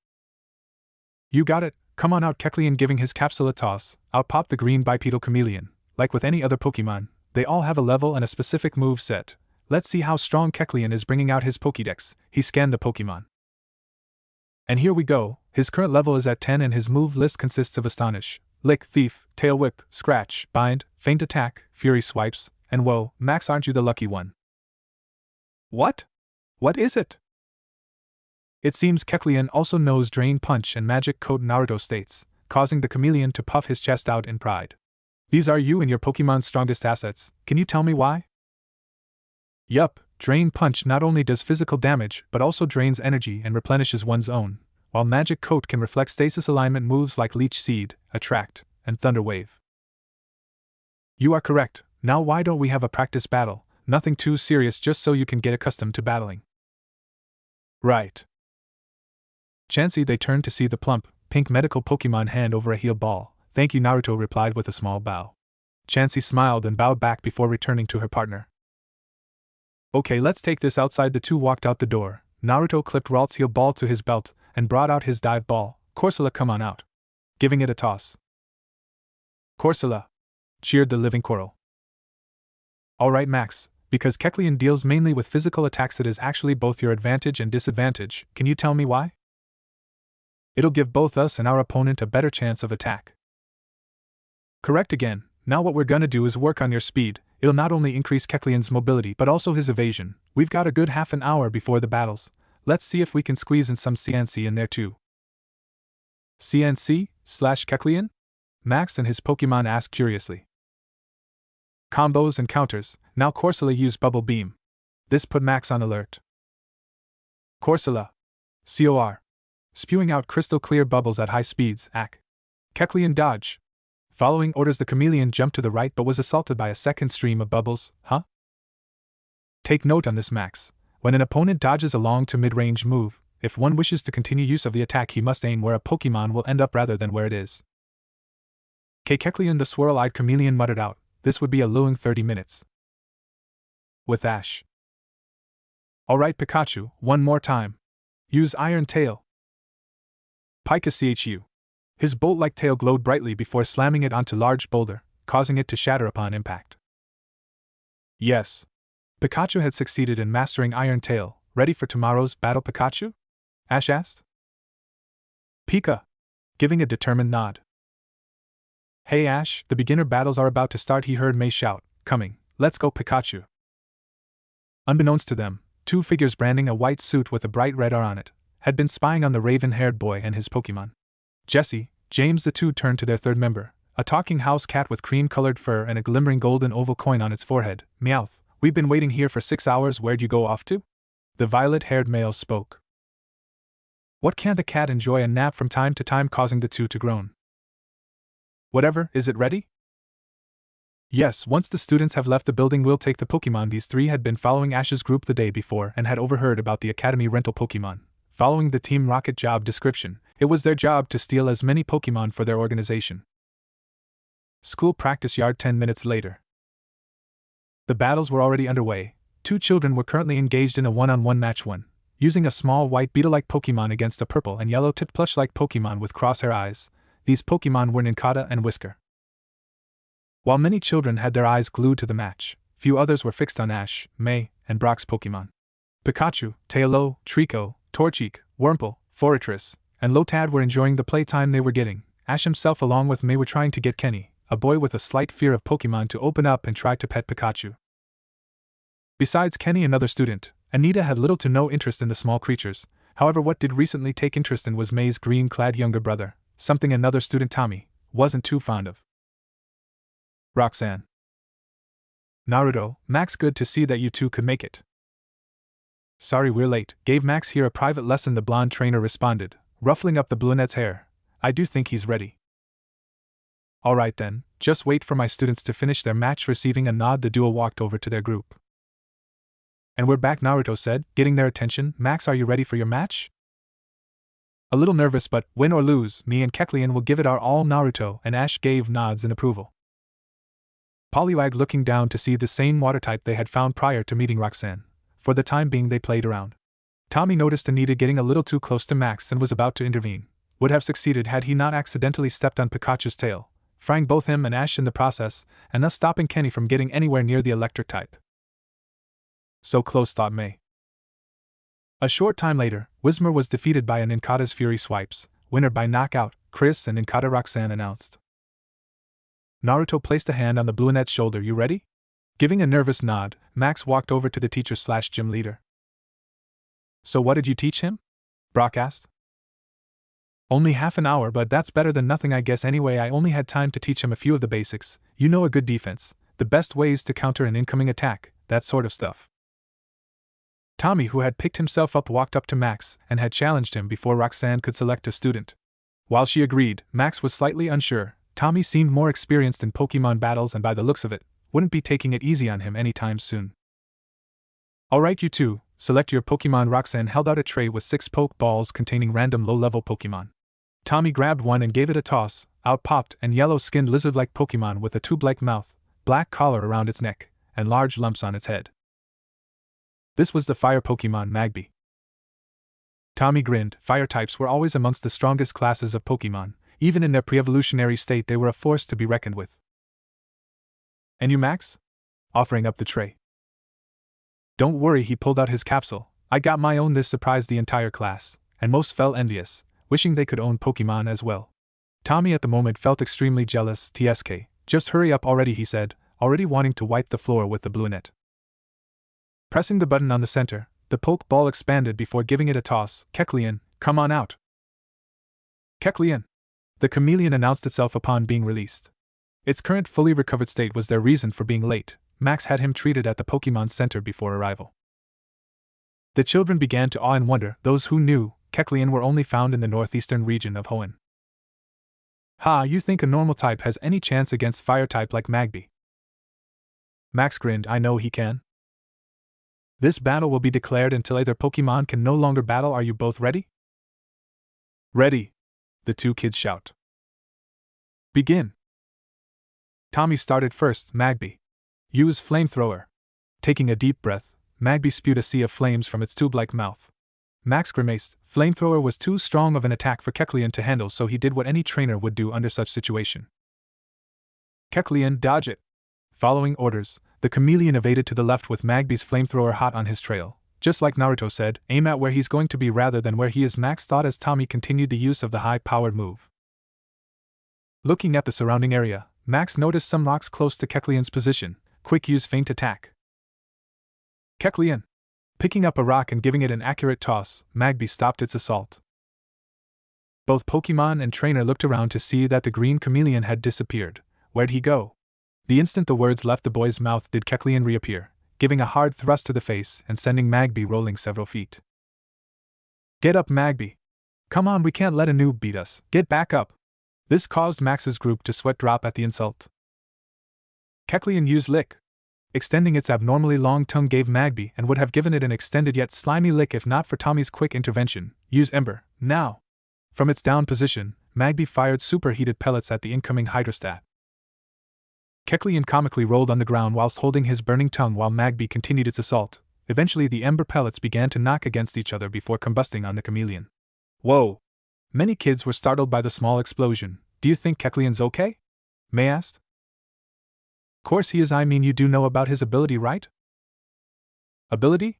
You got it. Come on out. Kecleon, giving his capsule a toss, out popped the green bipedal chameleon. Like with any other Pokemon, they all have a level and a specific move set. Let's see how strong Kecleon is. Bringing out his Pokédex, he scanned the Pokemon. And here we go. His current level is at 10 and his move list consists of Astonish, Lick, Thief, Tail Whip, Scratch, Bind, Feint Attack, Fury Swipes, and whoa, Max, aren't you the lucky one? What? What is it? It seems Kecleon also knows Drain Punch and Magic Coat, Naruto states, causing the chameleon to puff his chest out in pride. These are you and your Pokemon's strongest assets. Can you tell me why? Yup, Drain Punch not only does physical damage but also drains energy and replenishes one's own, while Magic Coat can reflect stasis alignment moves like Leech Seed, Attract, and Thunder Wave. You are correct. Now why don't we have a practice battle? Nothing too serious, just so you can get accustomed to battling. Right. Chansey, they turned to see the plump, pink medical Pokemon hand over a heal ball. Thank you, Naruto replied with a small bow. Chansey smiled and bowed back before returning to her partner. Okay, let's take this outside. The two walked out the door. Naruto clipped Ralt's heal ball to his belt and brought out his dive ball. Corsola, come on out. Giving it a toss. Corsola! Cheered the living coral. Alright, Max, because Kecleon deals mainly with physical attacks, it is actually both your advantage and disadvantage. Can you tell me why? It'll give both us and our opponent a better chance of attack. Correct again. Now what we're gonna do is work on your speed. It'll not only increase Kecleon's mobility but also his evasion. We've got a good half an hour before the battles. Let's see if we can squeeze in some CNC in there too. CNC/Kecleon? Max and his Pokemon asked curiously. Combos and counters. Now Corsola used Bubble Beam. This put Max on alert. Corsola. COR. Spewing out crystal clear bubbles at high speeds. AC. Kecleon dodge. Following orders, the chameleon jumped to the right but was assaulted by a second stream of bubbles. Huh? Take note on this, Max. When an opponent dodges a long to mid-range move, if one wishes to continue use of the attack, he must aim where a Pokemon will end up rather than where it is. Kecleon, the swirl-eyed chameleon, muttered out. This would be a lulling 30 minutes. With Ash. Alright, Pikachu, one more time. Use Iron Tail. Pikachu. His bolt-like tail glowed brightly before slamming it onto large boulder, causing it to shatter upon impact. Yes. Pikachu had succeeded in mastering Iron Tail. Ready for tomorrow's battle, Pikachu? Ash asked. Pika. Giving a determined nod. Hey Ash, the beginner battles are about to start, he heard May shout. Coming. Let's go, Pikachu. Unbeknownst to them, two figures branding a white suit with a bright red R on it had been spying on the raven-haired boy and his Pokemon. Jesse, James, the two turned to their third member, a talking house cat with cream-colored fur and a glimmering golden oval coin on its forehead. Meowth, we've been waiting here for 6 hours, where'd you go off to? The violet-haired male spoke. What can't a cat enjoy a nap from time to time, causing the two to groan. Whatever, is it ready? Yes, once the students have left the building we'll take the Pokemon. These three had been following Ash's group the day before and had overheard about the Academy rental Pokemon. Following the Team Rocket job description, it was their job to steal as many Pokemon for their organization. School practice yard 10 minutes later. The battles were already underway. Two children were currently engaged in a one-on-one match, one using a small white beetle-like Pokemon against a purple and yellow-tipped plush-like Pokemon with crosshair eyes. These Pokemon were Nincada and Whisker. While many children had their eyes glued to the match, few others were fixed on Ash, May, and Brock's Pokemon. Pikachu, Tailo, Trico, Torchic, Wurmple, Forretress, and Lotad were enjoying the playtime they were getting. Ash himself along with May were trying to get Kenny, a boy with a slight fear of Pokemon, to open up and try to pet Pikachu. Besides Kenny, another student, Anita, had little to no interest in the small creatures. However, what did recently take interest in was May's green-clad younger brother, something another student, Tommy, wasn't too fond of. Roxanne. Naruto, Max, good to see that you two could make it. Sorry we're late, gave Max here a private lesson, the blonde trainer responded, ruffling up the brunette's hair. I do think he's ready. Alright then, just wait for my students to finish their match. Receiving a nod, the duo walked over to their group. And we're back, Naruto said, getting their attention. Max, are you ready for your match? A little nervous, but, win or lose, me and Kecleon will give it our all. Naruto and Ash gave nods in approval. Poliwag, looking down to see the same water type they had found prior to meeting Roxanne. For the time being they played around. Tommy noticed Anita getting a little too close to Max and was about to intervene. Would have succeeded had he not accidentally stepped on Pikachu's tail, frying both him and Ash in the process, and thus stopping Kenny from getting anywhere near the electric type. So close, thought May. A short time later, Whismur was defeated by an Nincada's Fury Swipes. Winner by knockout, Chris and Nincada. Roxanne announced. Naruto placed a hand on the brunette's shoulder. You ready? Giving a nervous nod, Max walked over to the teacher/gym leader. So what did you teach him? Brock asked. Only half an hour, but that's better than nothing, I guess. Anyway, I only had time to teach him a few of the basics. You know, a good defense, the best ways to counter an incoming attack, that sort of stuff. Tommy, who had picked himself up, walked up to Max and had challenged him before Roxanne could select a student. While she agreed, Max was slightly unsure. Tommy seemed more experienced in Pokemon battles, and by the looks of it, wouldn't be taking it easy on him anytime soon. Alright, you two, select your Pokemon. Roxanne held out a tray with 6 Pokeballs containing random low-level Pokemon. Tommy grabbed one and gave it a toss. Out popped an yellow-skinned lizard-like Pokemon with a tube-like mouth, black collar around its neck, and large lumps on its head. This was the fire Pokemon Magby. Tommy grinned. Fire types were always amongst the strongest classes of Pokemon. Even in their pre-evolutionary state they were a force to be reckoned with. And you, Max? Offering up the tray. Don't worry, he pulled out his capsule. I got my own. This surprised the entire class, and most felt envious, wishing they could own Pokemon as well. Tommy at the moment felt extremely jealous. TSK, just hurry up already, he said, already wanting to wipe the floor with the blue net. Pressing the button on the center, the Pokeball expanded before giving it a toss. Kecleon, come on out. Kecleon. The chameleon announced itself upon being released. Its current fully recovered state was their reason for being late. Max had him treated at the Pokemon Center before arrival. The children began to awe and wonder. Those who knew, Kecleon were only found in the northeastern region of Hoenn. Ha, you think a normal type has any chance against fire type like Magby? Max grinned. I know he can. This battle will be declared until either Pokemon can no longer battle. Are you both ready? Ready, the two kids shout. Begin. Tommy started first. Magby. Use flamethrower. Taking a deep breath, Magby spewed a sea of flames from its tube-like mouth. Max grimaced. Flamethrower was too strong of an attack for Kecleon to handle, so he did what any trainer would do under such situation. Kecleon, dodge it. Following orders, the chameleon evaded to the left with Magby's flamethrower hot on his trail. Just like Naruto said, aim at where he's going to be rather than where he is, Max thought as Tommy continued the use of the high-powered move. Looking at the surrounding area, Max noticed some rocks close to Kecleon's position. Quick, use feint attack. Kecleon. Picking up a rock and giving it an accurate toss, Magby stopped its assault. Both Pokemon and trainer looked around to see that the green chameleon had disappeared. Where'd he go? The instant the words left the boy's mouth did Kecleon reappear, giving a hard thrust to the face and sending Magby rolling several feet. Get up, Magby. Come on, we can't let a noob beat us. Get back up. This caused Max's group to sweat drop at the insult. Kecleon used lick. Extending its abnormally long tongue gave Magby and would have given it an extended yet slimy lick if not for Tommy's quick intervention. Use Ember, now. From its down position, Magby fired superheated pellets at the incoming hydrostat. Kecleon comically rolled on the ground whilst holding his burning tongue while Magby continued its assault. Eventually the ember pellets began to knock against each other before combusting on the chameleon. Whoa! Many kids were startled by the small explosion. Do you think Kecleon's okay? May asked. Course he is. I mean, you do know about his ability, right? Ability?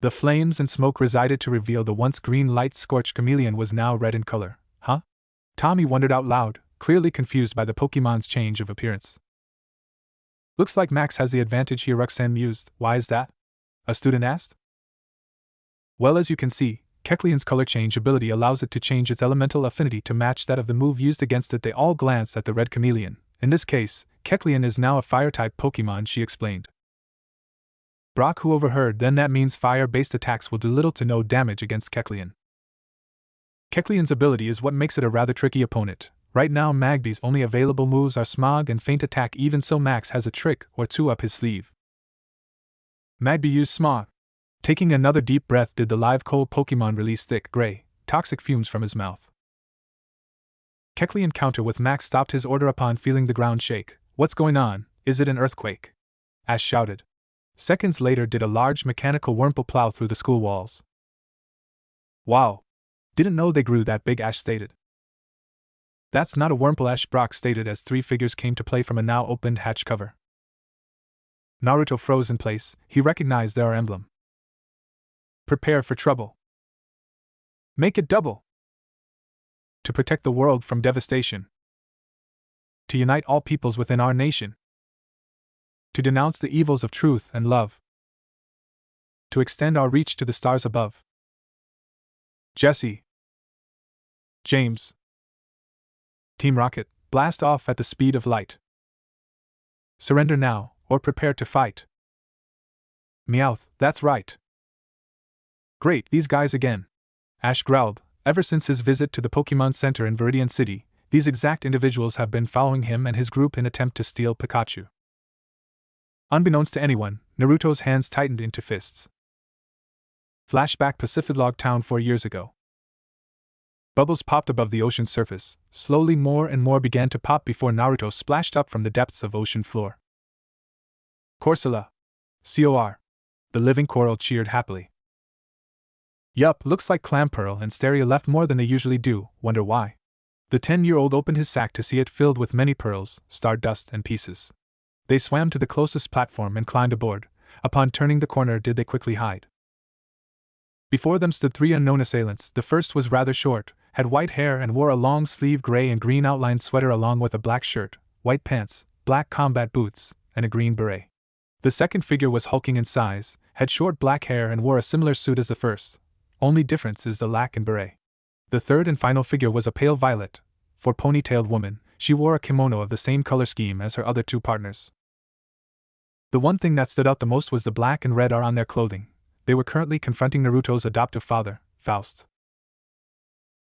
The flames and smoke resided to reveal the once green light-scorched chameleon was now red in color. Huh? Tommy wondered out loud, clearly confused by the Pokemon's change of appearance. Looks like Max has the advantage here, Roxanne mused. Why is that? A student asked. Well, as you can see, Kecleon's color change ability allows it to change its elemental affinity to match that of the move used against it. They all glanced at the red chameleon. In this case, Kecleon is now a fire-type Pokemon, she explained. Brock, who overheard, then that means fire-based attacks will do little to no damage against Kecleon. Kecleon's ability is what makes it a rather tricky opponent. Right now Magby's only available moves are Smog and Feint Attack, even so Max has a trick or two up his sleeve. Magby used Smog. Taking another deep breath did the live coal Pokemon release thick gray, toxic fumes from his mouth. Kecleon counter with Max stopped his order upon feeling the ground shake. What's going on? Is it an earthquake? Ash shouted. Seconds later did a large mechanical Wurmple plow through the school walls. Wow! Didn't know they grew that big, Ash stated. That's not a Wurmple, Ash, Brock stated as 3 figures came to play from a now opened hatch cover. Naruto froze in place. He recognized their emblem. Prepare for trouble. Make it double. To protect the world from devastation. To unite all peoples within our nation. To denounce the evils of truth and love. To extend our reach to the stars above. Jesse. James. Team Rocket, blast off at the speed of light. Surrender now, or prepare to fight. Meowth, that's right. Great, these guys again. Ash growled. Ever since his visit to the Pokemon Center in Viridian City, these exact individuals have been following him and his group in attempt to steal Pikachu. Unbeknownst to anyone, Naruto's hands tightened into fists. Flashback Pacific Town 4 years ago. Bubbles popped above the ocean's surface. Slowly more and more began to pop before Naruto splashed up from the depths of ocean floor. Corsola. COR. The living coral cheered happily. Yup, looks like Clam Pearl and Steria left more than they usually do, wonder why. The 10-year-old opened his sack to see it filled with many pearls, stardust, and pieces. They swam to the closest platform and climbed aboard. Upon turning the corner did they quickly hide. Before them stood 3 unknown assailants. The first was rather short, had white hair and wore a long-sleeved gray and green outlined sweater along with a black shirt, white pants, black combat boots, and a green beret. The second figure was hulking in size, had short black hair and wore a similar suit as the first. Only difference is the lack and beret. The third and final figure was a pale violet, for ponytailed woman. She wore a kimono of the same color scheme as her other 2 partners. The one thing that stood out the most was the black and red are on their clothing. They were currently confronting Naruto's adoptive father, Faust.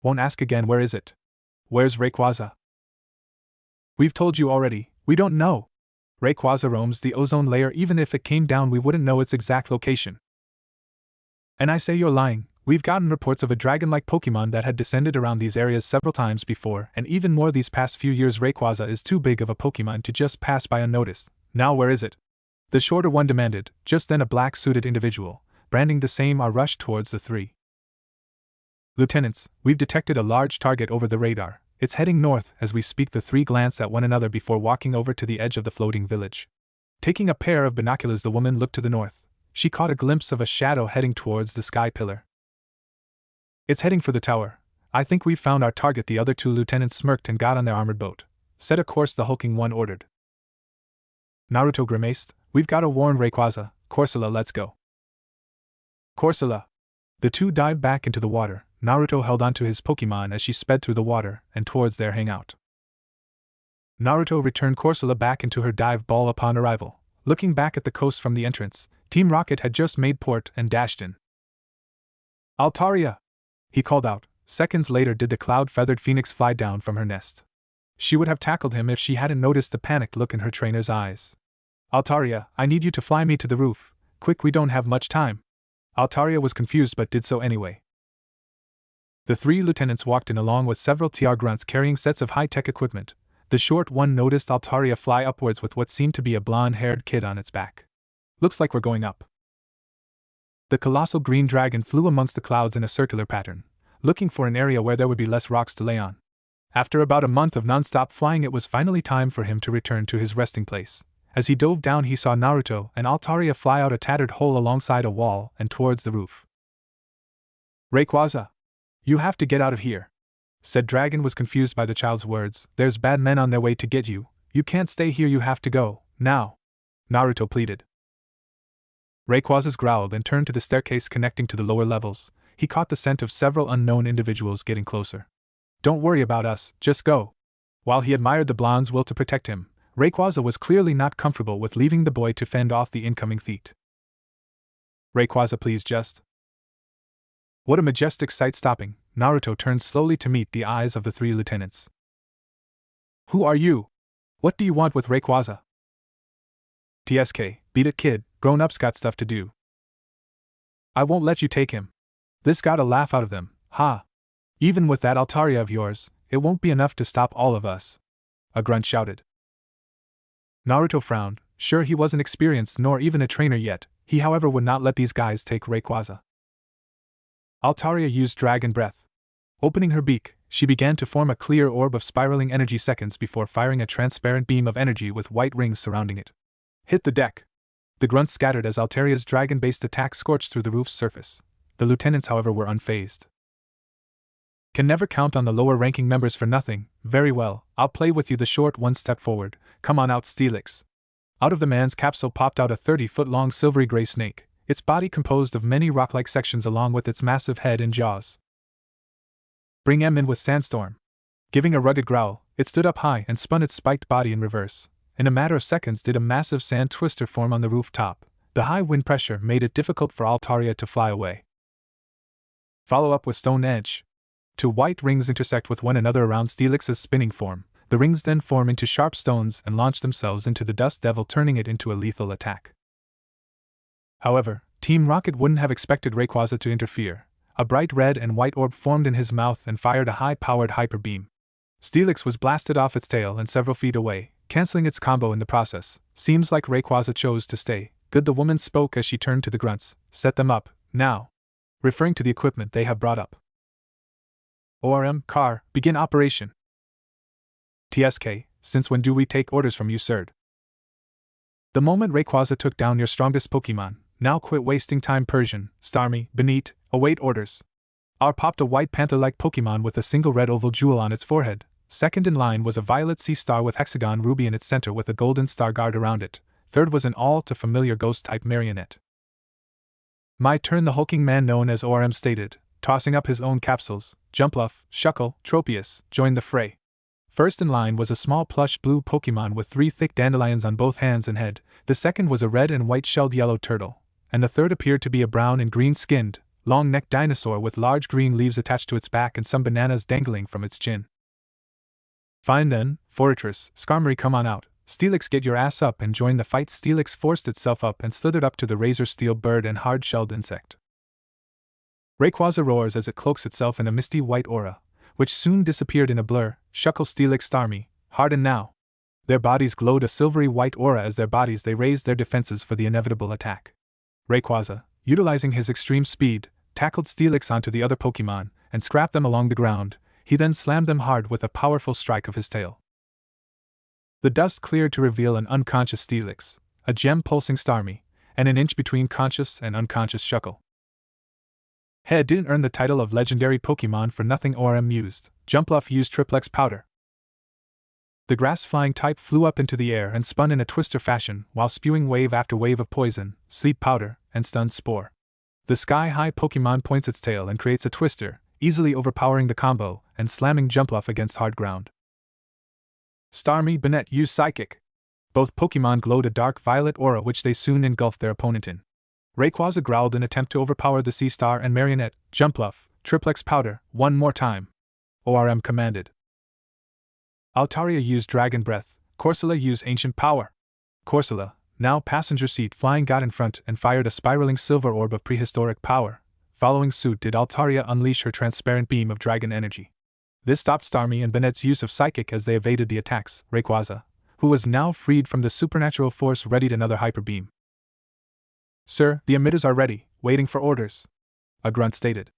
Won't ask again, where is it? Where's Rayquaza? We've told you already, we don't know. Rayquaza roams the ozone layer. Even if it came down we wouldn't know its exact location. And I say you're lying. We've gotten reports of a dragon-like Pokemon that had descended around these areas several times before, and even more these past few years. Rayquaza is too big of a Pokemon to just pass by unnoticed. Now where is it? The shorter one demanded. Just then a black-suited individual, branding the same R, rushed towards the 3. Lieutenants, we've detected a large target over the radar. It's heading north. As we speak the 3 glance at one another before walking over to the edge of the floating village. Taking a pair of binoculars the woman looked to the north. She caught a glimpse of a shadow heading towards the sky pillar. It's heading for the tower. I think we've found our target. The other 2 lieutenants smirked and got on their armored boat. Set a course, the hulking one ordered. Naruto grimaced. We've got to warn Rayquaza. Corsola, let's go. Corsola. The 2 dived back into the water. Naruto held onto his Pokemon as she sped through the water and towards their hangout. Naruto returned Corsola back into her dive ball upon arrival. Looking back at the coast from the entrance, Team Rocket had just made port and dashed in. Altaria! He called out. Seconds later did the cloud-feathered phoenix fly down from her nest. She would have tackled him if she hadn't noticed the panicked look in her trainer's eyes. Altaria, I need you to fly me to the roof. Quick, we don't have much time. Altaria was confused but did so anyway. The 3 lieutenants walked in along with several TR grunts carrying sets of high-tech equipment. The short one noticed Altaria fly upwards with what seemed to be a blonde-haired kid on its back. Looks like we're going up. The colossal green dragon flew amongst the clouds in a circular pattern, looking for an area where there would be less rocks to lay on. After about a month of non-stop flying, it was finally time for him to return to his resting place. As he dove down he saw Naruto and Altaria fly out a tattered hole alongside a wall and towards the roof. Rayquaza! You have to get out of here. Said Dragon was confused by the child's words. There's bad men on their way to get you. You can't stay here, you have to go, now. Naruto pleaded. Rayquaza growled and turned to the staircase connecting to the lower levels. He caught the scent of several unknown individuals getting closer. Don't worry about us, just go. While he admired the blonde's will to protect him, Rayquaza was clearly not comfortable with leaving the boy to fend off the incoming thief. Rayquaza, please just. What a majestic sight. Stopping, Naruto turned slowly to meet the eyes of the 3 lieutenants. Who are you? What do you want with Rayquaza? TSK, beat it kid, grown-ups got stuff to do. I won't let you take him. This got a laugh out of them, ha. Even with that Altaria of yours, it won't be enough to stop all of us. A grunt shouted. Naruto frowned. Sure, he wasn't experienced nor even a trainer yet. He however would not let these guys take Rayquaza. Altaria used dragon breath. Opening her beak, she began to form a clear orb of spiraling energy seconds before firing a transparent beam of energy with white rings surrounding it. Hit the deck. The grunts scattered as Altaria's dragon-based attack scorched through the roof's surface. The lieutenants however were unfazed. Can never count on the lower-ranking members for nothing. Very well, I'll play with you. The short one stepped forward. Come on out, Steelix. Out of the man's capsule popped out a 30-foot-long silvery gray snake, its body composed of many rock-like sections along with its massive head and jaws. Bring him in with Sandstorm. Giving a rugged growl, it stood up high and spun its spiked body in reverse. In a matter of seconds did a massive sand twister form on the rooftop. The high wind pressure made it difficult for Altaria to fly away. Follow up with Stone Edge. 2 white rings intersect with one another around Steelix's spinning form. The rings then form into sharp stones and launch themselves into the Dust Devil, turning it into a lethal attack. However, Team Rocket wouldn't have expected Rayquaza to interfere. A bright red and white orb formed in his mouth and fired a high-powered hyper beam. Steelix was blasted off its tail and several feet away, canceling its combo in the process. Seems like Rayquaza chose to stay. Good, the woman spoke as she turned to the grunts. Set them up, now. Referring to the equipment they have brought up. ORM, car, begin operation. TSK, since when do we take orders from you, sir? The moment Rayquaza took down your strongest Pokemon, now quit wasting time. Persian, Starmie, Benit, await orders. R popped a white panther-like Pokemon with a single red oval jewel on its forehead. Second in line was a violet sea star with hexagon ruby in its center with a golden star guard around it. Third was an all-too-familiar ghost-type marionette. My turn, the hulking man known as ORM stated, tossing up his own capsules. Jumpluff, Shuckle, Tropius, joined the fray. First in line was a small plush blue Pokemon with 3 thick dandelions on both hands and head. The second was a red and white shelled yellow turtle, and the third appeared to be a brown and green skinned, long-necked dinosaur with large green leaves attached to its back and some bananas dangling from its chin. Fine then, Fortress, Skarmory, come on out. Steelix, get your ass up and join the fight. Steelix forced itself up and slithered up to the razor steel bird and hard-shelled insect. Rayquaza roars as it cloaks itself in a misty white aura, which soon disappeared in a blur. Shuckle, Steelix, Starmie, harden now. Their bodies glowed a silvery white aura as their bodies they raised their defenses for the inevitable attack. Rayquaza, utilizing his extreme speed, tackled Steelix onto the other Pokemon and scrapped them along the ground. He then slammed them hard with a powerful strike of his tail. The dust cleared to reveal an unconscious Steelix, a gem-pulsing Starmie, and an inch between conscious and unconscious Shuckle. Head didn't earn the title of legendary Pokemon for nothing. ORM mused. Jumpluff used Triplex powder. The grass-flying type flew up into the air and spun in a twister fashion while spewing wave after wave of poison, sleep powder, and stunned spore. The sky-high Pokemon points its tail and creates a twister, easily overpowering the combo and slamming Jumpluff against hard ground. Starmie, Banette used Psychic. Both Pokemon glowed a dark violet aura which they soon engulfed their opponent in. Rayquaza growled in attempt to overpower the Sea Star and Marionette. Jumpluff, Triplex powder, one more time. ORM commanded. Altaria used Dragon Breath. Corsola used Ancient Power. Corsola, now passenger seat flying, got in front and fired a spiraling silver orb of prehistoric power. Following suit did Altaria unleash her transparent beam of dragon energy. This stopped Starmie and Banette's use of Psychic as they evaded the attacks. Rayquaza, who was now freed from the supernatural force, readied another hyper beam. Sir, the emitters are ready, waiting for orders, a grunt stated.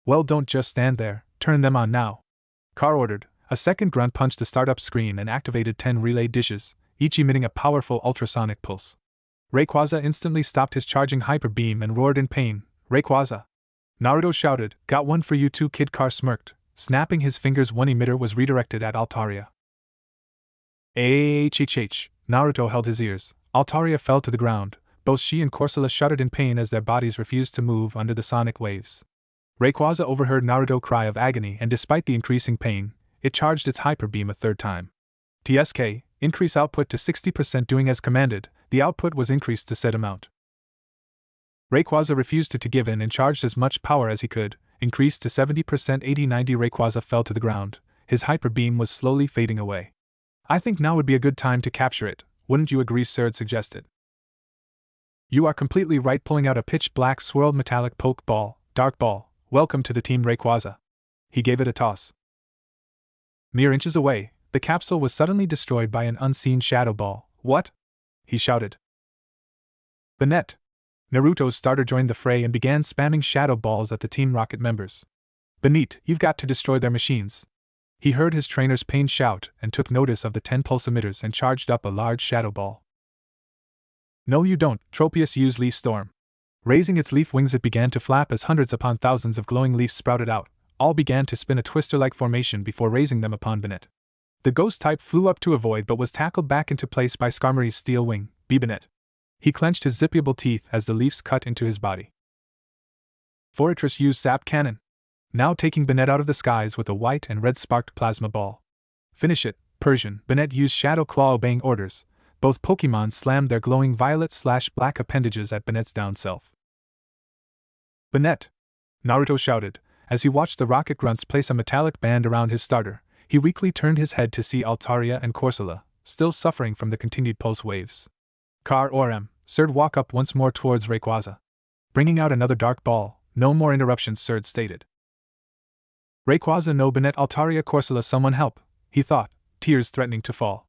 Well, don't just stand there, turn them on now. Car ordered. A second grunt punched the startup screen and activated 10 relay dishes, each emitting a powerful ultrasonic pulse. Rayquaza instantly stopped his charging hyper beam and roared in pain. Rayquaza! Naruto shouted, got one for you too. Kid Car smirked, snapping his fingers. One emitter was redirected at Altaria. Ahhhh! Naruto held his ears. Altaria fell to the ground. Both she and Corsola shuddered in pain as their bodies refused to move under the sonic waves. Rayquaza overheard Naruto cry of agony, and despite the increasing pain, it charged its hyper beam a third time. TSK, increase output to 60%. Doing as commanded, the output was increased to said amount. Rayquaza refused to give in and charged as much power as he could, increased to 70%. 80-90. Rayquaza fell to the ground. His hyper beam was slowly fading away. I think now would be a good time to capture it, wouldn't you agree? Surd suggested. You are completely right. Pulling out a pitch-black swirled metallic poke ball, dark ball, welcome to the team. Rayquaza. He gave it a toss. Mere inches away, the capsule was suddenly destroyed by an unseen shadow ball. What? He shouted. Banette. Naruto's starter joined the fray and began spamming shadow balls at the Team Rocket members. Benit, you've got to destroy their machines. He heard his trainer's pain shout and took notice of the 10 pulse emitters and charged up a large shadow ball. No you don't. Tropius used Leaf Storm. Raising its leaf wings, it began to flap as hundreds upon thousands of glowing leaves sprouted out. All began to spin a twister-like formation before raising them upon Banette. The ghost type flew up to avoid but was tackled back into place by Skarmory's steel wing, Banette. He clenched his zippable teeth as the leaves cut into his body. Fortress used Sap Cannon, now taking Banette out of the skies with a white and red sparked plasma ball. Finish it, Persian. Banette used Shadow Claw, obeying orders. Both Pokemon slammed their glowing violet/black appendages at Banette's down self. Banette! Naruto shouted, as he watched the rocket grunts place a metallic band around his starter. He weakly turned his head to see Altaria and Corsola, still suffering from the continued pulse waves. Car Orem, Sird walk up once more towards Rayquaza. Bringing out another dark ball, no more interruptions, Sird stated. Rayquaza no Bennett Altaria Corsola, someone help, he thought, tears threatening to fall.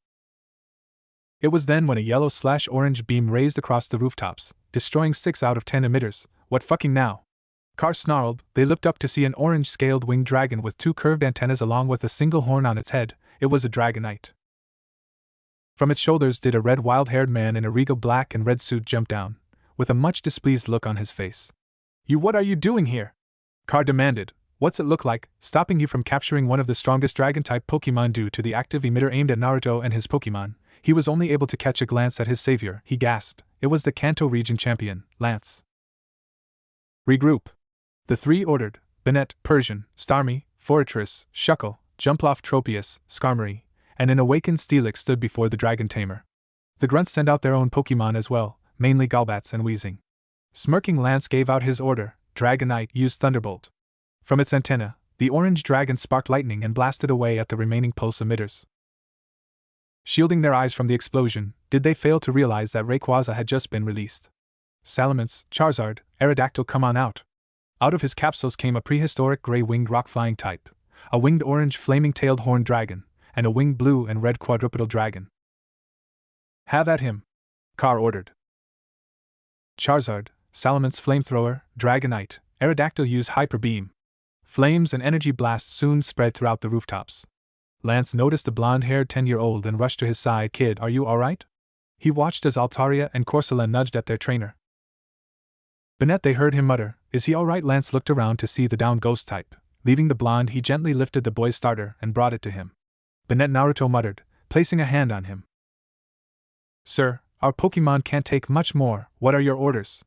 It was then when a yellow/orange beam raised across the rooftops, destroying 6 out of 10 emitters. What fucking now? Car snarled. They looked up to see an orange-scaled winged dragon with 2 curved antennas along with a single horn on its head. It was a dragonite. From its shoulders did a red wild-haired man in a regal black and red suit jump down, with a much displeased look on his face. You, what are you doing here? Car demanded. What's it look like, stopping you from capturing one of the strongest dragon-type Pokemon due to the active emitter aimed at Naruto and his Pokemon? He was only able to catch a glance at his savior, he gasped. It was the Kanto region champion, Lance. Regroup. The 3 ordered. Bennett, Persian, Starmie, Fortress, Shuckle, Jumploff Tropius, Skarmory, and an awakened Steelix stood before the dragon tamer. The grunts sent out their own Pokemon as well, mainly Golbats and Weezing. Smirking, Lance gave out his order. Dragonite, use Thunderbolt. From its antenna, the orange dragon sparked lightning and blasted away at the remaining pulse emitters. Shielding their eyes from the explosion, did they fail to realize that Rayquaza had just been released? Salamence, Charizard, Aerodactyl, come on out. Out of his capsules came a prehistoric gray-winged rock-flying type, a winged orange flaming-tailed horned dragon, and a winged blue and red quadrupedal dragon. Have at him, Car ordered. Charizard, Salamence Flamethrower, Dragonite, Aerodactyl use Hyper Beam. Flames and energy blasts soon spread throughout the rooftops. Lance noticed the blonde-haired 10-year-old and rushed to his side. Kid, are you alright? He watched as Altaria and Corsola nudged at their trainer. Bennett, they heard him mutter, is he alright? Lance looked around to see the down ghost type. Leaving the blonde, he gently lifted the boy's starter and brought it to him. Bennett, Naruto muttered, placing a hand on him. Sir, our Pokemon can't take much more, what are your orders?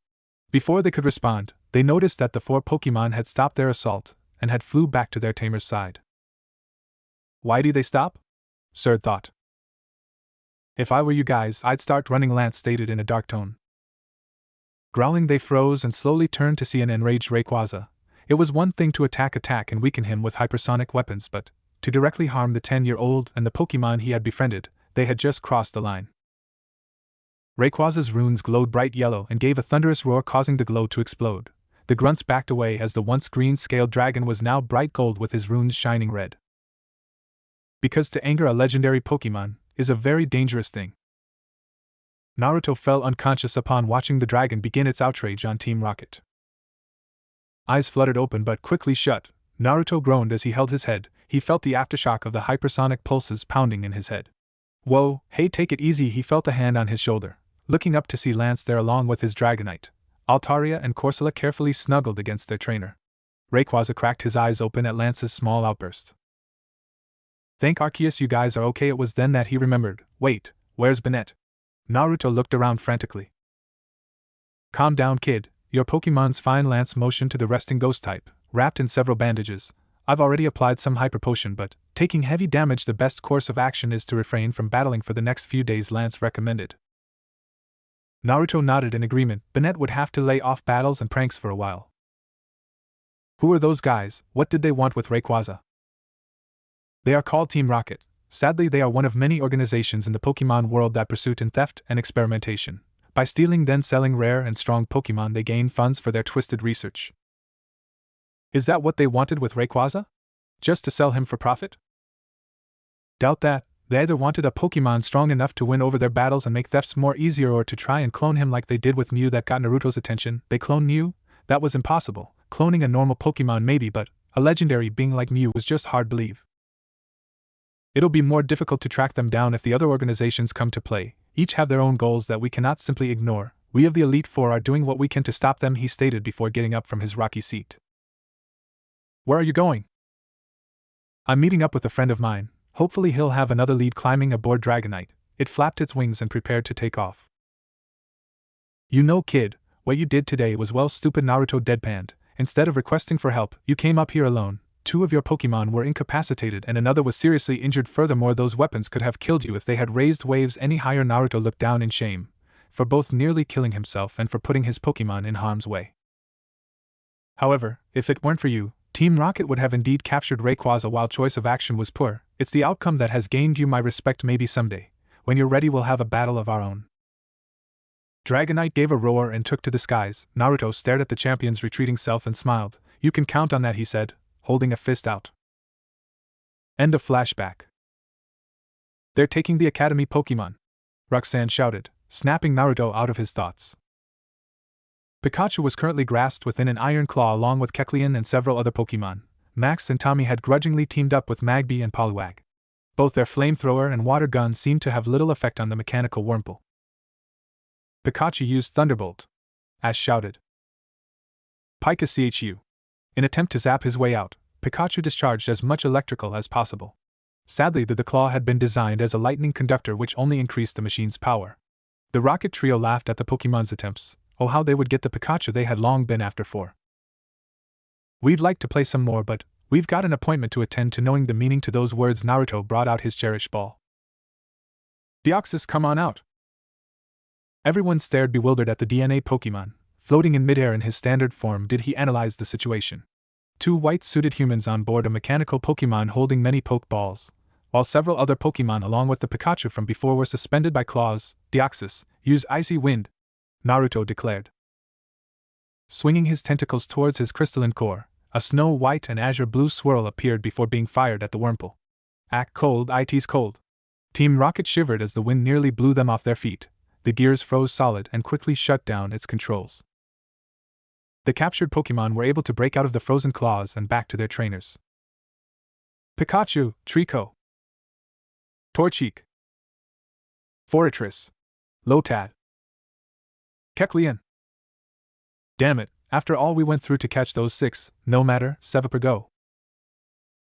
Before they could respond, they noticed that the 4 Pokemon had stopped their assault and had flew back to their tamer's side. Why do they stop? Sird thought. If I were you guys, I'd start running, Lance stated in a dark tone. Growling, they froze and slowly turned to see an enraged Rayquaza. It was one thing to attack and weaken him with hypersonic weapons, but to directly harm the 10-year-old and the Pokemon he had befriended, they had just crossed the line. Rayquaza's runes glowed bright yellow and gave a thunderous roar, causing the glow to explode. The grunts backed away as the once green-scaled dragon was now bright gold with his runes shining red. Because to anger a legendary Pokemon is a very dangerous thing. Naruto fell unconscious upon watching the dragon begin its outrage on Team Rocket. Eyes fluttered open but quickly shut, Naruto groaned as he held his head. He felt the aftershock of the hypersonic pulses pounding in his head. Whoa, hey, take it easy. He felt a hand on his shoulder, looking up to see Lance there along with his Dragonite. Altaria and Corsola carefully snuggled against their trainer. Rayquaza cracked his eyes open at Lance's small outburst. Thank Arceus you guys are okay. It was then that he remembered. Wait, where's Bennett? Naruto looked around frantically. Calm down, kid, your Pokemon's fine. Lance motioned to the resting ghost type, wrapped in several bandages. I've already applied some hyper potion, but taking heavy damage, the best course of action is to refrain from battling for the next few days, Lance recommended. Naruto nodded in agreement. Bennett would have to lay off battles and pranks for a while. Who are those guys? What did they want with Rayquaza? They are called Team Rocket. Sadly, they are one of many organizations in the Pokemon world that pursue theft and experimentation. By stealing then selling rare and strong Pokemon, they gain funds for their twisted research. Is that what they wanted with Rayquaza? Just to sell him for profit? Doubt that. They either wanted a Pokemon strong enough to win over their battles and make thefts more easier, or to try and clone him like they did with Mew that got Naruto's attention. They cloned Mew? That was impossible. Cloning a normal Pokemon maybe, but a legendary being like Mew was just hard to believe. It'll be more difficult to track them down if the other organizations come to play. Each have their own goals that we cannot simply ignore. We of the Elite Four are doing what we can to stop them, he stated before getting up from his rocky seat. Where are you going? I'm meeting up with a friend of mine. Hopefully he'll have another lead climbing aboard Dragonite. It flapped its wings and prepared to take off. You know, kid, what you did today was well stupid, Naruto deadpanned. Instead of requesting for help, you came up here alone. 2 of your Pokemon were incapacitated and another was seriously injured. Furthermore, those weapons could have killed you if they had raised waves any higher. Naruto looked down in shame, for both nearly killing himself and for putting his Pokemon in harm's way. However, if it weren't for you, Team Rocket would have indeed captured Rayquaza while choice of action was poor. It's the outcome that has gained you my respect. Maybe someday, when you're ready, we'll have a battle of our own. Dragonite gave a roar and took to the skies. Naruto stared at the champion's retreating self and smiled. You can count on that, he said, holding a fist out. End of flashback. They're taking the Academy Pokemon, Roxanne shouted, snapping Naruto out of his thoughts. Pikachu was currently grasped within an iron claw along with Kecleon and several other Pokemon. Max and Tommy had grudgingly teamed up with Magby and Poliwag. Both their flamethrower and water gun seemed to have little effect on the mechanical Wurmple. Pikachu used Thunderbolt, Ash shouted. Pika Chu. In attempt to zap his way out, Pikachu discharged as much electrical as possible. Sadly, the claw had been designed as a lightning conductor, which only increased the machine's power. The Rocket Trio laughed at the Pokemon's attempts. Oh, how they would get the Pikachu they had long been after for. We'd like to play some more, but we've got an appointment to attend to. Knowing the meaning to those words, Naruto brought out his cherished ball. Deoxys, come on out. Everyone stared bewildered at the DNA Pokemon. Floating in midair in his standard form, did he analyze the situation. Two white-suited humans on board a mechanical Pokemon holding many Pokeballs, while several other Pokemon along with the Pikachu from before were suspended by claws. Deoxys, use Icy Wind, Naruto declared. Swinging his tentacles towards his crystalline core, a snow-white and azure-blue swirl appeared before being fired at the Wurmple. Act cold, it's cold. Team Rocket shivered as the wind nearly blew them off their feet. The gears froze solid and quickly shut down its controls. The captured Pokemon were able to break out of the frozen claws and back to their trainers. Pikachu, Trico, Torchic, Forretress, Lotad, Kecleon. Damn it, after all we went through to catch those 6, no matter, Seviper go.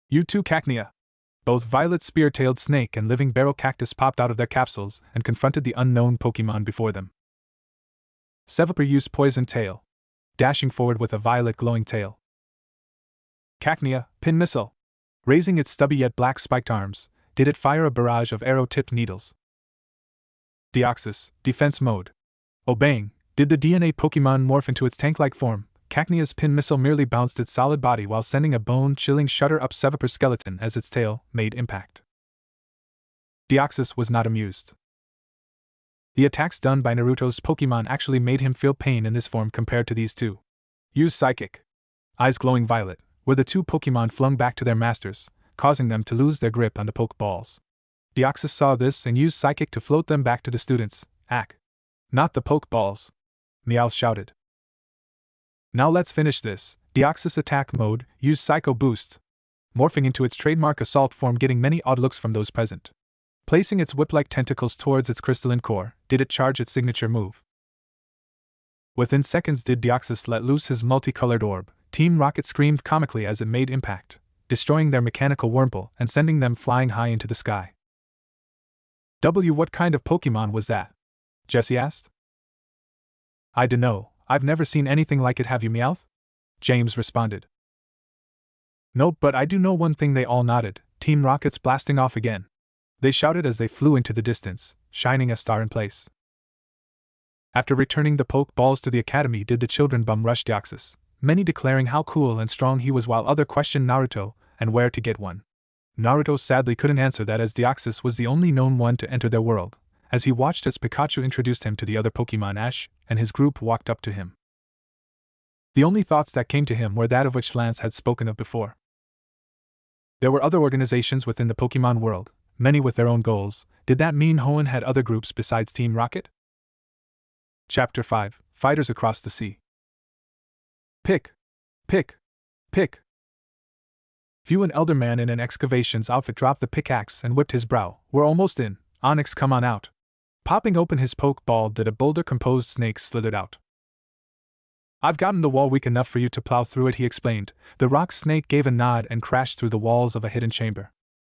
You too, Cacnea. Both Violet Spear-tailed Snake and Living Barrel Cactus popped out of their capsules and confronted the unknown Pokemon before them. Seviper used Poison Tail, dashing forward with a violet glowing tail. Cacnea, Pin Missile. Raising its stubby yet black spiked arms, did it fire a barrage of arrow-tipped needles. Deoxys, Defense Mode. Obeying, did the DNA Pokemon morph into its tank-like form. Cacnea's Pin Missile merely bounced its solid body while sending a bone-chilling shudder up Seviper's skeleton as its tail made impact. Deoxys was not amused. The attacks done by Naruto's Pokemon actually made him feel pain in this form compared to these two. Use Psychic. Eyes glowing violet, were the two Pokemon flung back to their masters, causing them to lose their grip on the Pokeballs. Deoxys saw this and used Psychic to float them back to the students. Ack. Not the Pokeballs. Meowth shouted. Now let's finish this. Deoxys attack mode, use Psycho Boost. Morphing into its trademark assault form, getting many odd looks from those present. Placing its whip-like tentacles towards its crystalline core, did it charge its signature move. Within seconds did Deoxys let loose his multicolored orb. Team Rocket screamed comically as it made impact, destroying their mechanical Wurmple and sending them flying high into the sky. What kind of Pokemon was that? Jessie asked. I dunno. I've never seen anything like it, have you, Meowth? James responded. Nope, but I do know one thing. They all nodded. Team Rocket's blasting off again. They shouted as they flew into the distance, shining a star in place. After returning the Pokeballs to the Academy, did the children bum rush Deoxys, many declaring how cool and strong he was while others questioned Naruto and where to get one. Naruto sadly couldn't answer that as Deoxys was the only known one to enter their world, as he watched as Pikachu introduced him to the other Pokemon. Ash and his group walked up to him. The only thoughts that came to him were that of which Lance had spoken of before. There were other organizations within the Pokemon world, many with their own goals. Did that mean Hoenn had other groups besides Team Rocket? Chapter 5, Fighters Across the Sea. Pick. Pick. Pick. Few, an elder man in an excavations outfit, dropped the pickaxe and whipped his brow. We're almost in. Onyx, come on out. Popping open his Pokeball, did a boulder-composed snake slithered out. I've gotten the wall weak enough for you to plow through it, he explained. The rock snake gave a nod and crashed through the walls of a hidden chamber.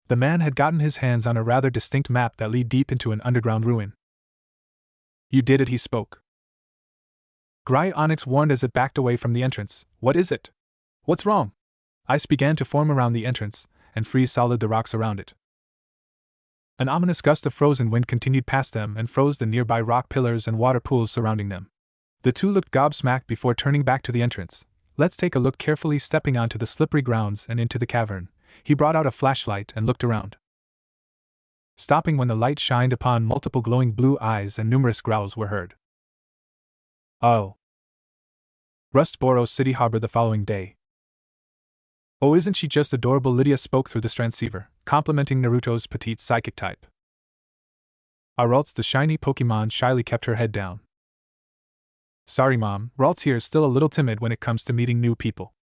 The man had gotten his hands on a rather distinct map that led deep into an underground ruin. You did it, he spoke. Gray Onyx warned as it backed away from the entrance. What is it? What's wrong? Ice began to form around the entrance, and freeze solid the rocks around it. An ominous gust of frozen wind continued past them and froze the nearby rock pillars and water pools surrounding them. The two looked gobsmacked before turning back to the entrance. let's take a look carefully. Stepping onto the slippery grounds and into the cavern, he brought out a flashlight and looked around, stopping when the light shined upon multiple glowing blue eyes and numerous growls were heard. Oh. Rustboro City Harbor the following day. Oh, isn't she just adorable? Lydia spoke through the transceiver, complimenting Naruto's petite psychic type. Ralts, the shiny Pokemon, shyly kept her head down. Sorry, Mom, Ralts here is still a little timid when it comes to meeting new people.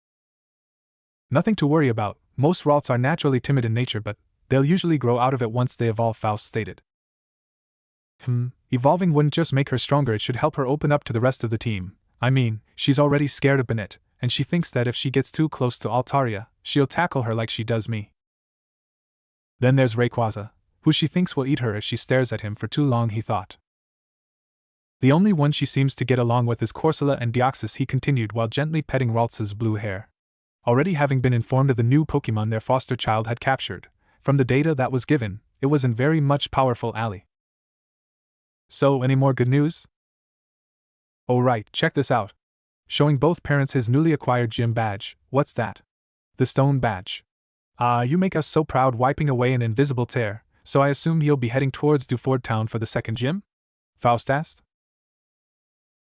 Nothing to worry about, most Ralts are naturally timid in nature, but they'll usually grow out of it once they evolve, Faust stated. Evolving wouldn't just make her stronger, it should help her open up to the rest of the team. I mean, she's already scared of Bennett, and she thinks that if she gets too close to Altaria, she'll tackle her like she does me. Then there's Rayquaza, who she thinks will eat her if she stares at him for too long, he thought. The only one she seems to get along with is Corsola and Deoxys, he continued while gently petting Ralts's blue hair. Already having been informed of the new Pokemon their foster child had captured, from the data that was given, it was in very much powerful alley. So, any more good news? Oh right, check this out. Showing both parents his newly acquired gym badge. What's that? The stone badge. You make us so proud, wiping away an invisible tear, so I assume you'll be heading towards Dewford Town for the second gym? Faust asked.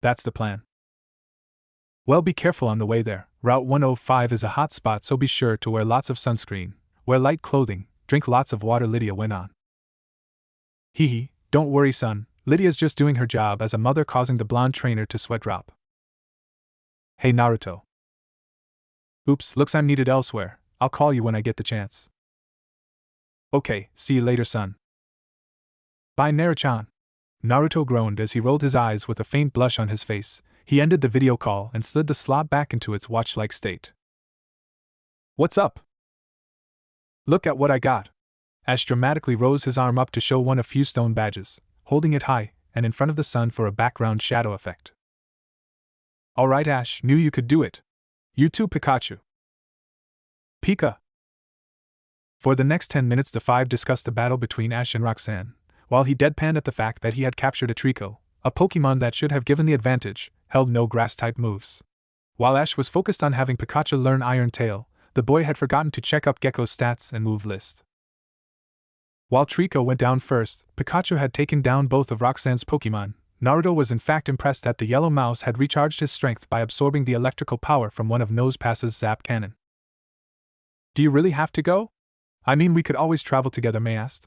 That's the plan. Well, be careful on the way there. Route 105 is a hot spot, so be sure to wear lots of sunscreen, wear light clothing, drink lots of water, Lydia went on. Hee, don't worry, son. Lydia's just doing her job as a mother, causing the blonde trainer to sweat drop. Hey Naruto. Oops, looks I'm needed elsewhere. I'll call you when I get the chance. Okay, see you later, son. Bye, Naruto-chan. Naruto groaned as he rolled his eyes with a faint blush on his face. He ended the video call and slid the slot back into its watch-like state. What's up? Look at what I got. Ash dramatically rose his arm up to show one of few stone badges, holding it high and in front of the sun for a background shadow effect. Alright, Ash, knew you could do it. You too, Pikachu. Pika. For the next 10 minutes the five discussed the battle between Ash and Roxanne, while he deadpanned at the fact that he had captured a Trico, a Pokemon that should have given the advantage, held no grass-type moves. While Ash was focused on having Pikachu learn Iron Tail, the boy had forgotten to check up Gecko's stats and move list. While Trico went down first, Pikachu had taken down both of Roxanne's Pokemon. Naruto was in fact impressed that the yellow mouse had recharged his strength by absorbing the electrical power from one of Nosepass's Zap Cannon. Do you really have to go? I mean, we could always travel together, May asked.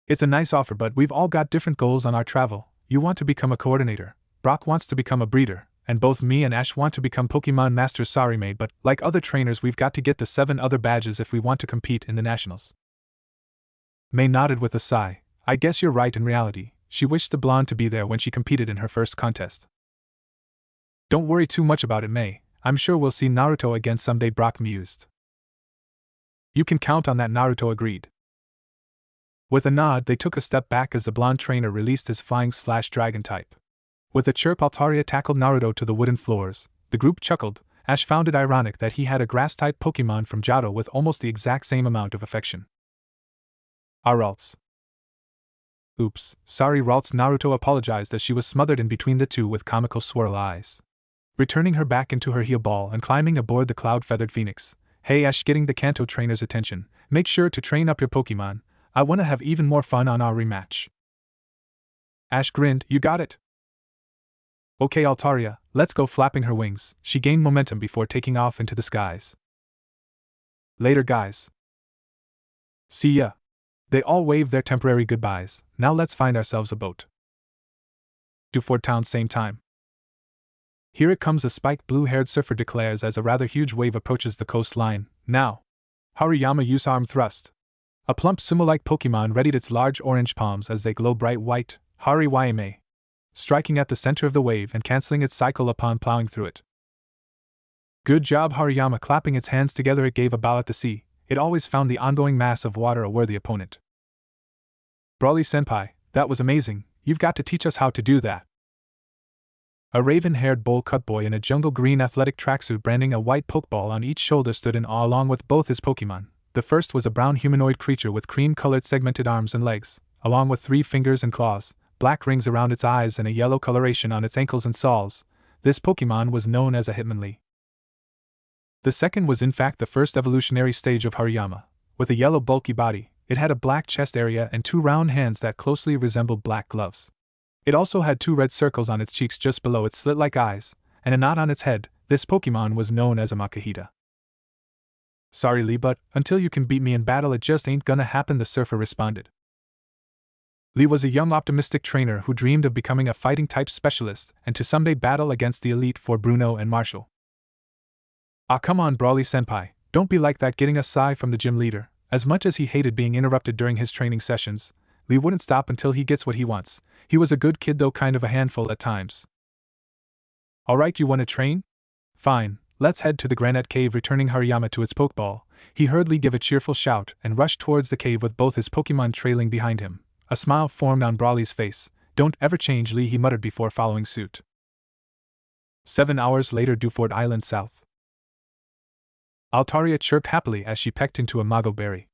It's a nice offer, but we've all got different goals on our travel. You want to become a coordinator, Brock wants to become a breeder, and both me and Ash want to become Pokemon Masters. Sorry, May, but like other trainers, we've got to get the 7 other badges if we want to compete in the Nationals. May nodded with a sigh. I guess you're right. In reality, she wished the blonde to be there when she competed in her first contest. Don't worry too much about it, May. I'm sure we'll see Naruto again someday, Brock mused. You can count on that, Naruto agreed. With a nod, they took a step back as the blonde trainer released his flying/dragon type. With a chirp, Altaria tackled Naruto to the wooden floors. The group chuckled. Ash found it ironic that he had a grass-type Pokemon from Johto with almost the exact same amount of affection. Ralts. Oops, sorry, Ralts. Naruto apologized as she was smothered in between the two with comical swirl eyes. Returning her back into her heel ball and climbing aboard the cloud-feathered phoenix. Hey Ash, getting the Kanto trainer's attention. Make sure to train up your Pokemon. I want to have even more fun on our rematch. Ash grinned. You got it. Okay, Altaria, let's go. Flapping her wings, she gained momentum before taking off into the skies. Later, guys. See ya. They all waved their temporary goodbyes. Now let's find ourselves a boat. Dewford Town, same time. Here it comes, a spiked blue-haired surfer declares as a rather huge wave approaches the coastline. Now. Hariyama used arm thrust. A plump sumo-like Pokemon readied its large orange palms as they glow bright white. Hariyama. Striking at the center of the wave and canceling its cycle upon plowing through it. Good job, Hariyama. Clapping its hands together, it gave a bow at the sea. It always found the ongoing mass of water a worthy opponent. Brawly-senpai, that was amazing. You've got to teach us how to do that. A raven-haired bowl-cut boy in a jungle green athletic tracksuit branding a white pokeball on each shoulder stood in awe along with both his Pokemon. The first was a brown humanoid creature with cream-colored segmented arms and legs, along with 3 fingers and claws, black rings around its eyes and a yellow coloration on its ankles and soles. This Pokemon was known as a Hitmonlee. The second was in fact the first evolutionary stage of Hariyama. With a yellow bulky body, it had a black chest area and 2 round hands that closely resembled black gloves. It also had 2 red circles on its cheeks just below its slit-like eyes, and a knot on its head. This Pokemon was known as a Makahita. Sorry Lee, but until you can beat me in battle it just ain't gonna happen, the surfer responded. Lee was a young optimistic trainer who dreamed of becoming a fighting-type specialist and to someday battle against the Elite Four Bruno and Marshall. Ah, come on Brawly-senpai, don't be like that, getting a sigh from the gym leader. As much as he hated being interrupted during his training sessions, Lee wouldn't stop until he gets what he wants. He was a good kid, though kind of a handful at times. Alright, you want to train? Fine, let's head to the Granite Cave. Returning Hariyama to its Pokeball, he heard Lee give a cheerful shout and rushed towards the cave with both his Pokemon trailing behind him. A smile formed on Brawly's face. Don't ever change, Lee, he muttered before following suit. 7 hours later, Dewford Island South. Altaria chirped happily as she pecked into a mago berry.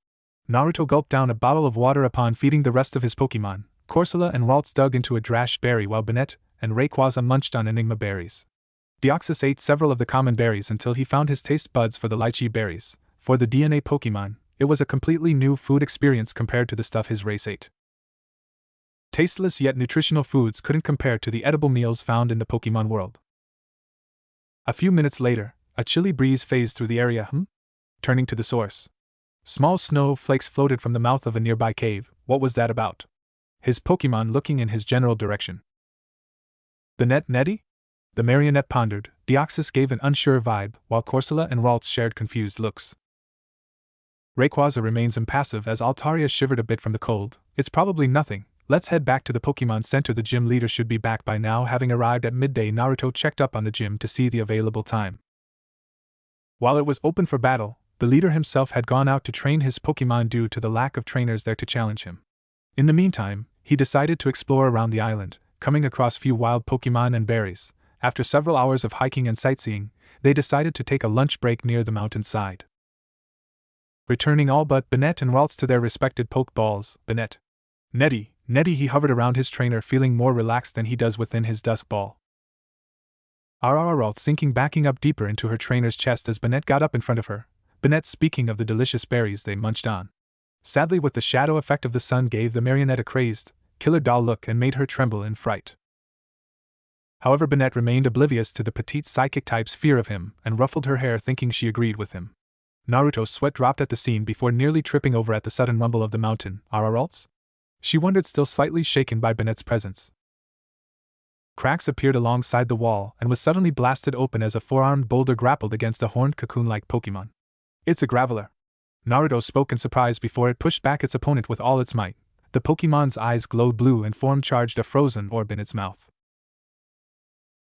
Naruto gulped down a bottle of water upon feeding the rest of his Pokemon. Corsola and Ralts dug into a drash berry while Bennett and Rayquaza munched on enigma berries. Deoxys ate several of the common berries until he found his taste buds for the lychee berries. For the DNA Pokemon, it was a completely new food experience compared to the stuff his race ate. Tasteless yet nutritional foods couldn't compare to the edible meals found in the Pokemon world. A few minutes later, a chilly breeze phased through the area. Turning to the source. Small snow flakes floated from the mouth of a nearby cave. What was that about? His Pokemon looking in his general direction. The Nettie? The marionette pondered. Deoxys gave an unsure vibe, while Corsola and Ralts shared confused looks. Rayquaza remains impassive as Altaria shivered a bit from the cold. It's probably nothing. Let's head back to the Pokemon Center. The gym leader should be back by now. Having arrived at midday, Naruto checked up on the gym to see the available time. While it was open for battle, the leader himself had gone out to train his Pokemon due to the lack of trainers there to challenge him. In the meantime, he decided to explore around the island, coming across few wild Pokemon and berries. After several hours of hiking and sightseeing, they decided to take a lunch break near the mountainside. Returning all but Bennett and Ralts to their respected Pokeballs, Bennett. Nettie, he hovered around his trainer, feeling more relaxed than he does within his dusk ball. Ralts backing up deeper into her trainer's chest as Bennett got up in front of her. Bennett speaking of the delicious berries they munched on. Sadly, with the shadow effect of the sun gave the marionette a crazed, killer doll look and made her tremble in fright. However, Bennett remained oblivious to the petite psychic type's fear of him and ruffled her hair, thinking she agreed with him. Naruto's sweat dropped at the scene before nearly tripping over at the sudden rumble of the mountain. Ralts? She wondered, still slightly shaken by Bennett's presence. Cracks appeared alongside the wall and was suddenly blasted open as a 4-armed boulder grappled against a horned cocoon-like Pokemon. It's a Graveler. Naruto spoke in surprise before it pushed back its opponent with all its might. The Pokemon's eyes glowed blue and charged a frozen orb in its mouth.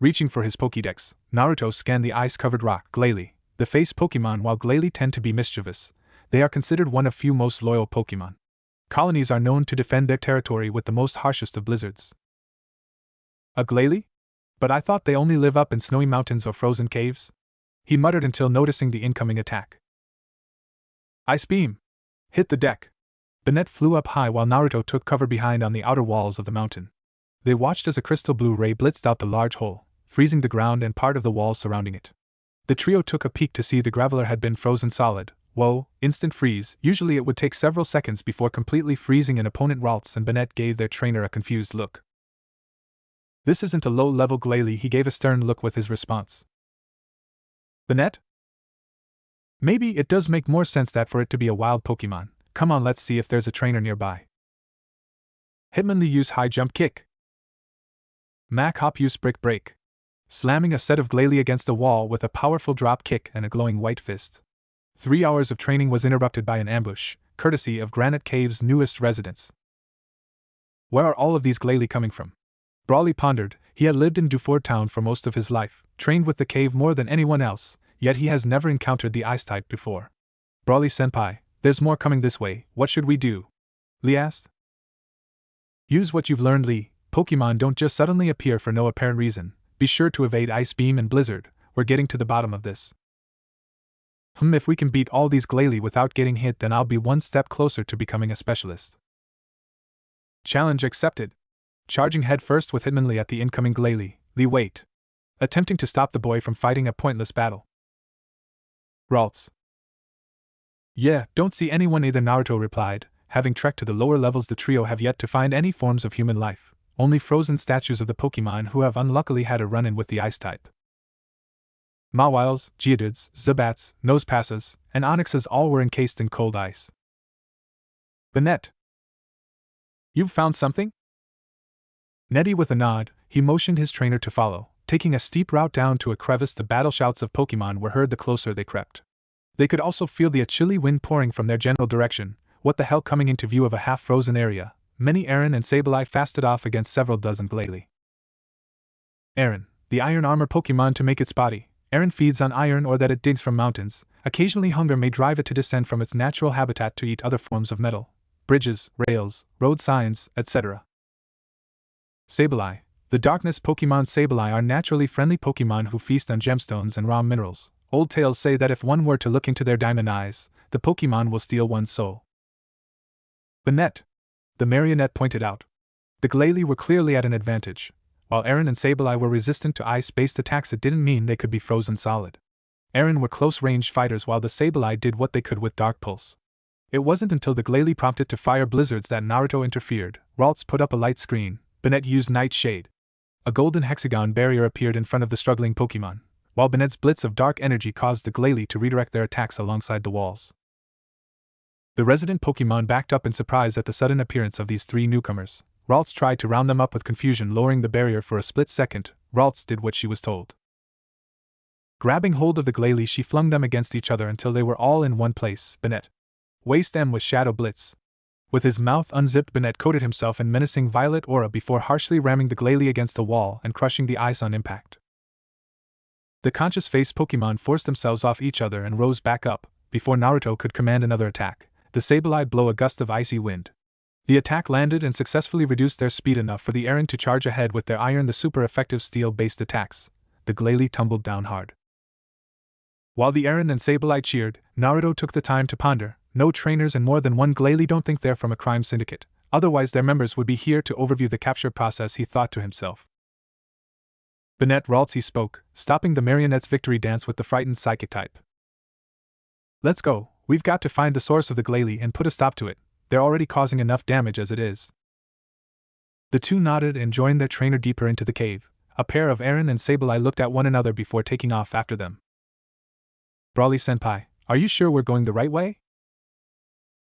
Reaching for his Pokédex, Naruto scanned the ice-covered rock. Glalie. The face Pokemon. While Glalie tend to be mischievous, they are considered one of few most loyal Pokemon. Colonies are known to defend their territory with the most harshest of blizzards. A Glalie? But I thought they only live up in snowy mountains or frozen caves? He muttered until noticing the incoming attack. Ice Beam! Hit the deck! Bennett flew up high while Naruto took cover behind on the outer walls of the mountain. They watched as a crystal blue ray blitzed out the large hole, freezing the ground and part of the walls surrounding it. The trio took a peek to see the Graveler had been frozen solid. Whoa, instant freeze. Usually it would take several seconds before completely freezing an opponent. Ralts and Bennett gave their trainer a confused look. This isn't a low-level Glalie, he gave a stern look with his response. Bennett? Maybe it does make more sense that for it to be a wild Pokemon. Come on, let's see if there's a trainer nearby. Hitmonlee use high jump kick. Mac Hop use brick break. Slamming a set of Glalie against a wall with a powerful drop kick and a glowing white fist. 3 hours of training was interrupted by an ambush, courtesy of Granite Cave's newest residents. Where are all of these Glalie coming from? Brawly pondered. He had lived in Dewford Town for most of his life, trained with the cave more than anyone else, yet he has never encountered the ice type before. Brawly-senpai, there's more coming this way. What should we do? Lee asked. Use what you've learned, Lee. Pokemon don't just suddenly appear for no apparent reason. Be sure to evade Ice Beam and Blizzard. We're getting to the bottom of this. If we can beat all these Glalie without getting hit, then I'll be one step closer to becoming a specialist. Challenge accepted. Charging headfirst with Hitmonlee at the incoming Glalie, Lee wait. Attempting to stop the boy from fighting a pointless battle. Ralts. Yeah, don't see anyone either, Naruto replied. Having trekked to the lower levels, the trio have yet to find any forms of human life, only frozen statues of the Pokemon who have unluckily had a run-in with the ice type. Mawiles, Geodudes, Zubats, Nosepasses, and Onyxes all were encased in cold ice. Bennett. You've found something? Nettie with a nod, he motioned his trainer to follow. Taking a steep route down to a crevice, the battle shouts of Pokemon were heard the closer they crept. They could also feel the chilly wind pouring from their general direction. What the hell, coming into view of a half-frozen area, many Aaron and Sableye fasted off against several dozen Glalie. Aaron, the iron armor Pokemon to make its body. Aaron feeds on iron ore that it digs from mountains. Occasionally hunger may drive it to descend from its natural habitat to eat other forms of metal, bridges, rails, road signs, etc. Sableye, the darkness Pokemon. Sableye are naturally friendly Pokemon who feast on gemstones and raw minerals. Old tales say that if one were to look into their diamond eyes, the Pokemon will steal one's soul. Bennett, the marionette pointed out. The Glalie were clearly at an advantage. While Aaron and Sableye were resistant to ice-based attacks, it didn't mean they could be frozen solid. Aaron were close-range fighters while the Sableye did what they could with Dark Pulse. It wasn't until the Glalie prompted to fire blizzards that Naruto interfered. Ralts put up a light screen. Bennett used Night Shade. A golden hexagon barrier appeared in front of the struggling Pokemon, while Bennett's blitz of dark energy caused the Glalie to redirect their attacks alongside the walls. The resident Pokemon backed up in surprise at the sudden appearance of these three newcomers. Ralts tried to round them up with confusion, lowering the barrier for a split second. Ralts did what she was told. Grabbing hold of the Glalie, she flung them against each other until they were all in one place. Bennett waste them with Shadow Blitz. With his mouth unzipped, Bennett coated himself in menacing violet aura before harshly ramming the Glalie against a wall and crushing the ice on impact. The conscious face Pokemon forced themselves off each other and rose back up. Before Naruto could command another attack, the Sableye blew a gust of icy wind. The attack landed and successfully reduced their speed enough for the Aaron to charge ahead with their iron, the super effective steel-based attacks. The Glalie tumbled down hard. While the Aaron and Sableye cheered, Naruto took the time to ponder. No trainers and more than one Glalie don't think they're from a crime syndicate, otherwise their members would be here to overview the capture process, he thought to himself. Bennett, Ralts, he spoke, stopping the marionette's victory dance with the frightened psychic type. Let's go, we've got to find the source of the Glalie and put a stop to it. They're already causing enough damage as it is. The two nodded and joined their trainer deeper into the cave. A pair of Aaron and Sableye looked at one another before taking off after them. Brawly-senpai, are you sure we're going the right way?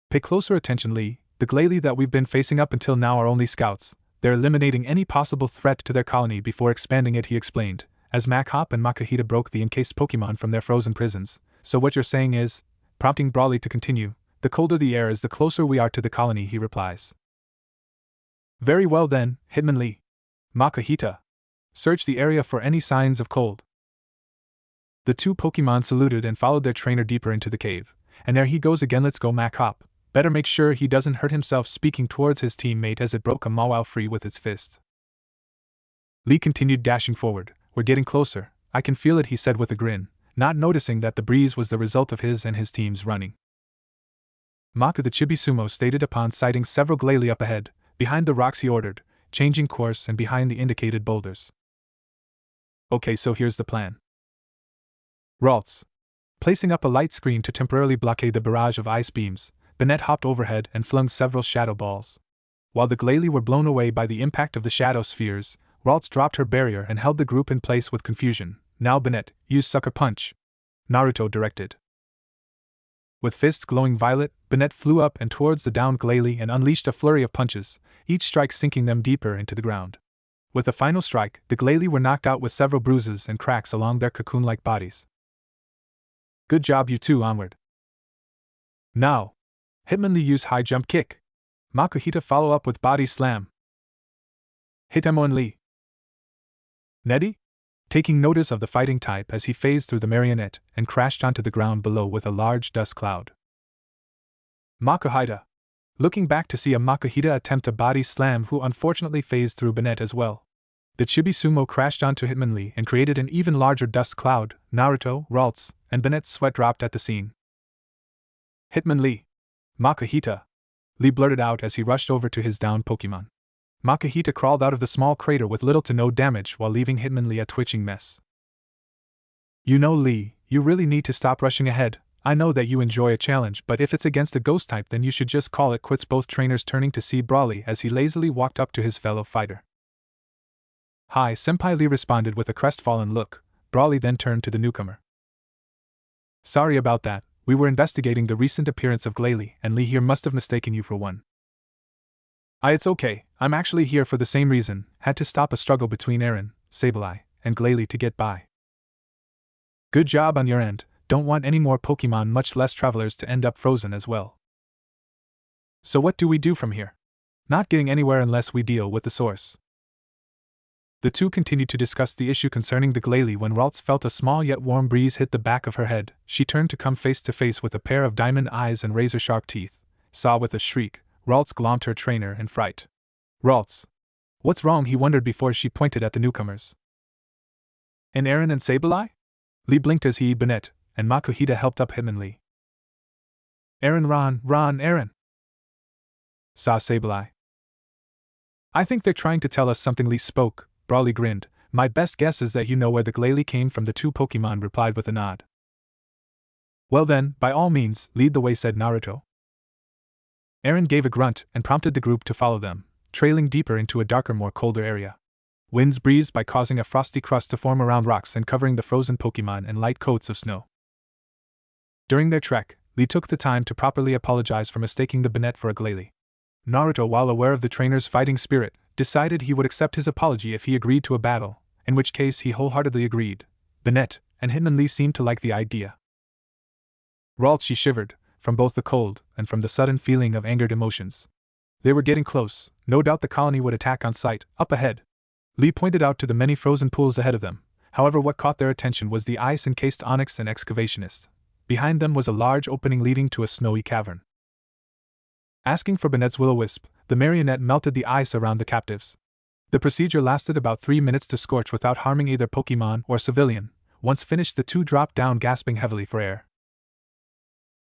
Pay closer attention, Lee. The Glalie that we've been facing up until now are only scouts. They're eliminating any possible threat to their colony before expanding it, he explained, as Machop and Makuhita broke the encased Pokemon from their frozen prisons. So what you're saying is, prompting Brawly to continue, the colder the air is, the closer we are to the colony, he replies. Very well then, Hitmonlee. Makuhita. Search the area for any signs of cold. The two Pokemon saluted and followed their trainer deeper into the cave. And there he goes again, let's go, Machop. Better make sure he doesn't hurt himself, speaking towards his teammate as it broke a Mawile free with its fist. Lee continued dashing forward. We're getting closer, I can feel it, he said with a grin, not noticing that the breeze was the result of his and his team's running. Maku the Chibi-Sumo stated upon sighting several Glalie up ahead. Behind the rocks, he ordered, changing course and behind the indicated boulders. Okay, so here's the plan. Ralts. Placing up a light screen to temporarily blockade the barrage of ice beams, Bennett hopped overhead and flung several shadow balls. While the Glalie were blown away by the impact of the shadow spheres, Ralts dropped her barrier and held the group in place with confusion. Now Bennett, use Sucker Punch, Naruto directed. With fists glowing violet, Bennett flew up and towards the downed Glalie and unleashed a flurry of punches, each strike sinking them deeper into the ground. With a final strike, the Glalie were knocked out with several bruises and cracks along their cocoon-like bodies. Good job, you two, onward. Now, Hitmonlee use high jump kick. Makuhita follow up with body slam. Hitmonlee. Nettie? Taking notice of the fighting type as he phased through the marionette and crashed onto the ground below with a large dust cloud. Makuhita. Looking back to see a Makuhita attempt a body slam, who unfortunately phased through Bennett as well. The Chibi-Sumo crashed onto Hitmonlee and created an even larger dust cloud. Naruto, Ralts, and Bennett's sweat dropped at the scene. Hitmonlee. Makuhita. Lee blurted out as he rushed over to his downed Pokemon. Makuhita crawled out of the small crater with little to no damage while leaving Hitmonlee a twitching mess. You know, Lee, You really need to stop rushing ahead. I know that you enjoy a challenge, but if it's against a ghost type, then you should just call it quits. Both trainers turning to see Brawly as he lazily walked up to his fellow fighter. Hi, Senpai, Lee responded with a crestfallen look. Brawly then turned to the newcomer. Sorry about that, we were investigating the recent appearance of Glalie, and Lee here must have mistaken you for one. It's okay, I'm actually here for the same reason, had to stop a struggle between Aaron, Sableye, and Glalie to get by. Good job on your end, don't want any more Pokemon, much less travelers, to end up frozen as well. So what do we do from here? Not getting anywhere unless we deal with the source. The two continued to discuss the issue concerning the Glalie when Ralts felt a small yet warm breeze hit the back of her head. She turned to come face to face with a pair of diamond eyes and razor-sharp teeth. Saw with a shriek, Ralts glommed her trainer in fright. Ralts! What's wrong? He wondered before she pointed at the newcomers. And Aaron and Sableye? Lee blinked as he, Bennett, and Makuhita helped up him and Lee. Aaron, Ron, Aaron! Saw Sableye. I think they're trying to tell us something. Lee spoke. Brawly grinned. My best guess is that you know where the Glalie came from. The two Pokemon replied with a nod. Well then, by all means, lead the way, said Naruto. Aaron gave a grunt and prompted the group to follow them, trailing deeper into a darker, more colder area. Winds breezed by, causing a frosty crust to form around rocks and covering the frozen Pokemon in light coats of snow. During their trek, Lee took the time to properly apologize for mistaking the Bennett for a Glalie. Naruto, while aware of the trainer's fighting spirit, decided he would accept his apology if he agreed to a battle, in which case he wholeheartedly agreed. Bennett and Hitmonlee seemed to like the idea. Ralts, she shivered, from both the cold and from the sudden feeling of angered emotions. They were getting close, no doubt the colony would attack on sight. Up ahead, Lee pointed out to the many frozen pools ahead of them. However, what caught their attention was the ice-encased onyx and excavationist. Behind them was a large opening leading to a snowy cavern. Asking for Bennett's will-o-wisp, the marionette melted the ice around the captives. The procedure lasted about 3 minutes to scorch without harming either Pokemon or civilian. Once finished, the two dropped down, gasping heavily for air.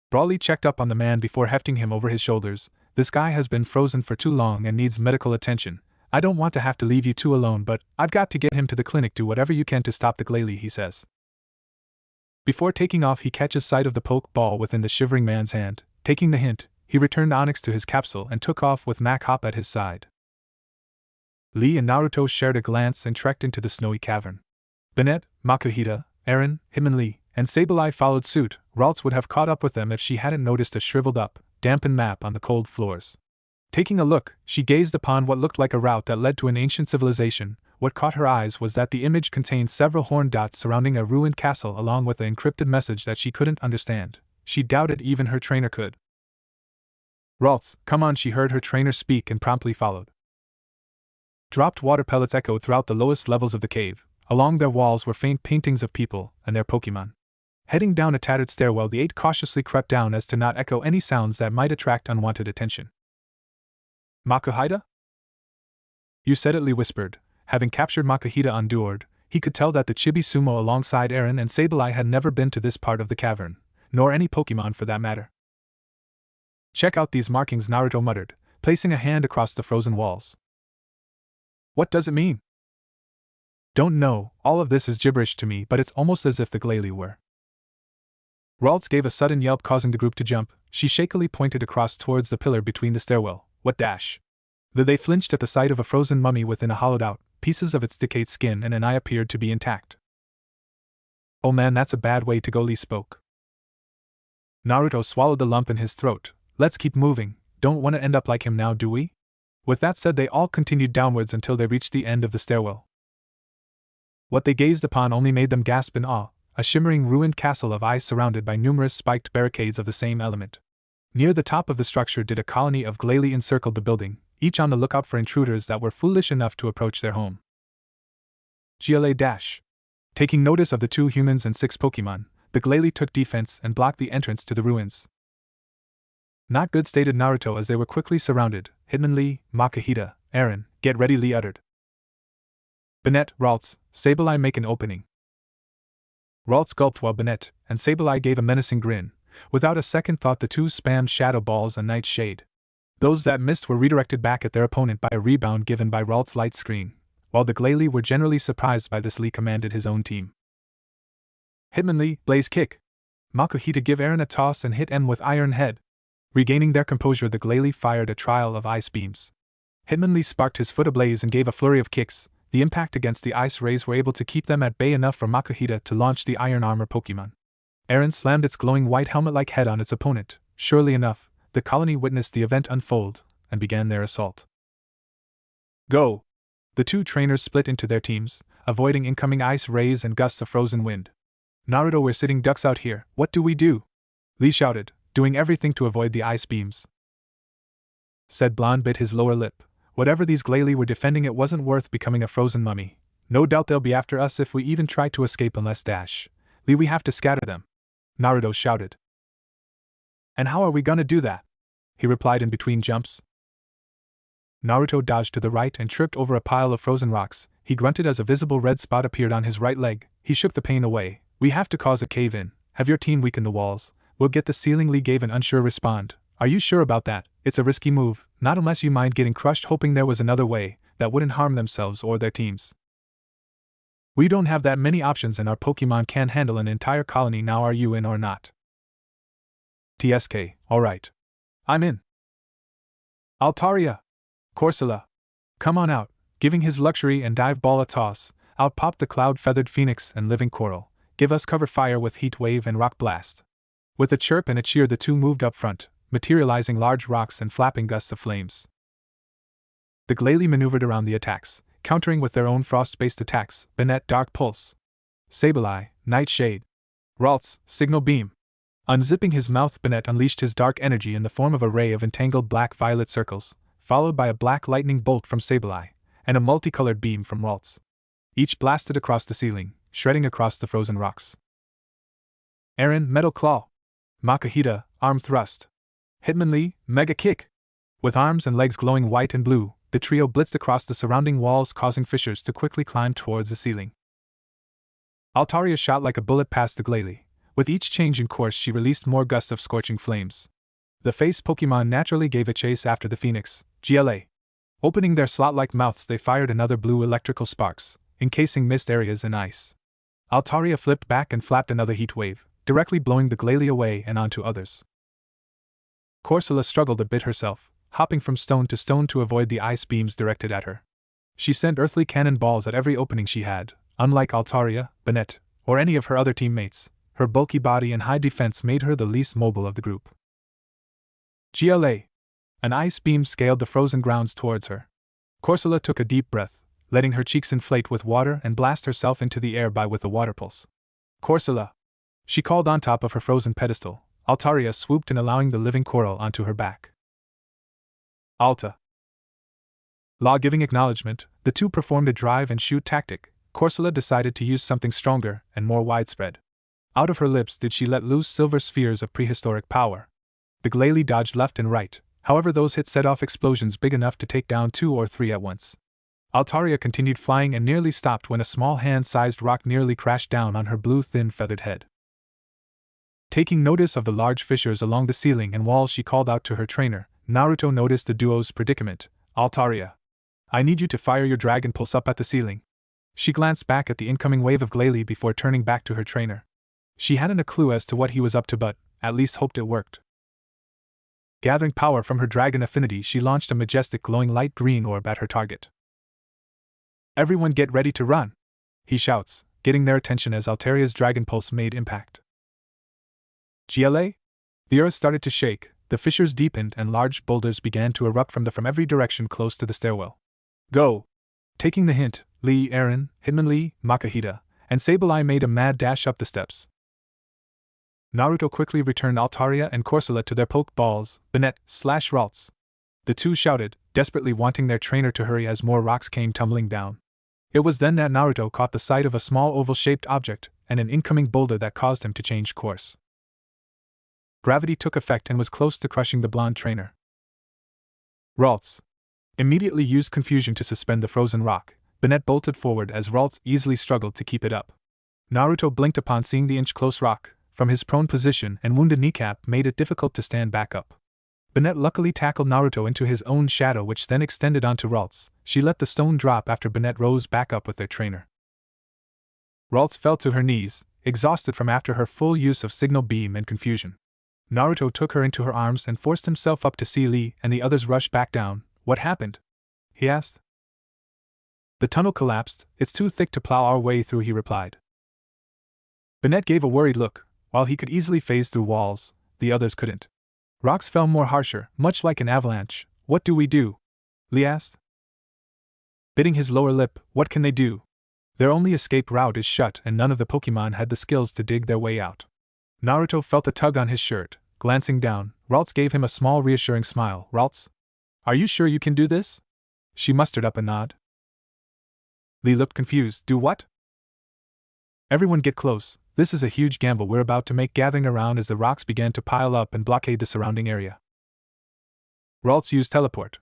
Brawly checked up on the man before hefting him over his shoulders. This guy has been frozen for too long and needs medical attention. I don't want to have to leave you two alone, but I've got to get him to the clinic. Do whatever you can to stop the Glalie, he says. Before taking off, he catches sight of the poke ball within the shivering man's hand. Taking the hint, he returned Onyx to his capsule and took off with Mac Hop at his side. Lee and Naruto shared a glance and trekked into the snowy cavern. Bennett, Makuhita, Aaron, Hitmonlee, and Sableye followed suit. Ralts would have caught up with them if she hadn't noticed a shriveled-up, dampened map on the cold floors. Taking a look, she gazed upon what looked like a route that led to an ancient civilization. What caught her eyes was that the image contained several horned dots surrounding a ruined castle along with an encrypted message that she couldn't understand. She doubted even her trainer could. Ralts, come on, she heard her trainer speak and promptly followed. Dropped water pellets echoed throughout the lowest levels of the cave. Along their walls were faint paintings of people and their Pokemon. Heading down a tattered stairwell, the eight cautiously crept down as to not echo any sounds that might attract unwanted attention. Makuhita? You said it, Lee whispered. Having captured Makuhita on Duord, he could tell that the Chibi Sumo alongside Aaron and Sableye had never been to this part of the cavern, nor any Pokemon for that matter. Check out these markings, Naruto muttered, placing a hand across the frozen walls. What does it mean? Don't know, all of this is gibberish to me, but it's almost as if the Glalie were. Ralts gave a sudden yelp, causing the group to jump. She shakily pointed across towards the pillar between the stairwell. What dash? They flinched at the sight of a frozen mummy within a hollowed-out, pieces of its decayed skin and an eye appeared to be intact. Oh man, that's a bad way to go, Lee spoke. Naruto swallowed the lump in his throat. Let's keep moving, don't want to end up like him now, do we? With that said, they all continued downwards until they reached the end of the stairwell. What they gazed upon only made them gasp in awe, a shimmering ruined castle of ice surrounded by numerous spiked barricades of the same element. Near the top of the structure did a colony of Glalie encircled the building, each on the lookout for intruders that were foolish enough to approach their home. GLA dash. Taking notice of the 2 humans and 6 Pokemon, the Glalie took defense and blocked the entrance to the ruins. Not good, stated Naruto as they were quickly surrounded. Hitmonlee, Makuhita, Aaron, get ready, Lee uttered. Bennett, Ralts, Sableye, make an opening. Ralts gulped while Bennett and Sableye gave a menacing grin. Without a second thought, the two spammed shadow balls and night shade. Those that missed were redirected back at their opponent by a rebound given by Ralts' light screen. While the Glalie were generally surprised by this, Lee commanded his own team. Hitmonlee, blaze kick. Makuhita give Eren a toss and hit M with iron head. Regaining their composure, the Glalie fired a trial of ice beams. Hitmonlee sparked his foot ablaze and gave a flurry of kicks. The impact against the ice rays were able to keep them at bay enough for Makuhita to launch the iron armor Pokemon. Eren slammed its glowing white helmet-like head on its opponent. Surely enough, the colony witnessed the event unfold and began their assault. Go! The two trainers split into their teams, avoiding incoming ice rays and gusts of frozen wind. Naruto, we're sitting ducks out here, what do we do? Lee shouted, doing everything to avoid the ice beams. Said Blonde bit his lower lip. Whatever these Glalie were defending, it wasn't worth becoming a frozen mummy. No doubt they'll be after us if we even try to escape unless dash. Lee, we have to scatter them. Naruto shouted. And how are we gonna do that? He replied in between jumps. Naruto dodged to the right and tripped over a pile of frozen rocks. He grunted as a visible red spot appeared on his right leg. He shook the pain away. We have to cause a cave-in. Have your team weaken the walls. We'll get the ceiling. Lee gave an unsure respond. Are you sure about that? It's a risky move, not unless you mind getting crushed, hoping there was another way that wouldn't harm themselves or their teams. We don't have that many options and our Pokemon can't handle an entire colony now. Are you in or not? TSK, alright. I'm in. Altaria! Corsola! Come on out. Giving his luxury and dive ball a toss, out popped the cloud-feathered phoenix and living coral. Give us cover fire with heat wave and rock blast. With a chirp and a cheer, the two moved up front, materializing large rocks and flapping gusts of flames. The Glalie maneuvered around the attacks, countering with their own frost-based attacks. Bennett, Dark Pulse. Sableye, Nightshade. Ralts, Signal Beam. Unzipping his mouth, Bennett unleashed his dark energy in the form of a ray of entangled black-violet circles, followed by a black lightning bolt from Sableye, and a multicolored beam from Ralts. Each blasted across the ceiling, shredding across the frozen rocks. Eren, Metal Claw. Makuhita, Arm Thrust. Hitmonlee, Mega Kick. With arms and legs glowing white and blue, the trio blitzed across the surrounding walls, causing fissures to quickly climb towards the ceiling. Altaria shot like a bullet past the Glalie. With each change in course, she released more gusts of scorching flames. The face Pokemon naturally gave a chase after the Phoenix, GLA. Opening their slot-like mouths, they fired another blue electrical sparks, encasing mist areas in ice. Altaria flipped back and flapped another heat wave, directly blowing the Glalie away and onto others. Corsola struggled a bit herself, hopping from stone to avoid the ice beams directed at her. She sent earthly cannonballs at every opening she had. Unlike Altaria, Bennett, or any of her other teammates, her bulky body and high defense made her the least mobile of the group. GLA. An ice beam scaled the frozen grounds towards her. Corsola took a deep breath, letting her cheeks inflate with water and blast herself into the air with a water pulse. Corsola! She called on top of her frozen pedestal. Altaria swooped in, allowing the living coral onto her back. Alta. Law giving acknowledgement, the two performed a drive and shoot tactic. Corsola decided to use something stronger and more widespread. Out of her lips did she let loose silver spheres of prehistoric power. The Glalie dodged left and right, however those hits set off explosions big enough to take down 2 or 3 at once. Altaria continued flying and nearly stopped when a small hand-sized rock nearly crashed down on her blue thin feathered head. Taking notice of the large fissures along the ceiling and walls, she called out to her trainer. Naruto noticed the duo's predicament. Altaria, I need you to fire your Dragon Pulse up at the ceiling. She glanced back at the incoming wave of Glalie before turning back to her trainer. She hadn't a clue as to what he was up to, but at least hoped it worked. Gathering power from her dragon affinity, she launched a majestic glowing light green orb at her target. Everyone get ready to run! He shouts, getting their attention as Altaria's Dragon Pulse made impact. GLA? The earth started to shake, the fissures deepened and large boulders began to erupt from every direction close to the stairwell. Go! Taking the hint, Lee, Eren, Hitmonlee, Makuhita, and Sableye made a mad dash up the steps. Naruto quickly returned Altaria and Corsola to their poke balls, Bennett, Ralts. The two shouted, desperately wanting their trainer to hurry as more rocks came tumbling down. It was then that Naruto caught the sight of a small oval-shaped object and an incoming boulder that caused him to change course. Gravity took effect and was close to crushing the blonde trainer. Ralts immediately used confusion to suspend the frozen rock. Bennett bolted forward as Ralts easily struggled to keep it up. Naruto blinked upon seeing the inch-close rock from his prone position, and wounded kneecap made it difficult to stand back up. Bennett luckily tackled Naruto into his own shadow, which then extended onto Ralts. She let the stone drop after Bennett rose back up with their trainer. Ralts fell to her knees, exhausted from after her full use of signal beam and confusion. Naruto took her into her arms and forced himself up to see Lee, and the others rushed back down. "What happened?" he asked. "The tunnel collapsed. It's too thick to plow our way through," he replied. Bennett gave a worried look. While he could easily phase through walls, the others couldn't. Rocks fell more harsher, much like an avalanche. "What do we do?" Lee asked. Biting his lower lip, what can they do? Their only escape route is shut, and none of the Pokémon had the skills to dig their way out. Naruto felt a tug on his shirt. Glancing down, Ralts gave him a small reassuring smile. "Ralts? Are you sure you can do this?" She mustered up a nod. Lee looked confused. "Do what?" "Everyone get close. This is a huge gamble we're about to make," gathering around as the rocks began to pile up and blockade the surrounding area. Ralts used teleport.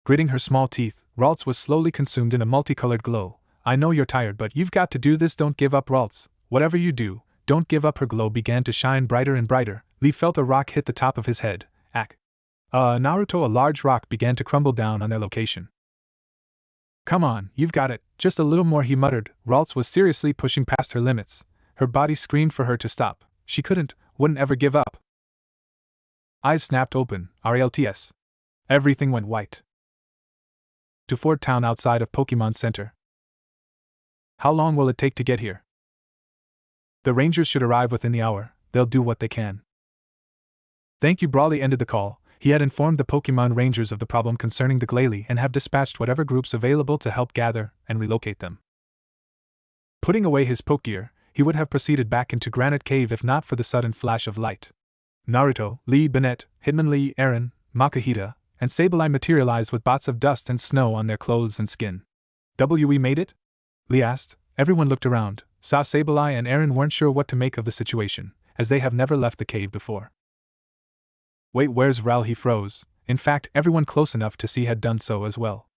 Gritting her small teeth, Ralts was slowly consumed in a multicolored glow. "I know you're tired, but you've got to do this. Don't give up, Ralts. Whatever you do, don't give up." Her glow began to shine brighter and brighter. Lee felt a rock hit the top of his head. Naruto, a large rock began to crumble down on their location. "Come on, you've got it. Just a little more," he muttered. Ralts was seriously pushing past her limits. Her body screamed for her to stop. She wouldn't ever give up. Eyes snapped open. RALTS. Everything went white. To Fort Town outside of Pokemon Center. How long will it take to get here? The Rangers should arrive within the hour. They'll do what they can. Thank you. Brawly ended the call. He had informed the Pokemon Rangers of the problem concerning the Glalie and have dispatched whatever groups available to help gather and relocate them. Putting away his Pokegear, he would have proceeded back into Granite Cave if not for the sudden flash of light. Naruto, Lee, Bennett, Hitmonlee, Eren, Makahita, and Sableye materialized with bots of dust and snow on their clothes and skin. "We made it?" Lee asked. Everyone looked around, saw Sableye and Eren weren't sure what to make of the situation, as they have never left the cave before. "Wait, where's Ral?" He froze. In fact, everyone close enough to see had done so as well.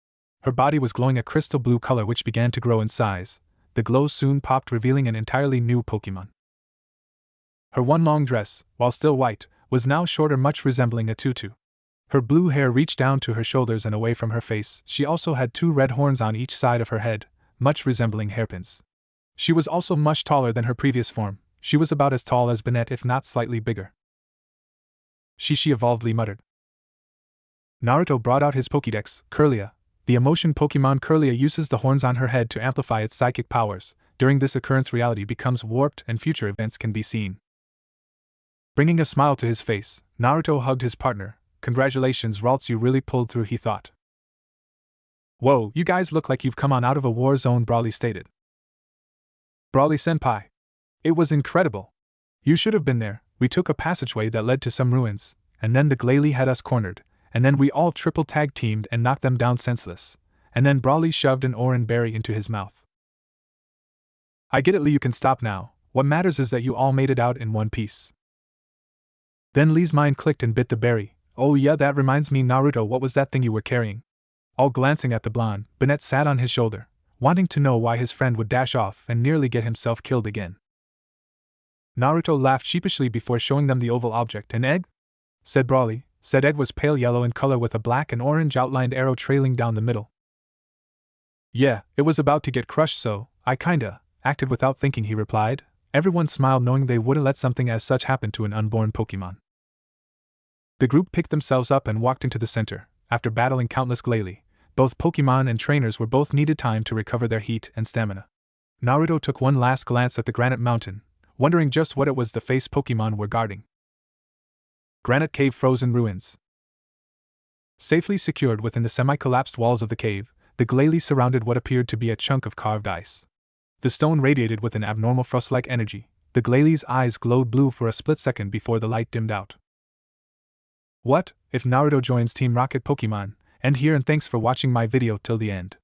Her body was glowing a crystal blue color which began to grow in size. The glow soon popped, revealing an entirely new Pokemon. Her one long dress, while still white, was now shorter, much resembling a tutu. Her blue hair reached down to her shoulders and away from her face. She also had 2 red horns on each side of her head, much resembling hairpins. She was also much taller than her previous form. She was about as tall as Bennett, if not slightly bigger. She evolved, Lee muttered. Naruto brought out his Pokédex. Kirlia, the emotion Pokemon. Kirlia uses the horns on her head to amplify its psychic powers. During this occurrence, reality becomes warped and future events can be seen. Bringing a smile to his face, Naruto hugged his partner. "Congratulations, Ralts, you really pulled through," he thought. "Whoa, you guys look like you've come on out of a war zone," Brawly stated. "Brawly-senpai. It was incredible. You should have been there. We took a passageway that led to some ruins, and then the Glalie had us cornered, and then we all triple tag-teamed and knocked them down senseless, and then Brawly shoved an orange berry into his mouth." "I get it, Lee, you can stop now. What matters is that you all made it out in one piece." Then Lee's mind clicked and bit the berry. "Oh yeah, that reminds me, Naruto, what was that thing you were carrying?" All glancing at the blonde, Bennett sat on his shoulder, wanting to know why his friend would dash off and nearly get himself killed again. Naruto laughed sheepishly before showing them the oval object. "An egg?" said Brawly. Said egg was pale yellow in color with a black and orange outlined arrow trailing down the middle. "Yeah, it was about to get crushed, so I kinda acted without thinking," he replied. Everyone smiled, knowing they wouldn't let something as such happen to an unborn Pokemon. The group picked themselves up and walked into the center. After battling countless Glalie, both Pokemon and trainers were both needed time to recover their heat and stamina. Naruto took one last glance at the granite mountain, wondering just what it was the face Pokemon were guarding. Granite Cave, frozen ruins. Safely secured within the semi-collapsed walls of the cave, the Glalie surrounded what appeared to be a chunk of carved ice. The stone radiated with an abnormal frost-like energy. The Glalie's eyes glowed blue for a split second before the light dimmed out. What if Naruto joins Team Rocket Pokemon? End here, and thanks for watching my video till the end.